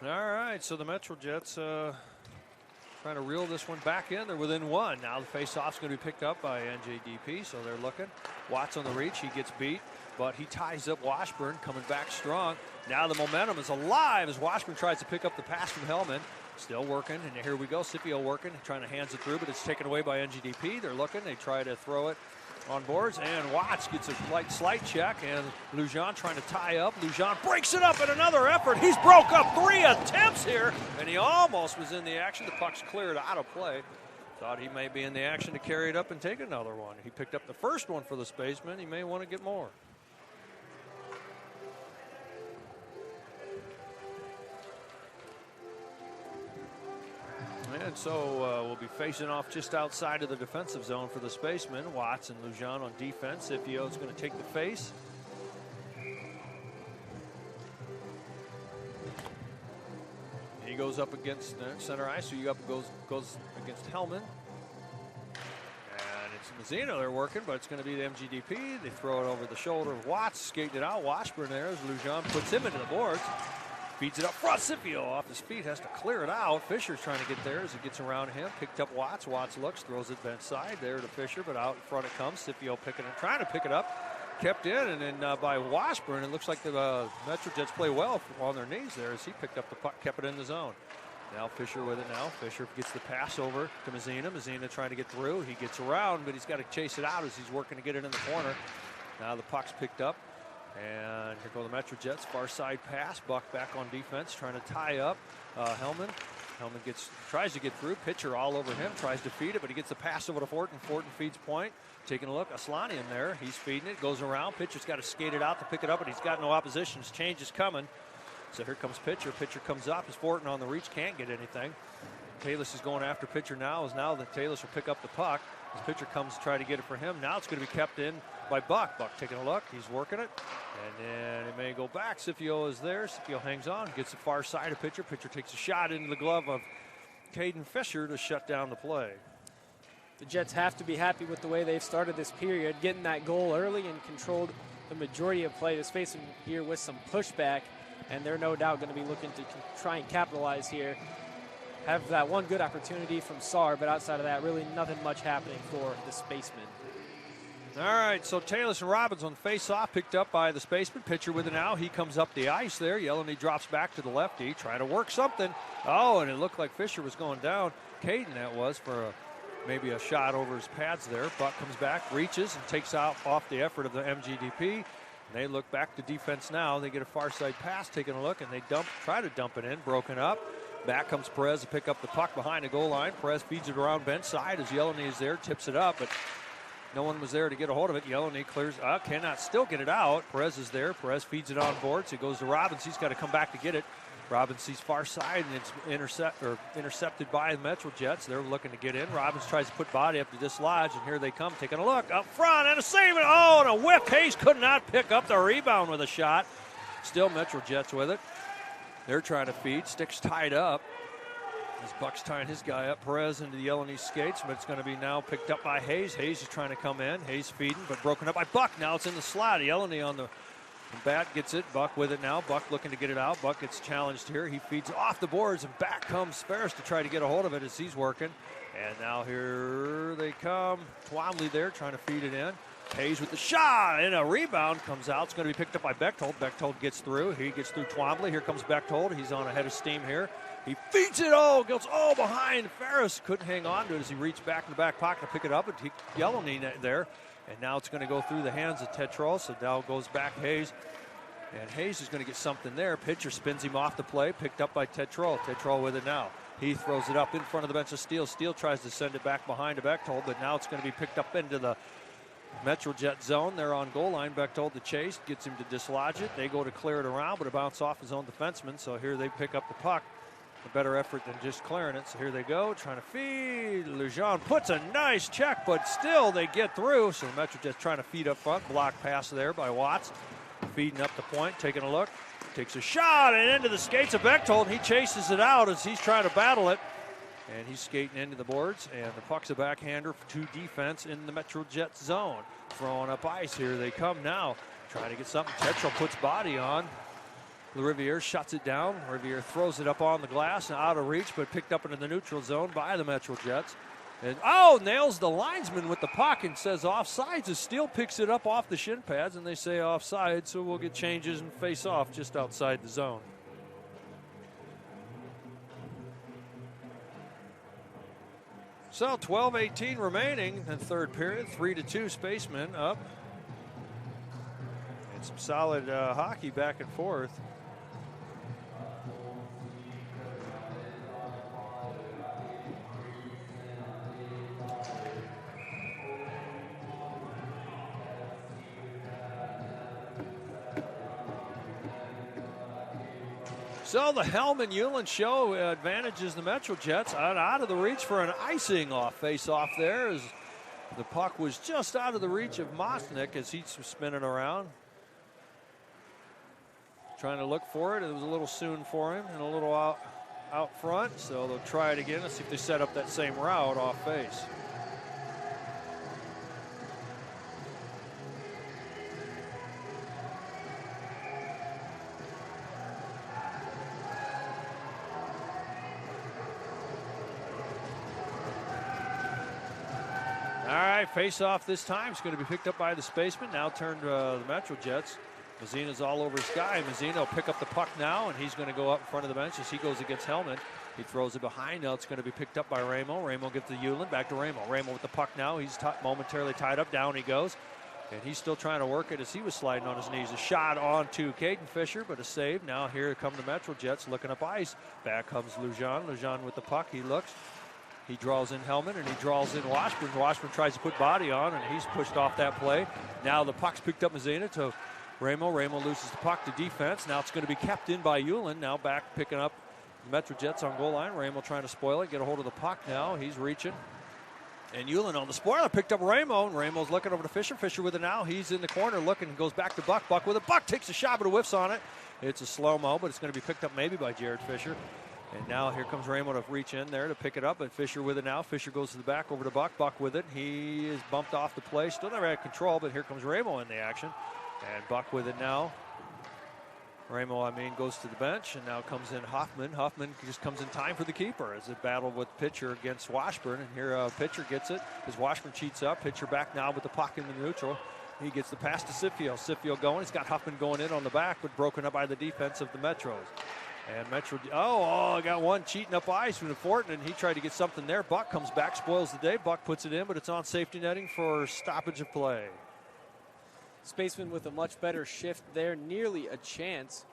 All right, so the Metro Jets trying to reel this one back in. They're within one. Now the face-off's going to be picked up by NJDP, so they're looking. Watts on the reach. He gets beat, but he ties up Washburn, coming back strong. Now the momentum is alive as Washburn tries to pick up the pass from Hellman. Still working, and here we go. Scipio working, trying to hands it through, but it's taken away by NJDP. They're looking. They try to throw it on boards, and Watts gets a slight check, and Lujan trying to tie up. Lujan breaks it up in another effort. He's broke up 3 attempts here, and he almost was in the action. The puck's cleared out of play. Thought he may be in the action to carry it up and take another one. He picked up the first one for the Spacemen. He may want to get more. And so we'll be facing off just outside of the defensive zone for the Spacemen. Watts and Lujan on defense. Scipio is going to take the face. He goes up against center ice, so you goes against Hellman. And it's Mazzino they're working, but it's going to be the MGDP. They throw it over the shoulder of Watts, skated it out. Washburn there as Lujan puts him into the boards. Feeds it up front. Scipio off his feet, has to clear it out. Fisher's trying to get there as it gets around him. Picked up Watts. Watts looks, throws it bench side there to Fisher, but out in front it comes. Scipio trying to pick it up. Kept in, and then by Washburn, it looks like the Metro Jets play well on their knees there as he picked up the puck, kept it in the zone. Now Fisher with it now. Fisher gets the pass over to Mazzina. Mazzina trying to get through. He gets around, but he's got to chase it out as he's working to get it in the corner. Now the puck's picked up. And here go the Metro Jets, far side pass. Buck back on defense, trying to tie up Hellman. Hellman tries to get through. Pitcher all over him, tries to feed it, but he gets the pass over to Fortin. Fortin feeds point. Taking a look, Aslani in there. He's feeding it, goes around. Pitcher's got to skate it out to pick it up, but he's got no opposition. His change is coming. So here comes Pitcher. Pitcher comes up as Fortin on the reach, can't get anything. Taylor is going after Pitcher now, as now that Taylor will pick up the puck. As Pitcher comes to try to get it for him. Now it's going to be kept in by Buck. Buck taking a look. He's working it. And then it may go back. Scipio is there. Scipio hangs on. Gets the far side of Pitcher. Pitcher takes a shot into the glove of Caden Fisher to shut down the play. The Jets have to be happy with the way they've started this period, getting that goal early and controlled the majority of play. This facing here with some pushback, and they're no doubt going to be looking to try and capitalize here. Have that one good opportunity from Saar, but outside of that, really nothing much happening for the Spacemen. All right, so Taylor Robbins on face-off, picked up by the Spaceman. Pitcher with it now. He comes up the ice there. Yellow drops back to the lefty, trying to work something. Oh, and it looked like Fisher was going down. Caden that was for maybe a shot over his pads there. Buck comes back, reaches, and takes out off the effort of the MGDP. And they look back to defense now. They get a far side pass, taking a look, and they try to dump it in, broken up. Back comes Perez to pick up the puck behind the goal line. Perez feeds it around bench side as Yellow is there, tips it up, but no one was there to get a hold of it. Yellow clears, cannot still get it out. Perez is there. Perez feeds it on board, so it goes to Robbins. He's got to come back to get it. Robbins sees far side, and it's intercepted by the Metro Jets. They're looking to get in. Robbins tries to put body up to dislodge, and here they come, taking a look up front, and a save. Oh, and a whip. Hayes could not pick up the rebound with a shot. Still Metro Jets with it. They're trying to feed. Sticks tied up. As Buck's tying his guy up. Perez into the Yellow skates, but it's going to be now picked up by Hayes. Hayes is trying to come in. Hayes feeding, but broken up by Buck. Now it's in the slot. Yellow on the bat gets it. Buck with it now. Buck looking to get it out. Buck gets challenged here. He feeds off the boards, and back comes Ferris to try to get a hold of it as he's working. And now here they come. Twombly there trying to feed it in. Hayes with the shot, and a rebound comes out. It's going to be picked up by Bechtold. Bechtold gets through. He gets through Twombly. Here comes Bechtold. He's on a head of steam here. He feeds it all, goes all behind. Ferris couldn't hang on to it as he reached back in the back pocket to pick it up. And Yellow there. And now it's going to go through the hands of Tetrol. So now goes back Hayes. And Hayes is going to get something there. Pitcher spins him off the play. Picked up by Tetrol. Tetrol with it now. He throws it up in front of the bench of Steele. Steele tries to send it back behind to Bechtold, but now it's going to be picked up into the Metrojet zone. They're on goal line. Bechtold to chase. Gets him to dislodge it. They go to clear it around, but it bounces off his own defenseman. So here they pick up the puck. A better effort than just clearing it. So here they go, trying to feed. Lejeune puts a nice check, but still they get through. So the Metrojet's trying to feed up front. Block pass there by Watts. Feeding up the point, taking a look. Takes a shot and into the skates of Bechtold. And he chases it out as he's trying to battle it. And he's skating into the boards. And the puck's a backhander to defense in the Metrojet zone. Throwing up ice. Here they come now. Trying to get something. Tetrol puts body on. Riviere shuts it down. Riviere throws it up on the glass and out of reach, but picked up into the neutral zone by the Metro Jets. And nails the linesman with the puck and says offsides as Steele picks it up off the shin pads, and they say offside, so we'll get changes and face off just outside the zone. So 12:18 remaining in the third period. 3-2 Spacemen up. And some solid hockey back and forth. So the Hellman-Hewlin show advantages the Metro Jets out of the reach for an icing off face-off there as the puck was just out of the reach of Mosnick as he's spinning around. Trying to look for it. It was a little soon for him and a little out front, so they'll try it again. Let's see if they set up that same route off face. All right, face-off this time. It's going to be picked up by the Spacemen. Now turned the Metro Jets. Mazzina's all over his guy. Mazzina will pick up the puck now, and he's going to go up in front of the bench as he goes against Hellman. He throws it behind. Now it's going to be picked up by Ramo. Ramo gives to Hewlin. Back to Ramo. Ramo with the puck now. He's momentarily tied up. Down he goes. And he's still trying to work it as he was sliding on his knees. A shot on to Caden Fisher, but a save. Now here come the Metro Jets looking up ice. Back comes Lejeune. Lejeune with the puck. He looks. He draws in Hellman, and he draws in Washburn. Washburn tries to put body on, and he's pushed off that play. Now the puck's picked up Mazzina to Ramo. Ramo loses the puck to defense. Now it's going to be kept in by Hewlin. Now back picking up the Metro Jets on goal line. Ramo trying to spoil it, get a hold of the puck now. He's reaching. And Hewlin on the spoiler picked up Ramo, and Ramo's looking over to Fisher. Fisher with it now. He's in the corner looking, goes back to Buck. Buck with it. Buck takes a shot, but a whiffs on it. It's a slow-mo, but it's going to be picked up maybe by Jared Fisher. And now here comes Ramo to reach in there to pick it up, and Fisher with it now. Fisher goes to the back over to Buck. Buck with it. He is bumped off the play. Still never had control, but here comes Ramo in the action. And Buck with it now. Ramo, goes to the bench, and now comes in Hoffman. Hoffman just comes in time for the keeper as it battled with Pitcher against Washburn. And here Pitcher gets it as Washburn cheats up. Pitcher back now with the puck in the neutral. He gets the pass to Scipio. Scipio going. He's got Huffman going in on the back, but broken up by the defense of the Metros. And Metro, got one cheating up ice from the Fortin, and he tried to get something there. Buck comes back, spoils the day. Buck puts it in, but it's on safety netting for stoppage of play. Spaceman with a much better shift there, nearly a chance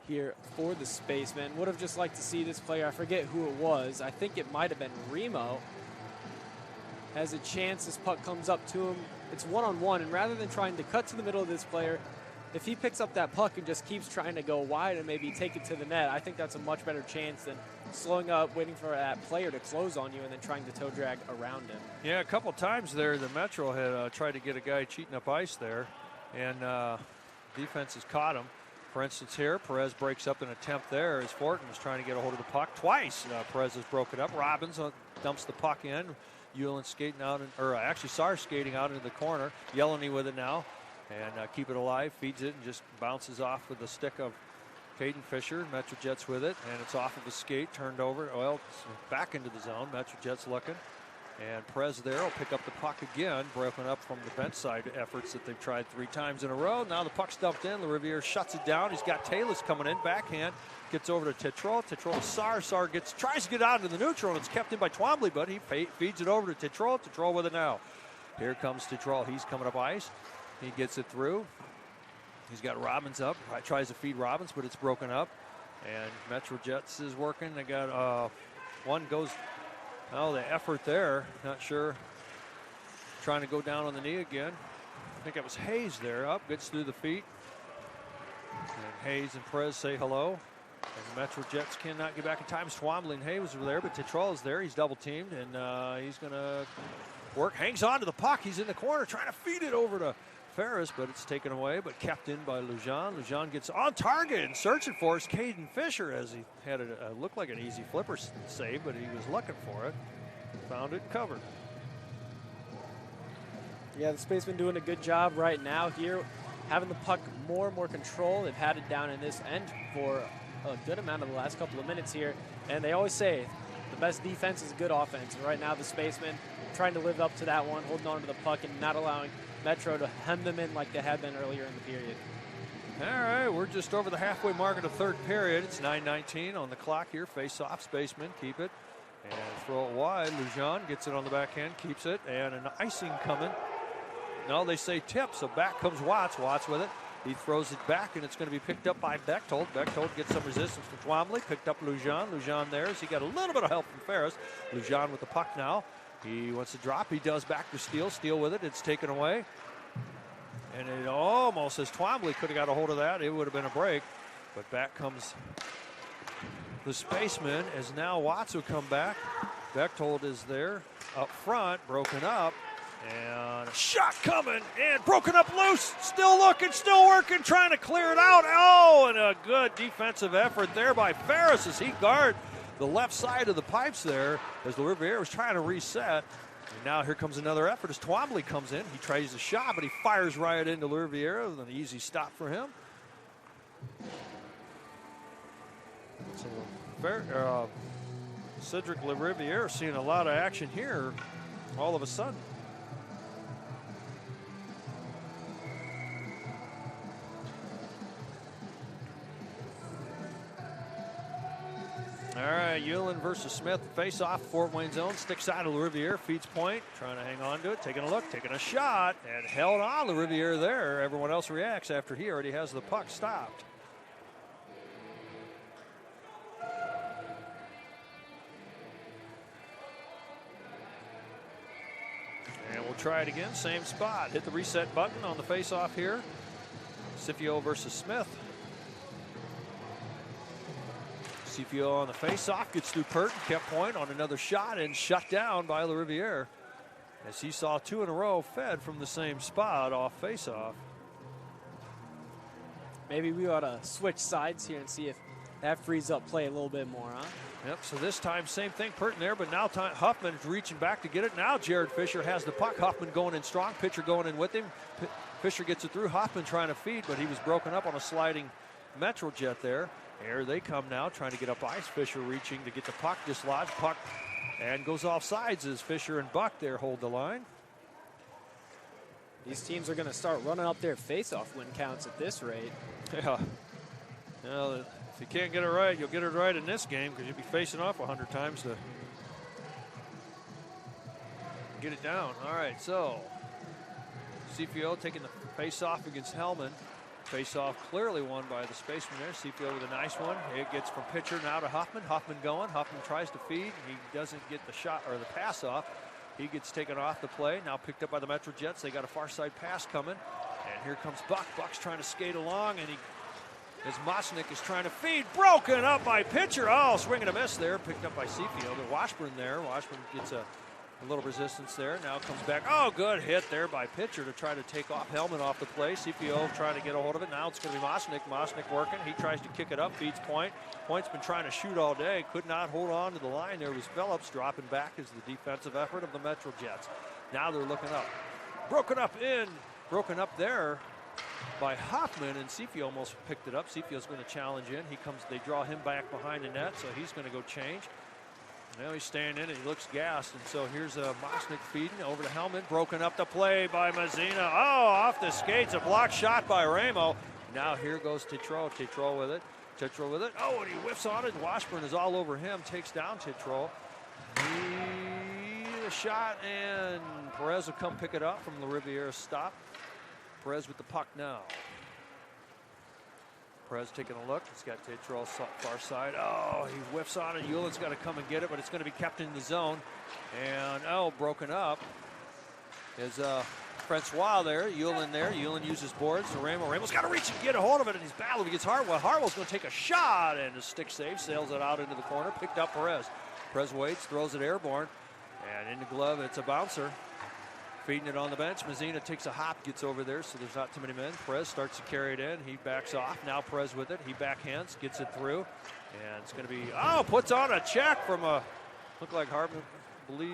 here for the Spacemen. Would have just liked to see this player. I forget who it was. I think it might have been Remo. Has a chance. This puck comes up to him. It's one-on-one, and rather than trying to cut to the middle of this player, if he picks up that puck and just keeps trying to go wide and maybe take it to the net, I think that's a much better chance than slowing up, waiting for that player to close on you, and then trying to toe drag around him. Yeah, a couple times there, the Metro had tried to get a guy cheating up ice there, and defense has caught him. For instance, here, Perez breaks up an attempt there as Fortin was trying to get a hold of the puck. Twice, Perez has broken up. Robbins dumps the puck in. Hewlin skating out, actually Sarr skating out into the corner. Yeleny with it now, and keep it alive, feeds it, and just bounces off with the stick of Caden Fisher. Metrojets with it, and it's off of his skate, turned over. Well, it's back into the zone. Metrojets looking. And Perez there will pick up the puck again, broken up from the bench side efforts that they've tried 3 times in a row. Now the puck's dumped in. LaRiviere shuts it down. He's got Taylor coming in, backhand. Gets over to Tetrol. Tetrol to Sarr. Sarr tries to get out into the neutral, and it's kept in by Twombly, but he feeds it over to Tetrol. Tetrol with it now. Here comes Tetrol. He's coming up ice. He gets it through. He's got Robbins up. Tries to feed Robbins, but it's broken up. And Metrojets is working. They got one goes. Oh, the effort there. Not sure. Trying to go down on the knee again. I think it was Hayes there. Up, gets through the feet. And Hayes and Perez say hello. And the Metrojets cannot get back in time. Twombly and Hayes were there, but Tetrol is there. He's double teamed, and he's going to work. Hangs on to the puck. He's in the corner trying to feed it over to Ferris, but it's taken away, but kept in by Lujan. Lujan gets on target and searching for us. Caden Fisher, as he had it looked like an easy flipper save, but he was looking for it. Found it, covered. Yeah, the Spacemen doing a good job right now here, having the puck more and more control. They've had it down in this end for a good amount of the last couple of minutes here, and they always say the best defense is good offense. And right now the Spacemen trying to live up to that one, holding on to the puck and not allowing Metro to hem them in like they had been earlier in the period. All right, we're just over the halfway mark of the third period. It's 9:19 on the clock here. Face off, Spacemen keep it and throw it wide. Lujan gets it on the backhand, keeps it, and an icing coming. No, they say tip, so back comes Watts. Watts with it. He throws it back, and it's going to be picked up by Bechtold. Bechtold gets some resistance from Twombly. Picked up Lujan. Lujan there. He got a little bit of help from Ferris. Lujan with the puck now. He wants to drop. He does back to Steele. Steele with it. It's taken away. And it almost, as Twombly could have got a hold of that, it would have been a break. But back comes the Spaceman as now Watts will come back. Bechtold is there up front, broken up. And a shot coming and broken up loose. Still looking, still working, trying to clear it out. Oh, and a good defensive effort there by Ferris as he guarded the left side of the pipes there as LaRiviere was trying to reset. And now here comes another effort as Twombly comes in. He tries a shot, but he fires right into LaRiviere with an easy stop for him. So Cedric LaRiviere seeing a lot of action here all of a sudden. All right, Hewlin versus Smith. Face-off, Fort Wayne zone. Stick side of LaRiviere. Feeds point. Trying to hang on to it. Taking a look. Taking a shot. And held on. LaRiviere there. Everyone else reacts after he already has the puck stopped. And we'll try it again. Same spot. Hit the reset button on the face-off here. Scipio versus Smith. Scipio on the face-off, gets through Purton, kept point on another shot, and shut down by LaRiviere as he saw 2 in a row fed from the same spot off face-off. Maybe we ought to switch sides here and see if that frees up play a little bit more, huh? Yep, so this time, same thing, Purton there, but now Huffman's reaching back to get it. Now Jared Fisher has the puck. Huffman going in strong, pitcher going in with him. Fisher gets it through. Huffman trying to feed, but he was broken up on a sliding Metrojet there. Here they come now, trying to get up ice. Fisher reaching to get the puck, dislodged puck, and goes off sides as Fisher and Buck there hold the line. These teams are going to start running up their face-off win counts at this rate. Yeah. Well, if you can't get it right, you'll get it right in this game because you'll be facing off 100 times to get it down. All right, so CPO taking the face-off against Hellman. Face-off clearly won by the Spaceman there. CPO with a nice one. It gets from pitcher now to Huffman. Huffman going. Huffman tries to feed. He doesn't get the shot or the pass off. He gets taken off the play. Now picked up by the Metrojets. They got a far side pass coming. And here comes Buck. Buck's trying to skate along, and as Mosnick is trying to feed, broken up by pitcher. Oh, swing and a miss there, picked up by Seafield. And Washburn there. Washburn gets a little resistance there. Now comes back. Oh, good hit there by pitcher to try to take off Hellman off the play. Seafield trying to get a hold of it. Now it's going to be Mosnick. Mosnick working. He tries to kick it up, feeds Point. Point's been trying to shoot all day. Could not hold on to the line. There was Phillips dropping back as the defensive effort of the Metro Jets. Now they're looking up. Broken up there by Hoffman, and Seafield almost picked it up. Seafield's going to challenge in. They draw him back behind the net, so he's going to go change. Now he's staying in and he looks gassed. And so here's Mosnick feeding over to Hellman. Broken up the play by Mazzina. Oh, off the skates. A block shot by Ramo. Now here goes Tetreault. Tetreault with it. Oh, and he whiffs on it. Washburn is all over him. Takes down Tetreault. The shot, and Perez will come pick it up from the Riviera stop. Perez with the puck now. Perez taking a look. He's got Tetreault far side. Oh, he whiffs on it. Eulen's got to come and get it, but it's going to be kept in the zone. And, broken up is Francois there. Eulen uses boards. So Ramo's got to reach and get a hold of it, and he's battling against Hartwell. Hartwell's going to take a shot, and a stick save. Sails it out into the corner. Picked up Perez. Perez waits, throws it airborne. And in the glove, it's a bouncer. Feeding it on the bench. Mazzina takes a hop, gets over there, so there's not too many men. Perez starts to carry it in. He backs off. Now Perez with it. He backhands, gets it through. And it's going to be, puts on a check from looked like Hartman, believe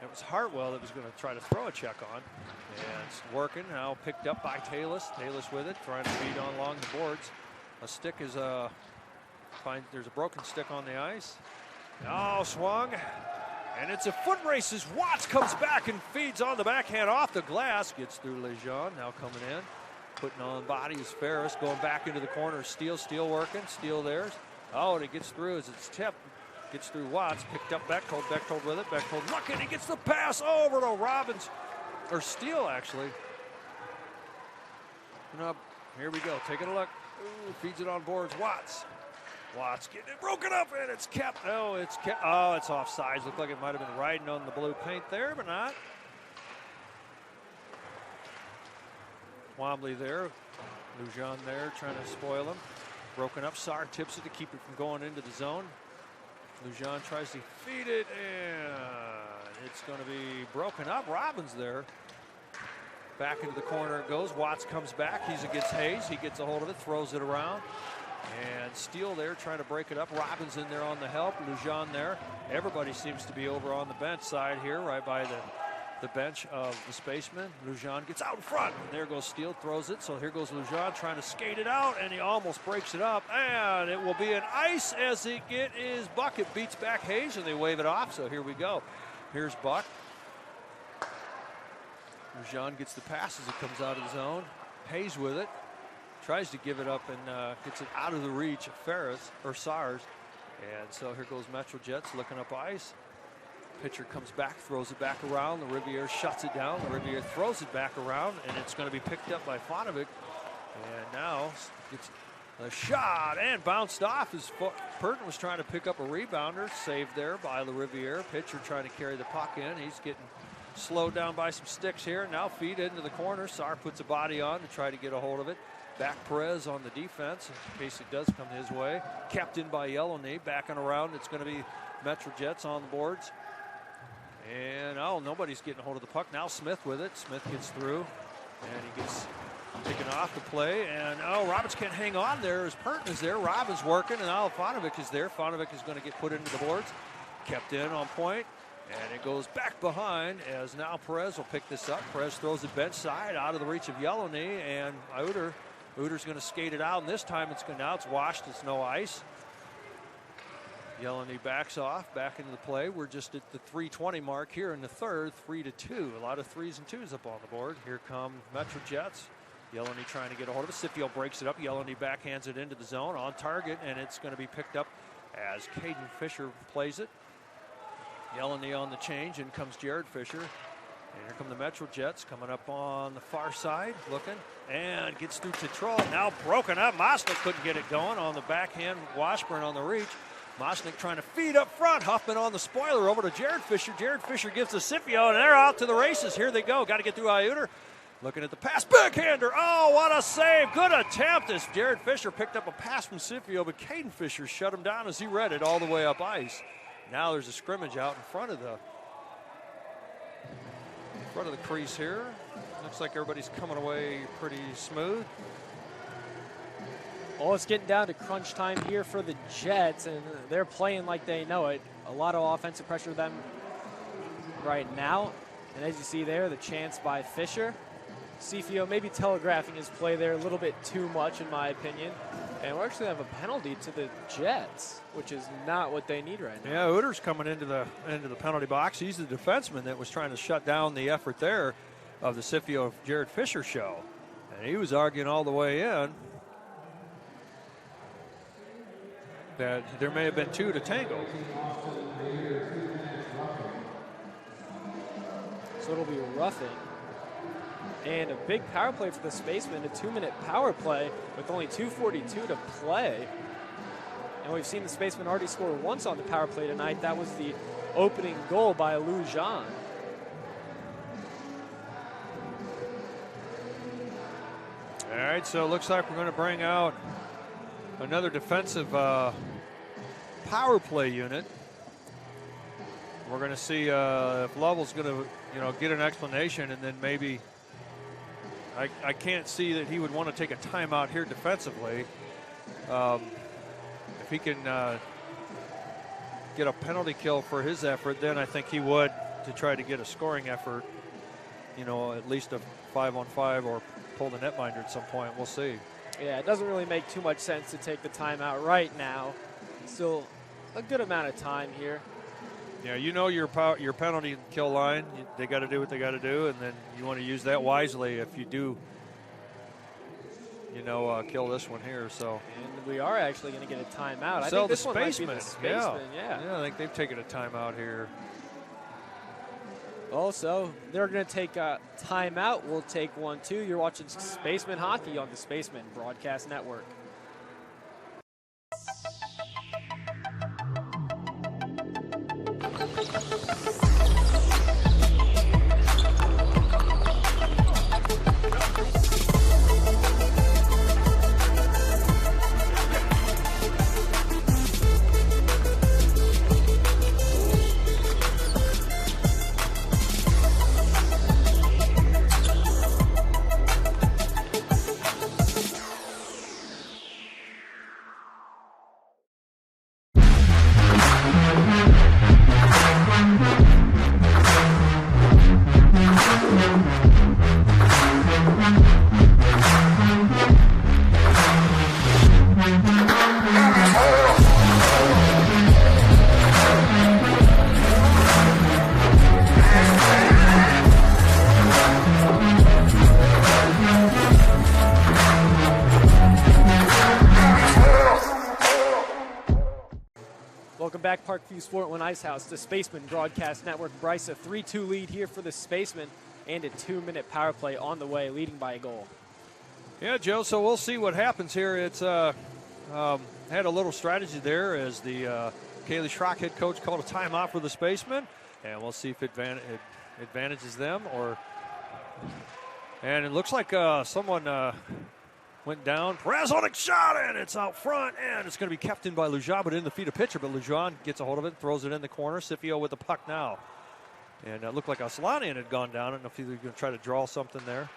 it was Hartwell that was going to try to throw a check on. And it's working. Now picked up by Talus. Talus with it, trying to feed on along the boards. A stick is, there's a broken stick on the ice. Swung. And it's a foot race as Watts comes back and feeds on the backhand off the glass. Gets through Lejeune, now coming in. Putting on body is Ferris, going back into the corner. Steele working, Steele there. And it gets through as it's tipped. Gets through Watts, picked up Bechtold with it. Bechtold looking, he gets the pass over to Robbins. Or Steele, actually. Here we go, taking a look. Feeds it on boards, Watts getting it broken up, and it's kept. It's kept. It's offsides. Looked like it might have been riding on the blue paint there, but not. Twombly there. Lujan there trying to spoil him. Broken up. Sarr tips it to keep it from going into the zone. Lujan tries to feed it, and it's going to be broken up. Robbins there. Back into the corner it goes. Watts comes back. He's against Hayes. He gets a hold of it, throws it around. And Steele there trying to break it up. Robbins in there on the help. Lujan there. Everybody seems to be over on the bench side here, right by the bench of the Spacemen. Lujan gets out in front. And there goes Steele, throws it. So here goes Lujan trying to skate it out, and he almost breaks it up. And it will be an ice as he get his bucket. Beats back Hayes, and they wave it off. So here we go. Here's Buck. Lujan gets the pass as it comes out of the zone. Hayes with it. Tries to give it up and gets it out of the reach of Ferris or Sars. And so here goes Metro Jets looking up ice. Pitcher comes back, throws it back around. The Riviera shuts it down. The Riviera throws it back around, and it's going to be picked up by Fonovic. And now gets a shot and bounced off. Purton was trying to pick up a rebounder. Saved there by the Riviera. Pitcher trying to carry the puck in. He's getting slowed down by some sticks here. Now feed into the corner. Sarr puts a body on to try to get a hold of it. Back Perez on the defense in case it does come his way. Kept in by Yellowknee. Backing around. It's going to be Metro Jets on the boards. And nobody's getting a hold of the puck. Now Smith with it. Smith gets through. And he gets taken off the play. And Robbins can't hang on there as Purton is there. Robbins working. And now Fonovic is there. Fonovic is going to get put into the boards. Kept in on point. And it goes back behind as now Perez will pick this up. Perez throws it bench side out of the reach of Yellowknee. And Uter's going to skate it out, and this time it's washed. It's no ice. Yellowknee backs off, back into the play. We're just at the 3:20 mark here in the third, 3-2. A lot of 3s and 2s up on the board. Here come Metro Jets. Yellowknee trying to get a hold of it. Scipio breaks it up. Yellowknee backhands it into the zone on target, and it's going to be picked up as Caden Fisher plays it. Yellowknee on the change, in comes Jared Fisher. And here come the Metro Jets coming up on the far side, looking, and gets through Tetreault. Now broken up. Mosnick couldn't get it going on the backhand. Washburn on the reach. Mosnick trying to feed up front. Huffman on the spoiler over to Jared Fisher. Jared Fisher gives the Scipio, and they're out to the races. Here they go. Got to get through Iuter. Looking at the pass, backhander. Oh, what a save. Good attempt as Jared Fisher picked up a pass from Scipio, but Caden Fisher shut him down as he read it all the way up ice. Now there's a scrimmage out in front of the crease here. Looks like everybody's coming away pretty smooth. Well, it's getting down to crunch time here for the Jets, and they're playing like they know it. A lot of offensive pressure them right now. And as you see there, the chance by Fisher. Scipio maybe telegraphing his play there a little bit too much, in my opinion. And we're actually have a penalty to the Jets, which is not what they need right now. Yeah, Uter's coming into the penalty box. He's the defenseman that was trying to shut down the effort there of the Scipio Jared Fisher show. And he was arguing all the way in that there may have been two to tango. So it'll be roughing. And a big power play for the Spacemen, a 2-minute power play with only 2:42 to play. And we've seen the Spacemen already score once on the power play tonight. That was the opening goal by Lou Jean. All right, so it looks like we're going to bring out another defensive power play unit. We're going to see if Lovell's going to, get an explanation, and then maybe I can't see that he would want to take a timeout here defensively. If he can get a penalty kill for his effort, then I think he would, to try to get a scoring effort, at least a 5-on-5 or pull the netminder at some point. We'll see. Yeah, it doesn't really make too much sense to take the timeout right now. Still a good amount of time here. Yeah, your penalty kill line, they got to do what they got to do, and then you want to use that wisely if you do, kill this one here. So. And we are actually going to get a timeout. I So think this one might be Spacemen, the Spacemen, yeah, I think they've taken a timeout here. Also, they're going to take a timeout. We'll take one, too. You're watching Spaceman Hockey on the Spaceman Broadcast Network. Welcome back, Parkview Sport One Ice House, the Spaceman Broadcast Network. Bryce, a 3-2 lead here for the Spacemen, and a 2-minute power play on the way, leading by a goal. Yeah, Joe, so we'll see what happens here. It's had a little strategy there as the Kaylee Schrock head coach called a timeout for the Spacemen, and we'll see if it advantages them. And it looks like someone went down. Perez on a shot, and it's out front, and it's going to be kept in by Lujan, but in the feet of pitcher. But Lujan gets a hold of it, throws it in the corner. Scipio with the puck now. And it looked like Aslanian had gone down. I don't know if he was going to try to draw something there.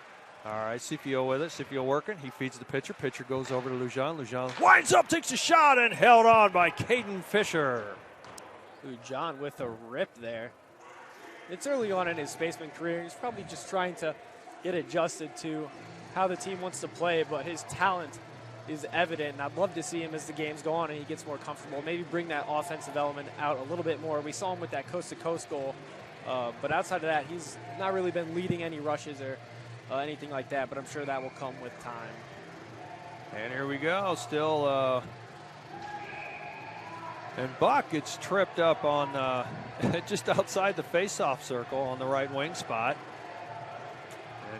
All right, Scipio with it. Scipio working. He feeds the pitcher. Pitcher goes over to Lujan. Lujan winds up, takes a shot, and held on by Caden Fisher. Lujan with a rip there. It's early on in his Spaceman career. He's probably just trying to get adjusted to how the team wants to play, but his talent is evident, and I'd love to see him as the games go on and he gets more comfortable. Maybe bring that offensive element out a little bit more. We saw him with that coast-to-coast goal, but outside of that, he's not really been leading any rushes or anything like that, but I'm sure that will come with time. And here we go, still, and Buck gets tripped up on just outside the face-off circle on the right wing spot.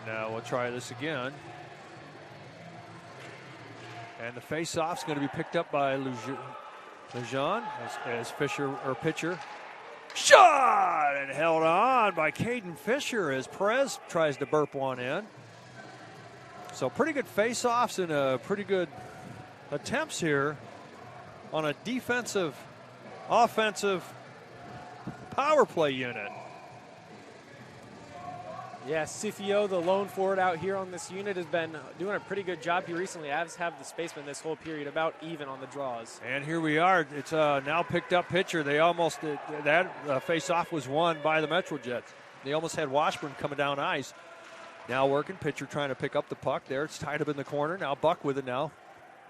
And we'll try this again. And the face-off's going to be picked up by Lujan as Fisher, or pitcher. Shot! And held on by Caden Fisher as Perez tries to burp one in. So pretty good face-offs and pretty good attempts here on a defensive, offensive power play unit. Yeah, Scifio, the lone forward out here on this unit, has been doing a pretty good job. He recently has the Spacemen this whole period about even on the draws. And here we are. It's now picked up pitcher. They almost, that face-off was won by the Metro Jets. They almost had Washburn coming down ice. Now working, pitcher trying to pick up the puck there. It's tied up in the corner. Now Buck with it now.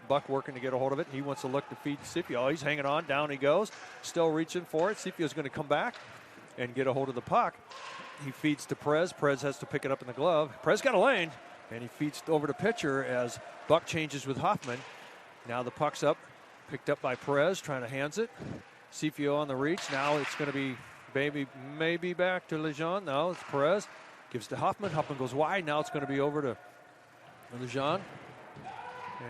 Buck working to get a hold of it. He wants to look to feed Scipio. He's hanging on. Down he goes. Still reaching for it. Scipio's going to come back and get a hold of the puck. He feeds to Perez. Perez has to pick it up in the glove. Perez got a lane, and he feeds over to pitcher as Buck changes with Huffman. Now the puck's up, picked up by Perez, trying to hands it. Scipio on the reach. Now it's going to be maybe back to Lejean. No, it's Perez. Gives to Huffman. Huffman goes wide. Now it's going to be over to Lejean.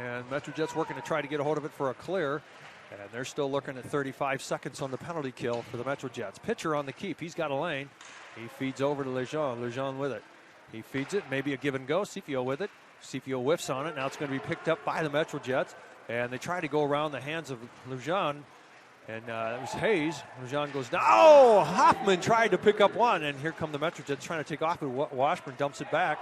And MetroJets working to try to get a hold of it for a clear. And they're still looking at 35 seconds on the penalty kill for the MetroJets. Pitcher on the keep. He's got a lane. He feeds over to Lejean. Lejean with it. He feeds it. Maybe a give and go. Scipio with it. Scipio whiffs on it. Now it's going to be picked up by the MetroJets. And they try to go around the hands of Lejean. And it was Hayes. Lejean goes down. Oh, Hoffman tried to pick up one. And here come the MetroJets trying to take off. But Washburn dumps it back.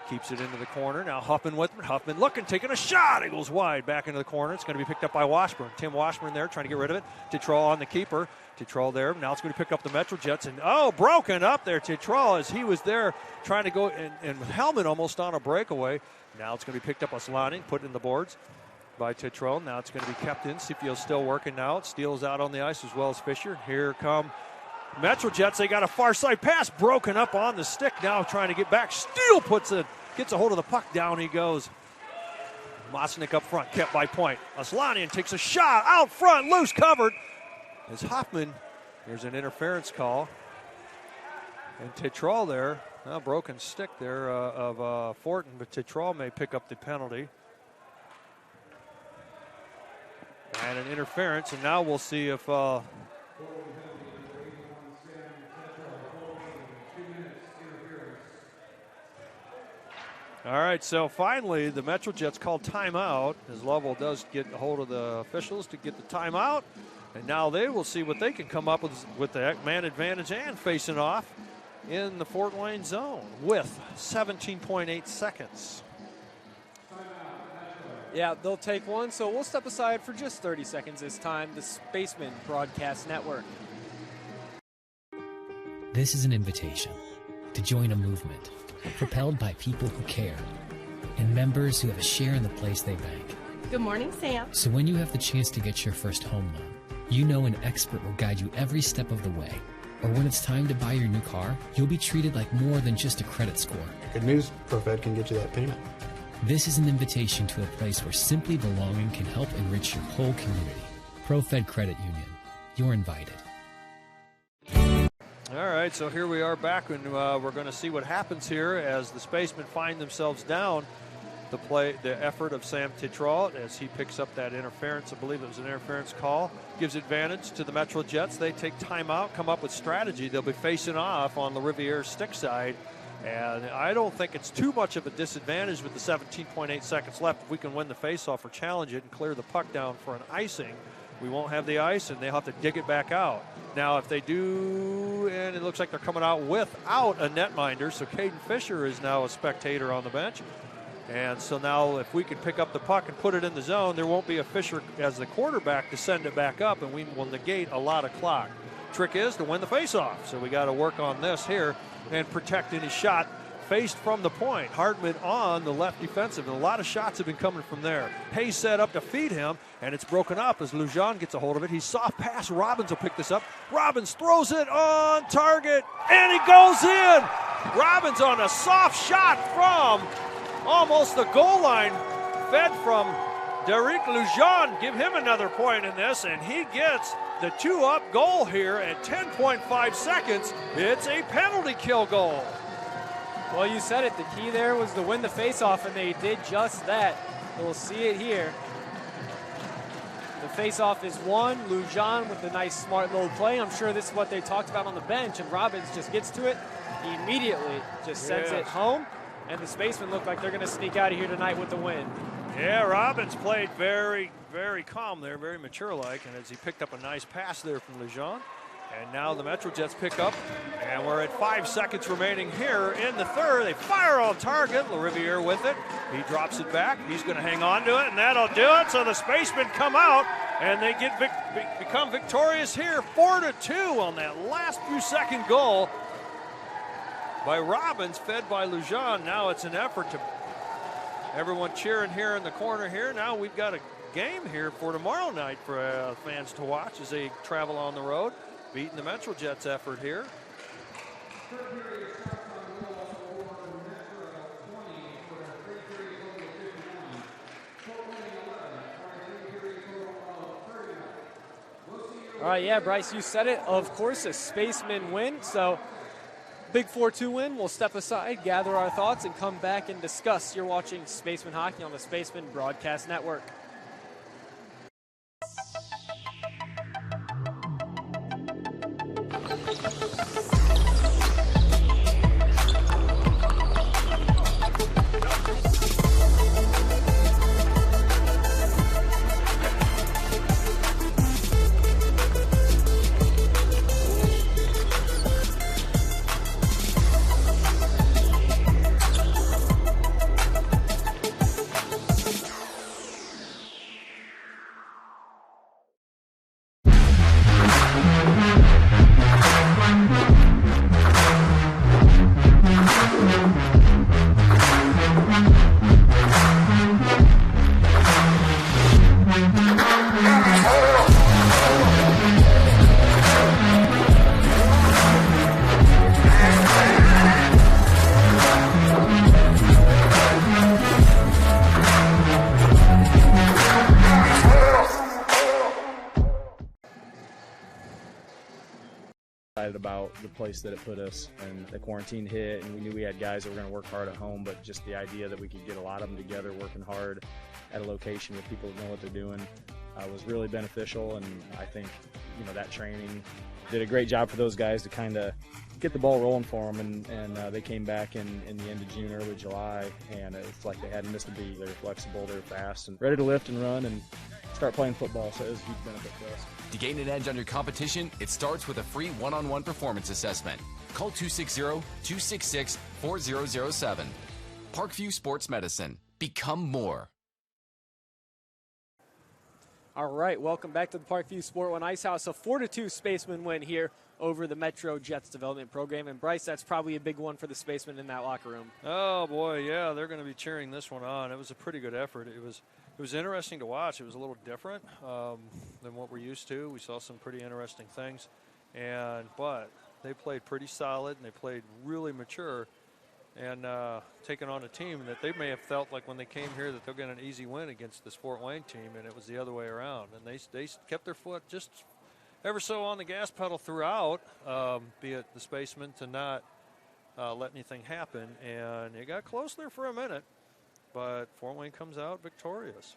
Keeps it into the corner. Now Huffman with it. Huffman looking, taking a shot. It goes wide back into the corner. It's going to be picked up by Washburn. Tim Washburn there trying to get rid of it. Tetrol on the keeper. Tetrol there. Now it's going to pick up the MetroJets. And broken up there. Tetrol as he was there trying to go and helmet almost on a breakaway. Now it's going to be picked up Aslani, put in the boards by Tetrol. Now it's going to be kept in. Scipio's still working now. Steele's out on the ice as well as Fisher. Here come MetroJets. They got a far side pass broken up on the stick now trying to get back. Steele gets a hold of the puck. Down he goes. Mosnick up front, kept by Point. Aslanian takes a shot out front, loose covered. As Hoffman, there's an interference call. And Tetrol there, broken stick there of Fortin, but Tetrol may pick up the penalty. And an interference, and now we'll see if all right, so finally the MetroJets called timeout as Lovell does get a hold of the officials to get the timeout. And now they will see what they can come up with the man advantage and facing off in the Fort Wayne zone with 17.8 seconds. Yeah, they'll take one, so we'll step aside for just 30 seconds this time. The Spacemen Broadcast Network. This is an invitation to join a movement propelled by people who care and members who have a share in the place they bank. Good morning, Sam. So when you have the chance to get your first home loan, you know an expert will guide you every step of the way. Or when it's time to buy your new car, you'll be treated like more than just a credit score. Good news, ProFed can get you that payment. This is an invitation to a place where simply belonging can help enrich your whole community. ProFed Credit Union. You're invited. All right, so here we are back, and we're going to see what happens here as the Spacemen find themselves down. The effort of Sam Tetrol as he picks up that interference. I believe it was an interference call. Gives advantage to the MetroJets. They take timeout, come up with strategy. They'll be facing off on the Riviera stick side. And I don't think it's too much of a disadvantage with the 17.8 seconds left. If we can win the faceoff or challenge it and clear the puck down for an icing, we won't have the ice, and they'll have to dig it back out. Now, if they do, and it looks like they're coming out without a netminder, so Caden Fisher is now a spectator on the bench. And so now if we can pick up the puck and put it in the zone, there won't be a Fisher as the quarterback to send it back up, and we will negate a lot of clock. Trick is to win the faceoff, so we got to work on this here and protect any shot faced from the point. Hardman on the left defensive, and a lot of shots have been coming from there. Hayes set up to feed him, and it's broken up as Lujan gets a hold of it. He's soft pass. Robbins will pick this up. Robbins throws it on target, and he goes in. Robbins on a soft shot from almost the goal line, fed from Derek Lujan. Give him another point in this, and he gets the 2-up goal here at 10.5 seconds. It's a penalty kill goal. Well, you said it. The key there was to win the faceoff, and they did just that. We'll see it here. The faceoff is won. Lujan with the nice, smart little play. I'm sure this is what they talked about on the bench, and Robbins just gets to it immediately. Just sends it home. and the Spacemen look like they're going to sneak out of here tonight with the win. Yeah, Robbins played very, very calm there, very mature-like, and as he picked up a nice pass there from Lejeune. And now the Metro Jets pick up, and we're at 5 seconds remaining here in the third. They fire on target. LaRiviere with it. He drops it back. He's going to hang on to it, and that'll do it. So the Spacemen come out, and they become victorious here, 4-2 on that last few-second goal by Robbins, fed by Lejeune. Now it's an effort to everyone cheering here in the corner here. Now we've got a game here for tomorrow night for fans to watch as they travel on the road. Beating the Metro Jets effort here. All right, yeah, Bryce, you said it. Of course, a Spaceman win. So, big 4-2 win. We'll step aside, gather our thoughts, and come back and discuss. You're watching Spaceman Hockey on the Spaceman Broadcast Network. About the place that it put us, and the quarantine hit, and we knew we had guys that were going to work hard at home, but just the idea that we could get a lot of them together working hard at a location with people that know what they're doing was really beneficial. And I think that training did a great job for those guys to kind of get the ball rolling for them, and they came back in the end of June, early July, and it's like they hadn't missed a beat. They were flexible, they were fast, and ready to lift and run and start playing football, so it was a huge benefit for us. To gain an edge on your competition, it starts with a free one-on-one performance assessment. Call 260-266-4007. Parkview Sports Medicine. Become more. All right, welcome back to the Parkview Sport One Ice House. A 4-2 Spaceman win here over the Metro Jets development program. And Bryce, that's probably a big one for the Spacemen in that locker room. Oh boy, yeah, they're going to be cheering this one on. It was a pretty good effort. It was interesting to watch. It was a little different than what we're used to. We saw some pretty interesting things, but they played pretty solid, and they played really mature, and taking on a team that they may have felt like when they came here that they'll get an easy win against this Fort Wayne team, and it was the other way around. And they kept their foot just ever so on the gas pedal throughout, be it the Spacemen, to not let anything happen, and it got close there for a minute. But Fort Wayne comes out victorious.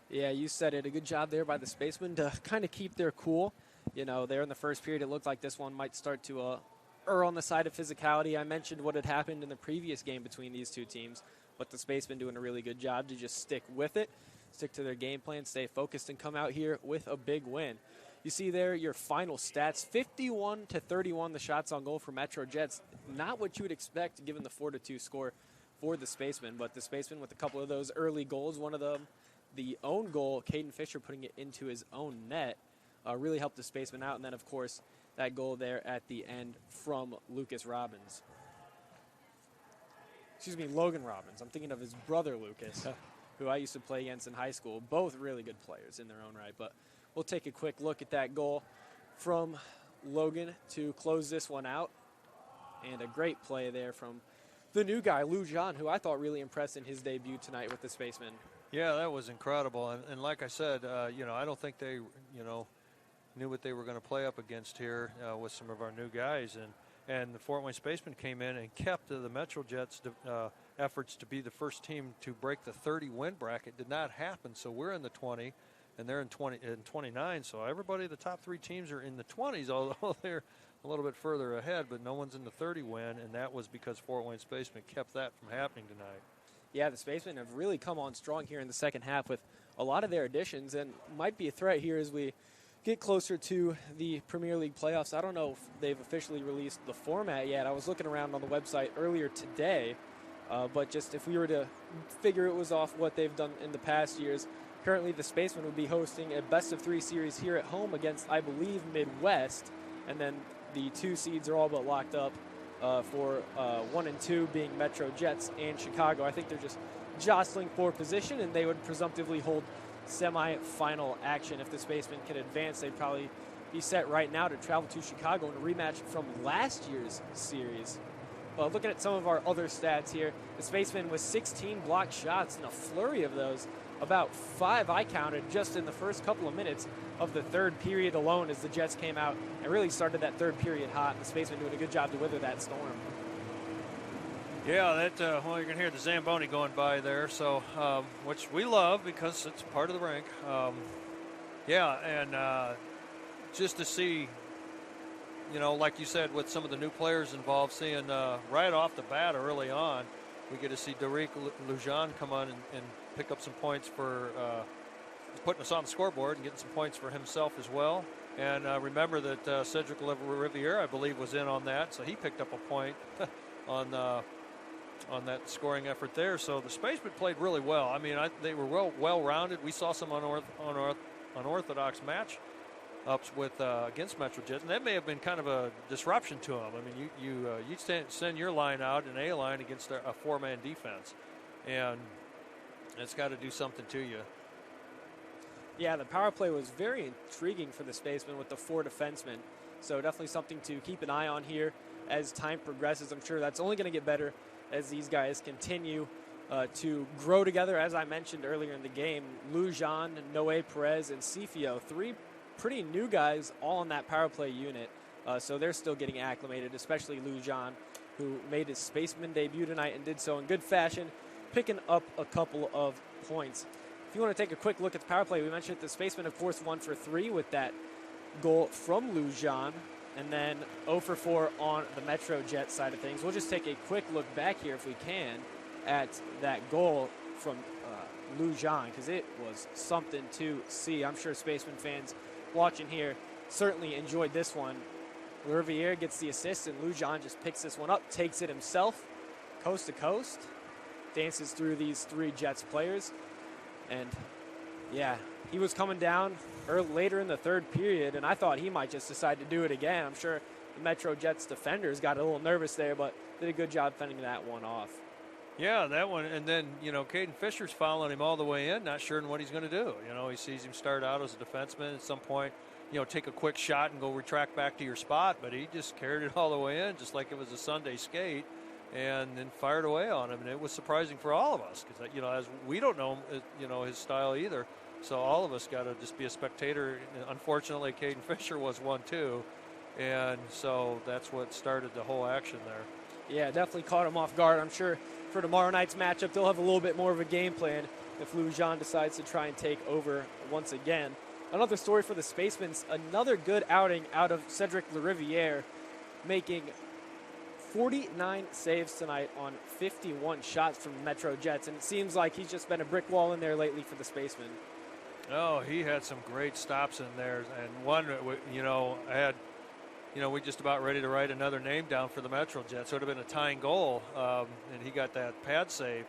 Yeah, you said it. A good job there by the Spacemen to kind of keep their cool. There in the first period, it looked like this one might start to err on the side of physicality. I mentioned what had happened in the previous game between these two teams, but the Spacemen doing a really good job to just stick with it, stick to their game plan, stay focused, and come out here with a big win. You see there your final stats, 51-31 the shots on goal for Metro Jets. Not what you would expect given the 4-2 score for the Spacemen, but the Spacemen with a couple of those early goals, one of them, the own goal, Caden Fisher putting it into his own net, really helped the Spacemen out. And then, of course, that goal there at the end from Lucas Robbins. Logan Robbins. I'm thinking of his brother, Lucas, who I used to play against in high school. Both really good players in their own right, but we'll take a quick look at that goal from Logan to close this one out. And a great play there from the new guy, Lou Jean, who I thought really impressed in his debut tonight with the Spacemen. Yeah, that was incredible. And like I said, I don't think they, knew what they were going to play up against here with some of our new guys. And the Fort Wayne Spacemen came in and kept the Metro Jets' efforts to be the first team to break the 30-win bracket. Did not happen, so we're in the 20. and they're in 29. So everybody, the top 3 teams are in the 20s, although they're a little bit further ahead, but no one's in the 30 win, and that was because Fort Wayne Spacemen kept that from happening tonight. Yeah, the Spacemen have really come on strong here in the second half with a lot of their additions, and might be a threat here as we get closer to the Premier League playoffs. I don't know if they've officially released the format yet. I was looking around on the website earlier today, but just if we were to figure it was off what they've done in the past years, currently the Spacemen would be hosting a best-of-3 series here at home against, I believe, Midwest, and then the 2 seeds are all but locked up for 1 and 2 being Metro Jets and Chicago. I think they're just jostling for position, and they would presumptively hold semi-final action. If the Spacemen can advance, they'd probably be set right now to travel to Chicago in a rematch from last year's series. But looking at some of our other stats here, the Spacemen with 16 blocked shots and a flurry of those, about 5 I counted just in the first couple of minutes of the third period alone as the Jets came out and really started that third period hot. The Spacemen doing a good job to weather that storm. Yeah, that well, you're going to hear the Zamboni going by there, so which we love because it's part of the rink. Yeah, and just to see, you know, like you said, with some of the new players involved, seeing right off the bat early on, we get to see Derek Lujan come on and pick up some points for putting us on the scoreboard and getting some points for himself as well. And remember that Cedric Riviere, I believe, was in on that, so he picked up a point on that scoring effort there. So the Spacemen played really well. I mean, they were well-rounded. We saw some unorthodox match-ups with against Metro Jets, and that may have been kind of a disruption to them. I mean, you send your line out, an A line, against a 4-man defense, and it's got to do something to you. Yeah, the power play was very intriguing for the Spacemen with the 4 defensemen. So definitely something to keep an eye on here as time progresses. I'm sure that's only going to get better as these guys continue to grow together. As I mentioned earlier in the game, Lujan, Noé Perez, and Cifio, 3 pretty new guys all on that power play unit. So they're still getting acclimated, especially Lujan, who made his Spaceman debut tonight and did so in good fashion, picking up a couple of points. If you want to take a quick look at the power play, we mentioned the Spacemen, of course, 1 for 3 with that goal from Lujan, and then 0 for 4 on the Metro Jet side of things. We'll just take a quick look back here, if we can, at that goal from Lujan, because it was something to see. I'm sure Spaceman fans watching here certainly enjoyed this one. Riviere gets the assist, and Lujan just picks this one up, takes it himself, coast to coast, dances through these 3 Jets players. And, yeah, he was coming down later in the third period, and I thought he might just decide to do it again. I'm sure the Metro Jets defenders got a little nervous there, but did a good job fending that one off. Yeah, that one. And then, you know, Caden Fisher's following him all the way in, not sure what he's going to do. You know, he sees him start out as a defenseman. At some point, you know, take a quick shot and go retract back to your spot, but he just carried it all the way in just like it was a Sunday skate, and then fired away on him. And it was surprising for all of us because, you know, as we don't know, you know, his style either. So all of us got to just be a spectator. Unfortunately, Caden Fisher was one too. And so that's what started the whole action there. Yeah, definitely caught him off guard. I'm sure for tomorrow night's matchup, they'll have a little bit more of a game plan if Lujan decides to try and take over once again. Another story for the Spacemen, another good outing out of Cedric Riviere, making 49 saves tonight on 51 shots from Metro Jets, and it seems like he's just been a brick wall in there lately for the Spacemen. Oh, he had some great stops in there, and one, you know, we just about ready to write another name down for the Metro Jets. So it would have been a tying goal, and he got that pad save,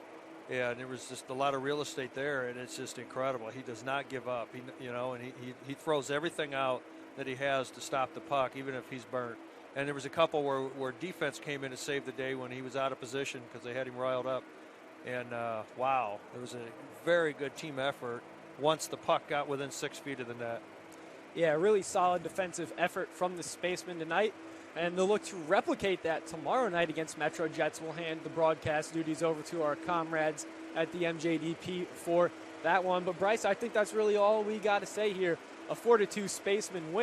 and there was just a lot of real estate there, and it's just incredible. He does not give up, and he throws everything out that he has to stop the puck, even if he's burnt. And there was a couple where defense came in to save the day when he was out of position because they had him riled up. And, wow, it was a very good team effort once the puck got within 6 feet of the net. Yeah, really solid defensive effort from the Spacemen tonight. And they'll look to replicate that tomorrow night against Metro Jets. We'll hand the broadcast duties over to our comrades at the MJDP for that one. But, Bryce, I think that's really all we got to say here. A 4-2 Spaceman win.